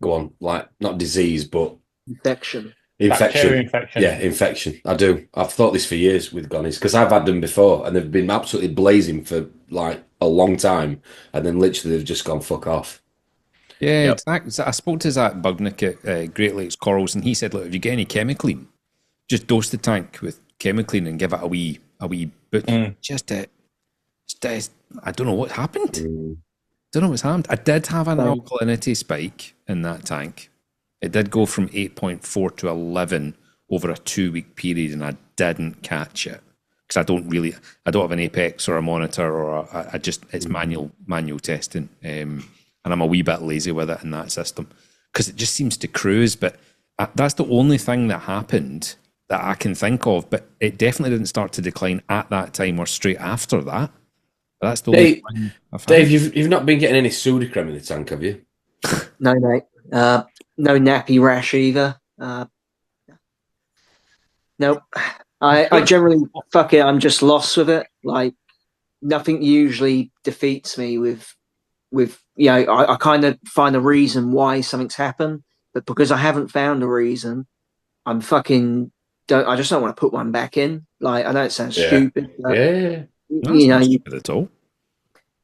not disease, but infection. Infection. Infection. Yeah, infection. I do. I've thought this for years with gonnies because I've had them before and they've been absolutely blazing for a long time, and then literally they've just gone fuck off. Yeah, exactly. So I spoke to Zach Bugnick at Great Lakes Corals, and he said, "Look, if you get any chemicline, just dose the tank with chemicline and give it a wee boot. I don't know what happened. Don't know what's happened. I did have an alkalinity spike in that tank. It did go from 8.4 to 11 over a 2-week period, and I didn't catch it because I don't have an Apex or a monitor, or it's manual testing, and I'm a wee bit lazy with it in that system because it just seems to cruise. But that's the only thing that happened that I can think of. But it definitely didn't start to decline at that time or straight after that. But that's the only thing I've had. Dave, you've not been getting any Sudocrem in the tank, have you? No, mate. No nappy rash either. Nope. I generally fuck it. I'm just lost with it. Nothing usually defeats me with I kind of find a reason why something's happened, but because I haven't found a reason, I just don't want to put one back in. I know it sounds stupid. But, not stupid at all.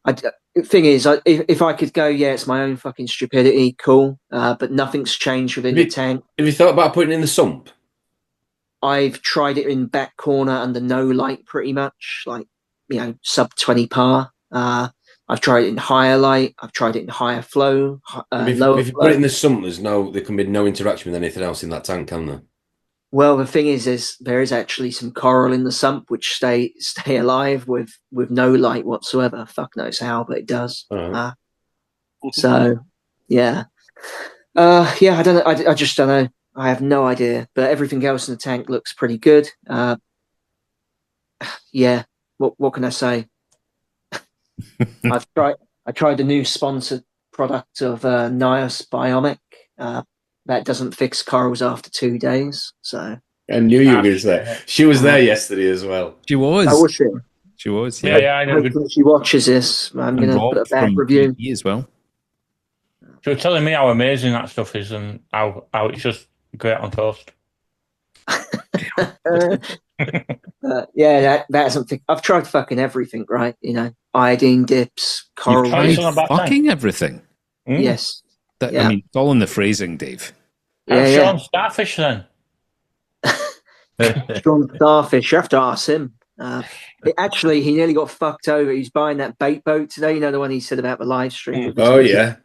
The thing is, if I could go, it's my own fucking stupidity, cool. But nothing's changed within the tank. Have you thought about putting it in the sump? I've tried it in back corner under no light, pretty much, sub 20 par. I've tried it in higher light. I've tried it in higher flow, lower if you put it in the sump, there can be no interaction with anything else in that tank, can there? Well, the thing is there is actually some coral in the sump which stay alive with no light whatsoever. Fuck knows how, but it does. So, yeah. I don't know. I just don't know. I have no idea. But everything else in the tank looks pretty good. What can I say? I tried the new sponsored product of Nias Biomic. That doesn't fix corals after 2 days. So I knew you were going to say. She was there yesterday as well. She was. Oh, was she? She was. Yeah. I know. Hopefully she watches this. I'm going to put a bad review as well. She was telling me how amazing that stuff is and how it's just great on toast. That hasn't. I've tried fucking everything, right? Iodine dips, coral. You've tried fucking everything. Yes. I Yeah. mean, it's all in the phrasing, Dave. Yeah, Sean Starfish then? Sean Starfish, you have to ask him. Actually, he nearly got fucked over. He's buying that bait boat today. You know, the one he said about the live stream. With Oh, yeah.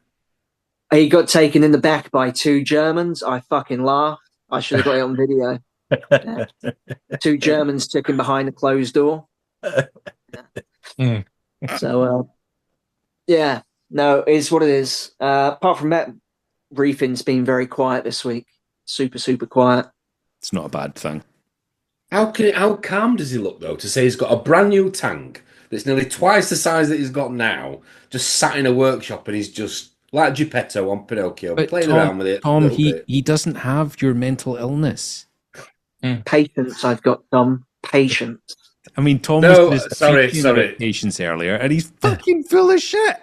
He got taken in the back by 2 Germans. I fucking laughed. I should have got it on video. Yeah. 2 Germans took him behind a closed door. So, yeah, no, it's what it is. Apart from that, reefing's been very quiet this week. Super, super quiet. It's not a bad thing. How calm does he look, though, to say he's got a brand new tank that's nearly twice the size that he's got now, just sat in a workshop, and he's just, like Geppetto on Pinocchio, playing around with it. Tom, he doesn't have your mental illness. Patience, I've got, Tom. Patience. I mean, Tom was sorry. about patience earlier, and he's fucking full of shit.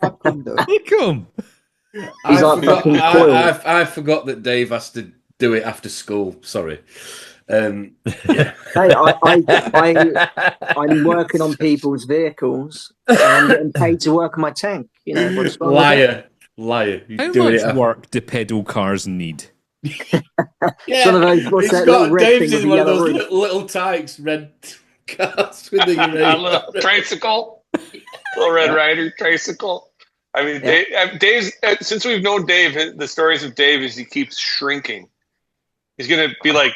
Look at him. I forgot that Dave has to do it after school. Sorry. Hey, I'm working on people's vehicles and I'm getting paid to work on my tank. You know, what's wrong with that? Liar. How much work do pedal cars need? Yeah, Some of those, what's he's that got little red Dave's thing in with one the of those yellow roof? little tykes, red cars with the A little tricycle, little Red Rider tricycle. I mean, Dave's since we've known Dave, the stories of Dave is he keeps shrinking. He's gonna be like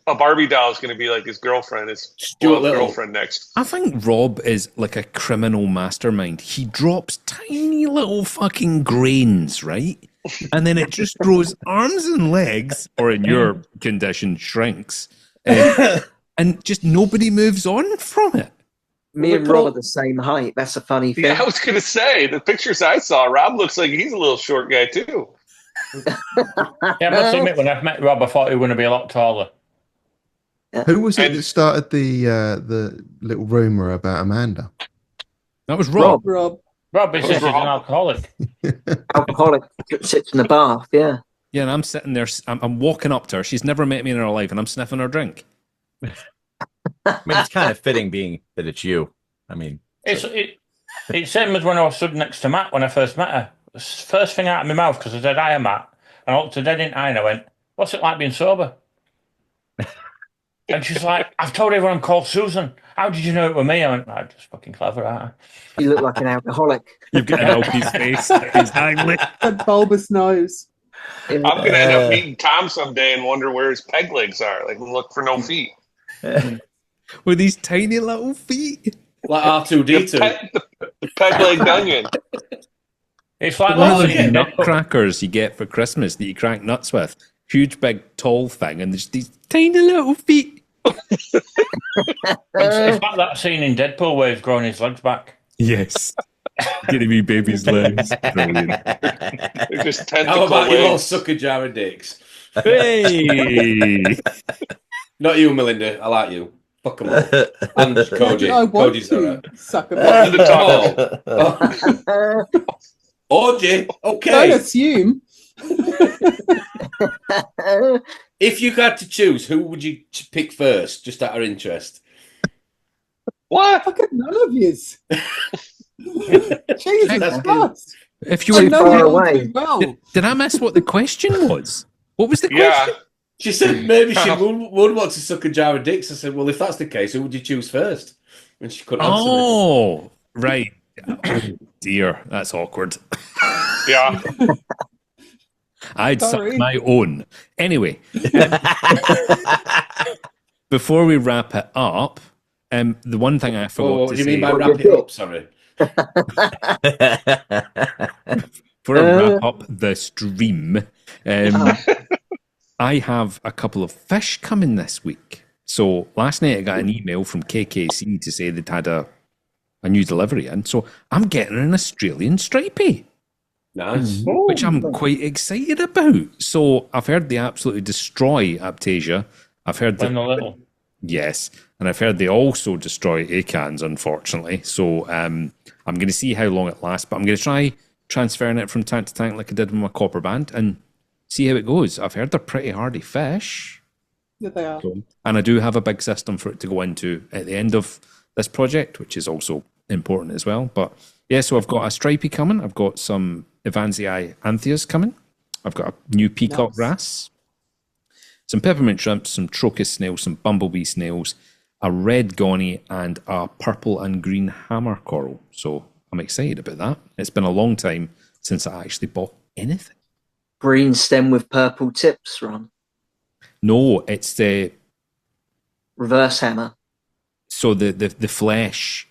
a Barbie doll is gonna be like his girlfriend, his girlfriend next. I think Rob is like a criminal mastermind. He drops tiny little fucking grains, right? And then it just grows arms and legs, or in your condition, shrinks. And just nobody moves on from it. Me and Rob are the same height. That's a funny thing. Yeah, I was gonna say the pictures I saw. Rob looks like he's a little short guy too. Yeah, I must admit, when I met Rob, I thought he was going to be a lot taller. Who was it that started the little rumor about Amanda? That was Rob. Rob is just an alcoholic. Alcoholic sits in the bath, yeah. Yeah, and I'm sitting there, I'm walking up to her. She's never met me in her life, and I'm sniffing her drink. I mean, it's kind of fitting being that it's you. I mean, It's same as when I was stood next to Matt when I first met her. First thing out of my mouth, because I said, "Hiya, Matt." And I looked her dead in the eye and I went, "What's it like being sober?" And she's like, "I've told everyone I'm called Susan. How did you know it was me?" I went, "I'm just fucking clever, aren't I?" You look like an alcoholic. You've got an LP's face. Exactly. A bulbous nose. I'm gonna end up meeting Tom someday and wonder where his peg legs are. Like, look for no feet. With these tiny little feet. Like R2D2. The peg-legged onion. It's like one of those nutcrackers you get for Christmas that you crack nuts with. Huge, big, tall thing, and there's these tiny little feet. It's like that scene in Deadpool where he's growing his legs back. Yes. Getting me baby's legs. Brilliant. They're just How tentacle about you all legs. suck a jar of dicks? Hey! Not you, Melinda. I like you. Fuck them all. And Koje. I want Koje's to alright. suck a OJ, okay. Don't assume. If you had to choose, who would you pick first, just out of interest? What? Fuck it, none of yous. Jesus Christ. If you I were know far you all away. too well. Did I miss what the question was? What was the question? She said maybe she would want to suck a jar of dicks. I said, well, if that's the case, who would you choose first? And she couldn't answer me. Oh, right. Oh, dear, that's awkward. Yeah. I'd Sorry. suck my own. Anyway, before we wrap it up, the one thing I forgot to you say... mean by wrap it up? Sorry. For a wrap up the stream, I have a couple of fish coming this week. So last night I got an email from KKC to say they'd had a new delivery in. So I'm getting an Australian stripey. Nice. Which I'm quite excited about. So I've heard they absolutely destroy Aptasia. I've heard When they're little. Yes. And I've heard they also destroy acans, unfortunately. So I'm going to see how long it lasts, but I'm going to try transferring it from tank to tank like I did with my copper band and see how it goes. I've heard they're pretty hardy fish. Yeah, they are. And I do have a big system for it to go into at the end of this project, which is also important as well. But yeah, so I've got a stripey coming. I've got some Evansii Antheas coming. I've got a new peacock wrasse, some peppermint shrimps, some trocus snails, some bumblebee snails, a red gonny, and a purple and green hammer coral. So I'm excited about that. It's been a long time since I actually bought anything. Green stem with purple tips, Ron. No, it's the reverse hammer. So the flesh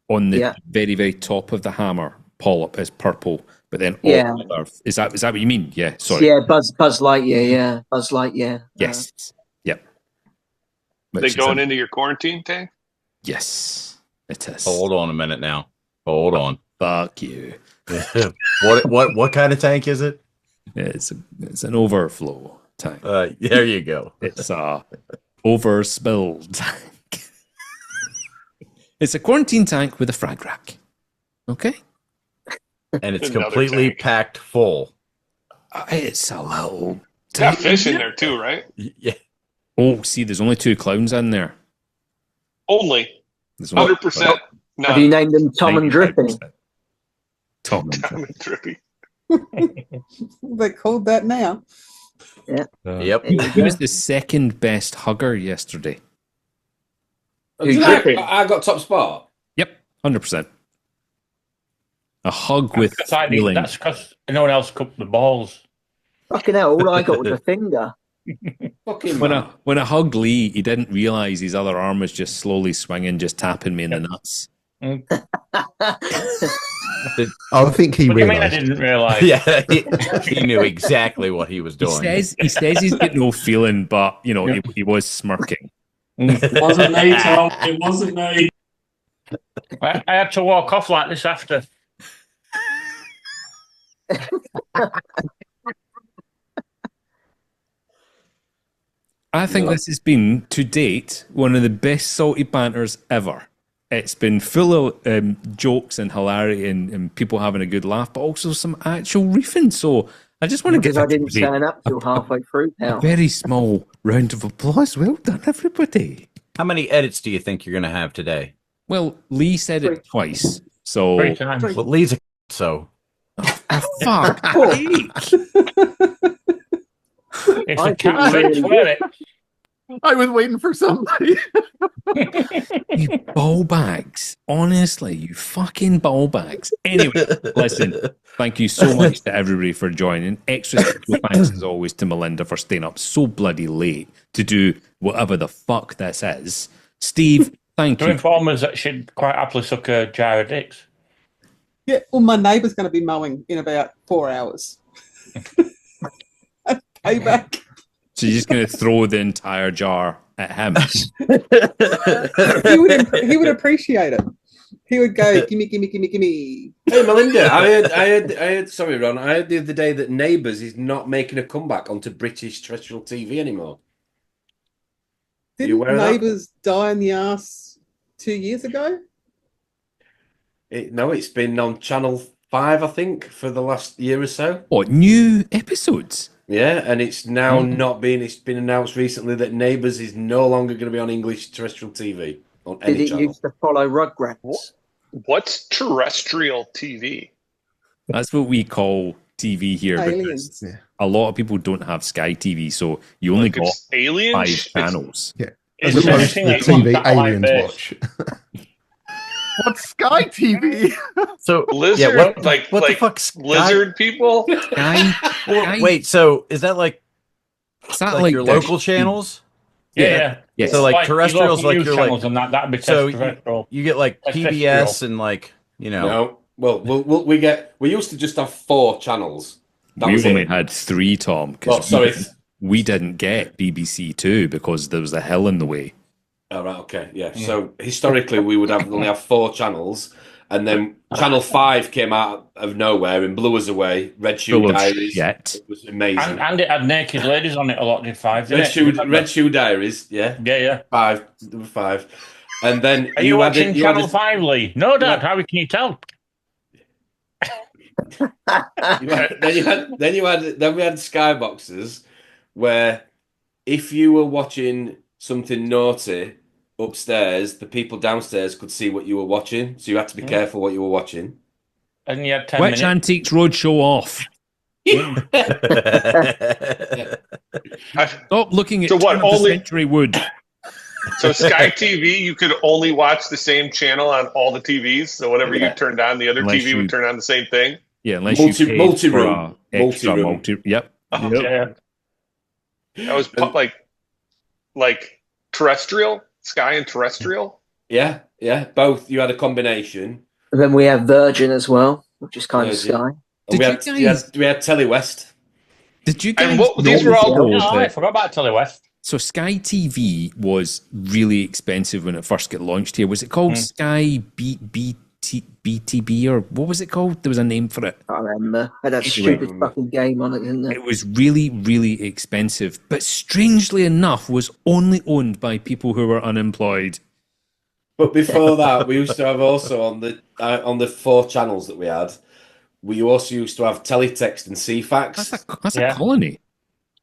on the very, very top of the hammer polyp is purple, but then all other, is that what you mean? Yeah, sorry. Yeah, Buzz Lightyear, yeah. Buzz Lightyear. Yes. Yep. They going into your quarantine tank? Yes, it is. Hold on a minute now. Hold on. Fuck you. What kind of tank is it? It's an overflow tank. There you go. It's a overspilled tank. It's a quarantine tank with a frag rack. Okay. And it's completely packed full. It's a little. Got fish in there too, right? Yeah. Oh, see, there's only 2 clowns in there. Only 100%. Have you named them Tom and Drippy? Tom and Drippy. They called that now. Yeah. Yep. He was the second best hugger yesterday. I got top spot. Yep, 100%. A hug with feeling. That's because no one else cooked the balls. Fucking hell, all I got was a finger. When I hugged Lee, he didn't realise his other arm was just slowly swinging, just tapping me in the nuts. I think he What do you mean I realised. didn't realise? Yeah, he knew exactly what he was doing. He says he's got no feeling, but you know he was smirking. It wasn't me, Tom. It wasn't me. I had to walk off like this after. I think this has been, to date, one of the best salty banters ever. It's been full of jokes and hilarity and people having a good laugh, but also some actual reefing. So I just want to give I didn't stand up till halfway through now. a very small round of applause. Well done, everybody. How many edits do you think you're going to have today? Well, Lee said it twice. So, 3 times. Well, Lee's a so. Fuck. It's a catfish, wasn't it? I was waiting for somebody. You ball bags. Honestly, you fucking ball bags. Anyway, listen, thank you so much to everybody for joining. Extra special thanks as always to Melinda for staying up so bloody late to do whatever the fuck this is. Steve, thank you. To inform us that she'd quite happily suck a jar of dicks. Yeah, well, my neighbour's going to be mowing in about 4 hours. Payback. So you're just going to throw the entire jar at him. He would appreciate it. He would go, gimme, gimme, gimme, gimme. Hey, Melinda, I heard. Sorry, Ron. I heard the other day that Neighbours is not making a comeback onto British terrestrial TV anymore. Didn't Neighbours die in the ass 2 years ago? No, it's been on Channel 5, I think, for the last year or so. What, new episodes? Yeah, and it's now not being. It's been announced recently that Neighbours is no longer going to be on English terrestrial TV on any Did it channel. used to follow Rugrats? What's terrestrial TV? That's what we call TV here. Aliens. Because a lot of people don't have Sky TV, so you only got It's aliens? 5 channels. Yeah. It's As opposed to anything the like TV satellite aliens based. watch. What's Sky TV? So Lizard, yeah, what like the fuck? Sky? lizard people? Sky, Wait, so is that like satellite your dish. local channels? Yeah. Yes. So like Your terrestrials, local like news you're channels like and that'd be so terrestrial. you get like Terrestrial. PBS and like No. Well, we used to just have 4 channels. That We was only it. had 3, Tom. Well, sorry. We didn't get BBC Two because there was a hill in the way. Oh, right, okay, yeah. So historically, we would only have 4 channels, and then Channel 5 came out of nowhere and blew us away. Red Shoe Full of Diaries. shit. It was amazing. And it had naked ladies on it a lot, did 5, didn't Red Shoe Diaries, yeah. Yeah. 5, there were 5. And then Are you had watching it- you Channel had 5, Lee? No, Dad, how can you tell? Then we had skyboxes where if you were watching something naughty, upstairs, the people downstairs could see what you were watching, so you had to be careful what you were watching. And you had 10 Which minutes. Antiques Roadshow off? Stop looking at So what, turn of the only- century wood. So Sky TV, you could only watch the same channel on all the TVs. So whatever you turned on, the other Unless TV would turn on the same thing. Yeah, unless you paid multi-room. for a extra Multi-room. Yep. Oh, Yep. yeah. That was like terrestrial, Sky and terrestrial. Yeah, both. You had a combination. And then we have Virgin as well, which is kind of Virgin. Sky. And we had Telewest. Did you guys? And what these were all? I forgot about Telewest. So Sky TV was really expensive when it first got launched here. Was it called Sky BTB or what was it called? There was a name for it. I remember. Had that stupid fucking game on it, didn't it? It was really, really expensive, but strangely enough, was only owned by people who were unemployed. But before that, we used to have also on the 4 channels that we had. We also used to have teletext and CFAX. That's a colony.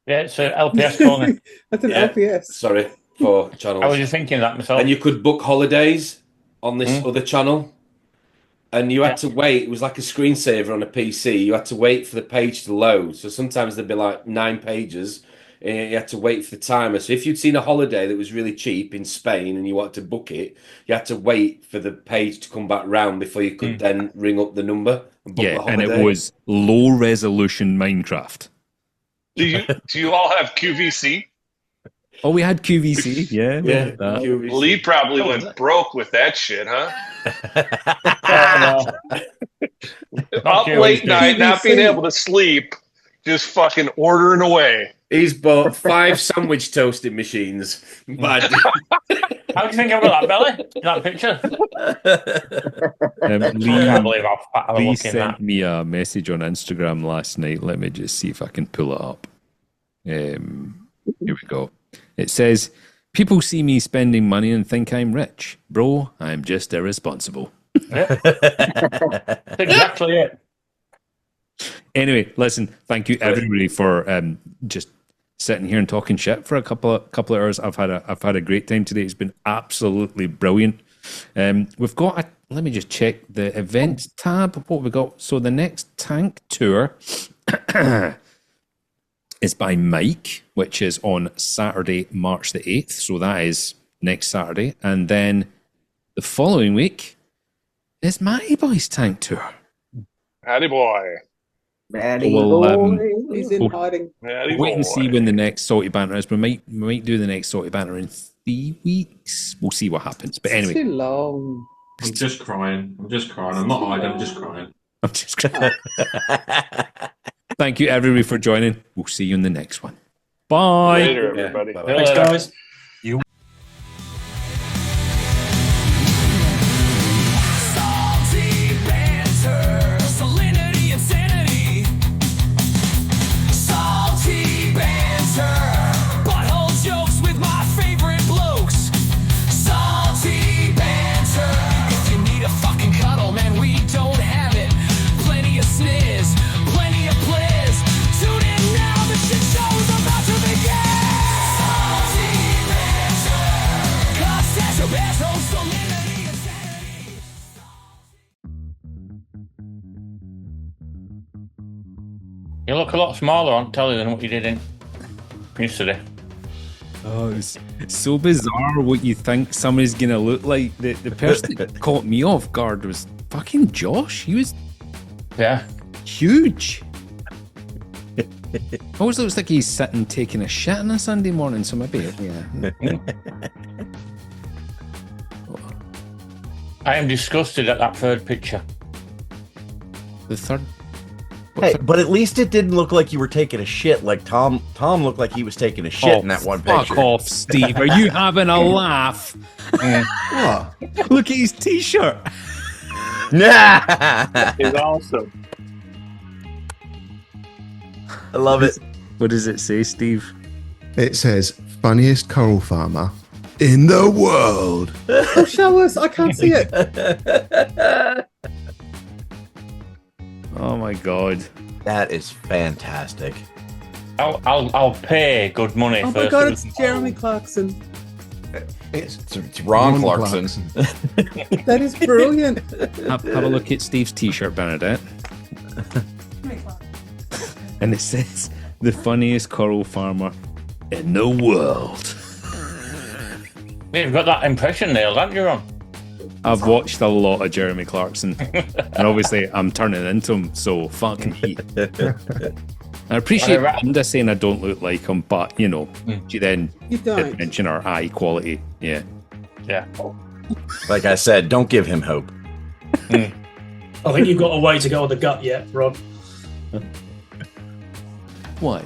Yeah, it's an LPS colony. That's an LPS. Sorry, 4 channels. I was just thinking that myself. And you could book holidays on this other channel. And you had to wait. It was like a screensaver on a PC. You had to wait for the page to load. So sometimes there'd be like 9 pages. And you had to wait for the timer. So if you'd seen a holiday that was really cheap in Spain and you wanted to book it, you had to wait for the page to come back round before you could then ring up the number and book the and holiday. it was low resolution Minecraft. Do you all have QVC? Oh, we had QVC. Yeah. QVC. Lee probably went broke with that shit, huh? Up late night, not being able to sleep, just fucking ordering away. He's bought 5 sandwich toasting machines. How do you think I got that, Belly? That picture? I can't believe how fat I Lee look in sent that. me a message on Instagram last night. Let me just see if I can pull it up. Here we go. It says, people see me spending money and think I'm rich. Bro, I'm just irresponsible. That's exactly it. Anyway, listen, thank you everybody for just sitting here and talking shit for a couple of hours. I've had a great time today. It's been absolutely brilliant. We've got let me just check the events tab. What we got? So the next tank tour is by Mike, which is on Saturday, March the 8th. So that is next Saturday. And then the following week is Matty Boy's tank tour. Matty boy. Matty We'll, He's in hiding. Matty wait and boy. see when the next Salty Banter is. We might do the next Salty Banter in 3 weeks. We'll see what happens. But It's anyway, too long. I'm just crying. I'm not hiding, I'm just crying. I'm just crying. Thank you everybody for joining. We'll see you in the next one. Bye. Later, everybody. Thanks, guys. Salty banter, salinity, insanity. Salty banter, butthole jokes with my favorite blokes. Salty banter, if you need a fucking cuddle, man, we don't have it. Plenty of sniz, plenty of pliz. Tune in now, the shit show's about to begin. Salty banter, cause that's your best host, salinity, insanity. You look a lot smaller on telly than what you did in yesterday. Oh, it's so bizarre what you think somebody's gonna look like. The person that caught me off guard was fucking Josh. He was huge. Always looks like he's sitting taking a shit on a Sunday morning, so maybe I am disgusted at that third picture. The third. Hey, but at least it didn't look like you were taking a shit. Like Tom looked like he was taking a shit in that one picture. Fuck off, Steve. Are you having a laugh? Look at his t-shirt. It's awesome. I love it. What does it say, Steve? It says funniest coral farmer in the world. Oh, show us. I can't see it. Oh my god, that is fantastic. I'll pay good money Oh for. my god, it's Jeremy Clarkson. It's Ron Clarkson. That is brilliant. Have a look at Steve's t-shirt, Bernadette. And it says, the funniest coral farmer in the world. You've got that impression nailed, haven't you, Ron? I've watched a lot of Jeremy Clarkson. And obviously, I'm turning into him, so fucking heat. I appreciate Melinda saying I don't look like him, but, you know, she then did mention our eye quality. Yeah. Yeah. Like I said, don't give him hope. I think you've got a way to go on the gut yet, Rod. Why?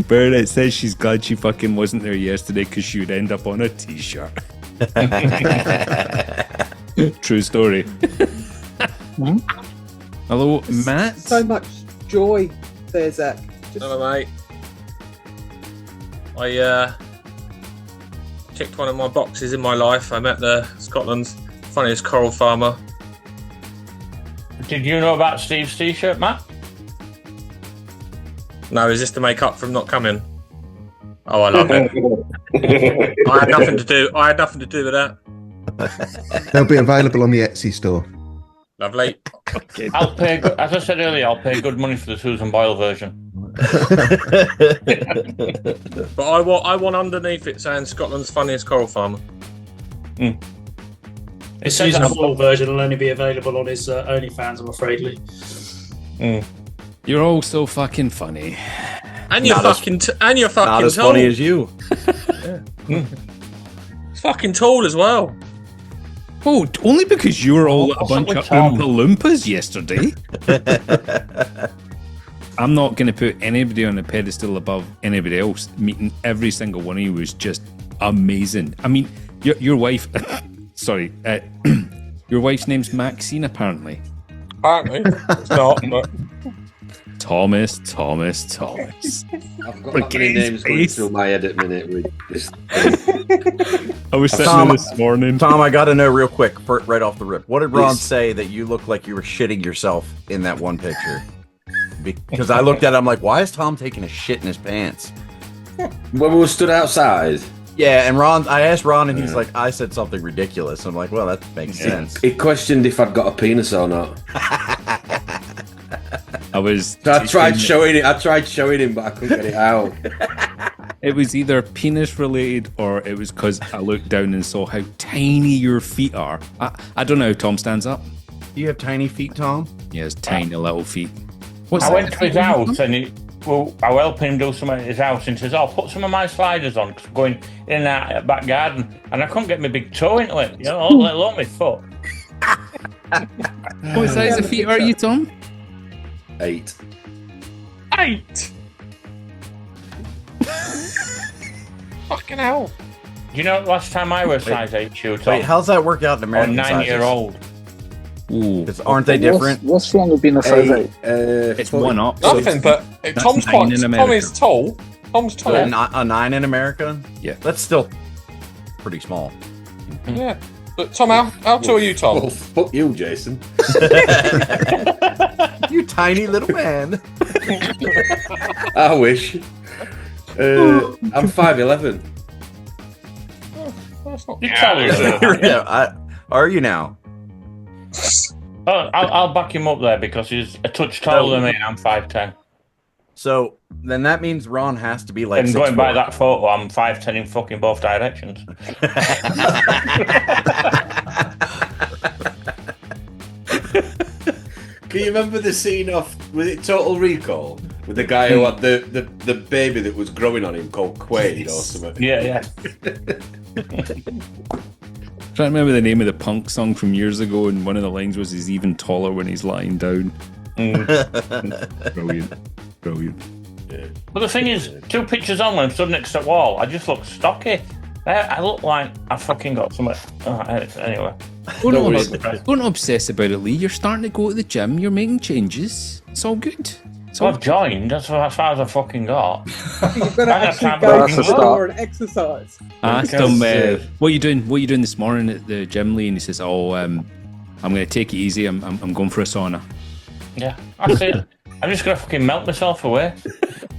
Bernadette says she's glad she fucking wasn't there yesterday because she would end up on a t-shirt. True story. Hello, Matt. So much joy there, Zach. Hello, mate. I ticked one of my boxes in my life. I met Scotland's funniest coral farmer. Did you know about Steve's t-shirt, Matt? No, is this to make up for him not coming? Oh, I love it. I had nothing to do with that. They'll be available on the Etsy store. Lovely. I'll pay, as I said earlier, I'll pay good money for the Susan Boyle version. But I want underneath it saying Scotland's funniest coral farmer. The Susan Boyle version will only be available on his OnlyFans, I'm afraid, Lee. You're all so fucking funny. And you're fucking not as tall. funny as you. It's fucking tall as well. Oh, only because you were all a bunch of Oompa Loompas yesterday. I'm not going to put anybody on a pedestal above anybody else. Meeting every single one of you was just amazing. I mean, your wife... sorry. Your wife's name's Maxine, apparently. Apparently. It's not, but... Thomas. I've got that many names going through my head at minute. I was sitting there this morning. Tom, I got to know real quick, right off the rip. What did Ron say that you looked like you were shitting yourself in that one picture? Because I looked at it, I'm like, why is Tom taking a shit in his pants? When we were stood outside. Yeah, and I asked Ron, and he's like, I said something ridiculous. I'm like, well, that makes sense. He questioned if I'd got a penis or not. I tried showing him, but I couldn't get it out. It was either penis related or it was because I looked down and saw how tiny your feet are. I don't know how Tom stands up. Do you have tiny feet, Tom? He has tiny little feet. I went to his house and I helped him do something at his house and he says, put some of my sliders on because I'm going in and out of the back garden and I couldn't get my big toe into it, let alone my foot. What size of feet are you, Tom? 8. 8? Fucking hell. Do you know last time I was size 8 shoe, Tom? Wait, how's that work out in American sizes? 9-year-old. Ooh. Aren't they different? What's wrong with being a size 8? It's 1 up. Nothing, but Tom is tall. Tom's tall. A 9 in America? Yeah. That's still pretty small. Yeah. But Tom, how tall are you, Tom? Well, fuck you, Jason. You tiny little man. I wish. I'm 5'11". That's not Are you now? I'll back him up there because he's a touch taller than me and I'm 5'10". So then that means Ron has to be like. And going by that photo, I'm 5'10" in fucking both directions. Can you remember the scene was it Total Recall? With the guy who had the baby that was growing on him called Koje or something? Yeah. Trying to remember the name of the punk song from years ago, and one of the lines was he's even taller when he's lying down. Brilliant. Yeah. But the thing is, 2 pictures on when I'm stood next to the wall, I just look stocky. I look like I fucking got something. Anyway. Don't obsess about it, Lee. You're starting to go to the gym. You're making changes. It's all good. I've joined. That's as far as I fucking got. You've got to actually go to the store and exercise. I asked him, what are you doing? What are you doing this morning at the gym, Lee? And he says, I'm going to take it easy. I'm going for a sauna. Yeah, that's it. I'm just going to fucking melt myself away.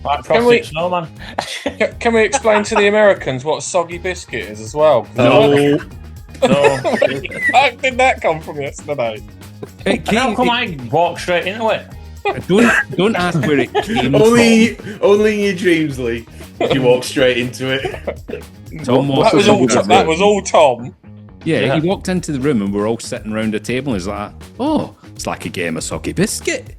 Like Can we- frosted snowman. Can we explain to the Americans what soggy biscuit is as well? No. Where the fuck did that come from yesterday? How come I walk straight into it? Don't ask where it came only in your dreams, Lee. You walk straight into it. Tom That was all Tom. Yeah, he walked into the room and we're all sitting around a table and he's like, oh, it's like a game of soggy biscuit.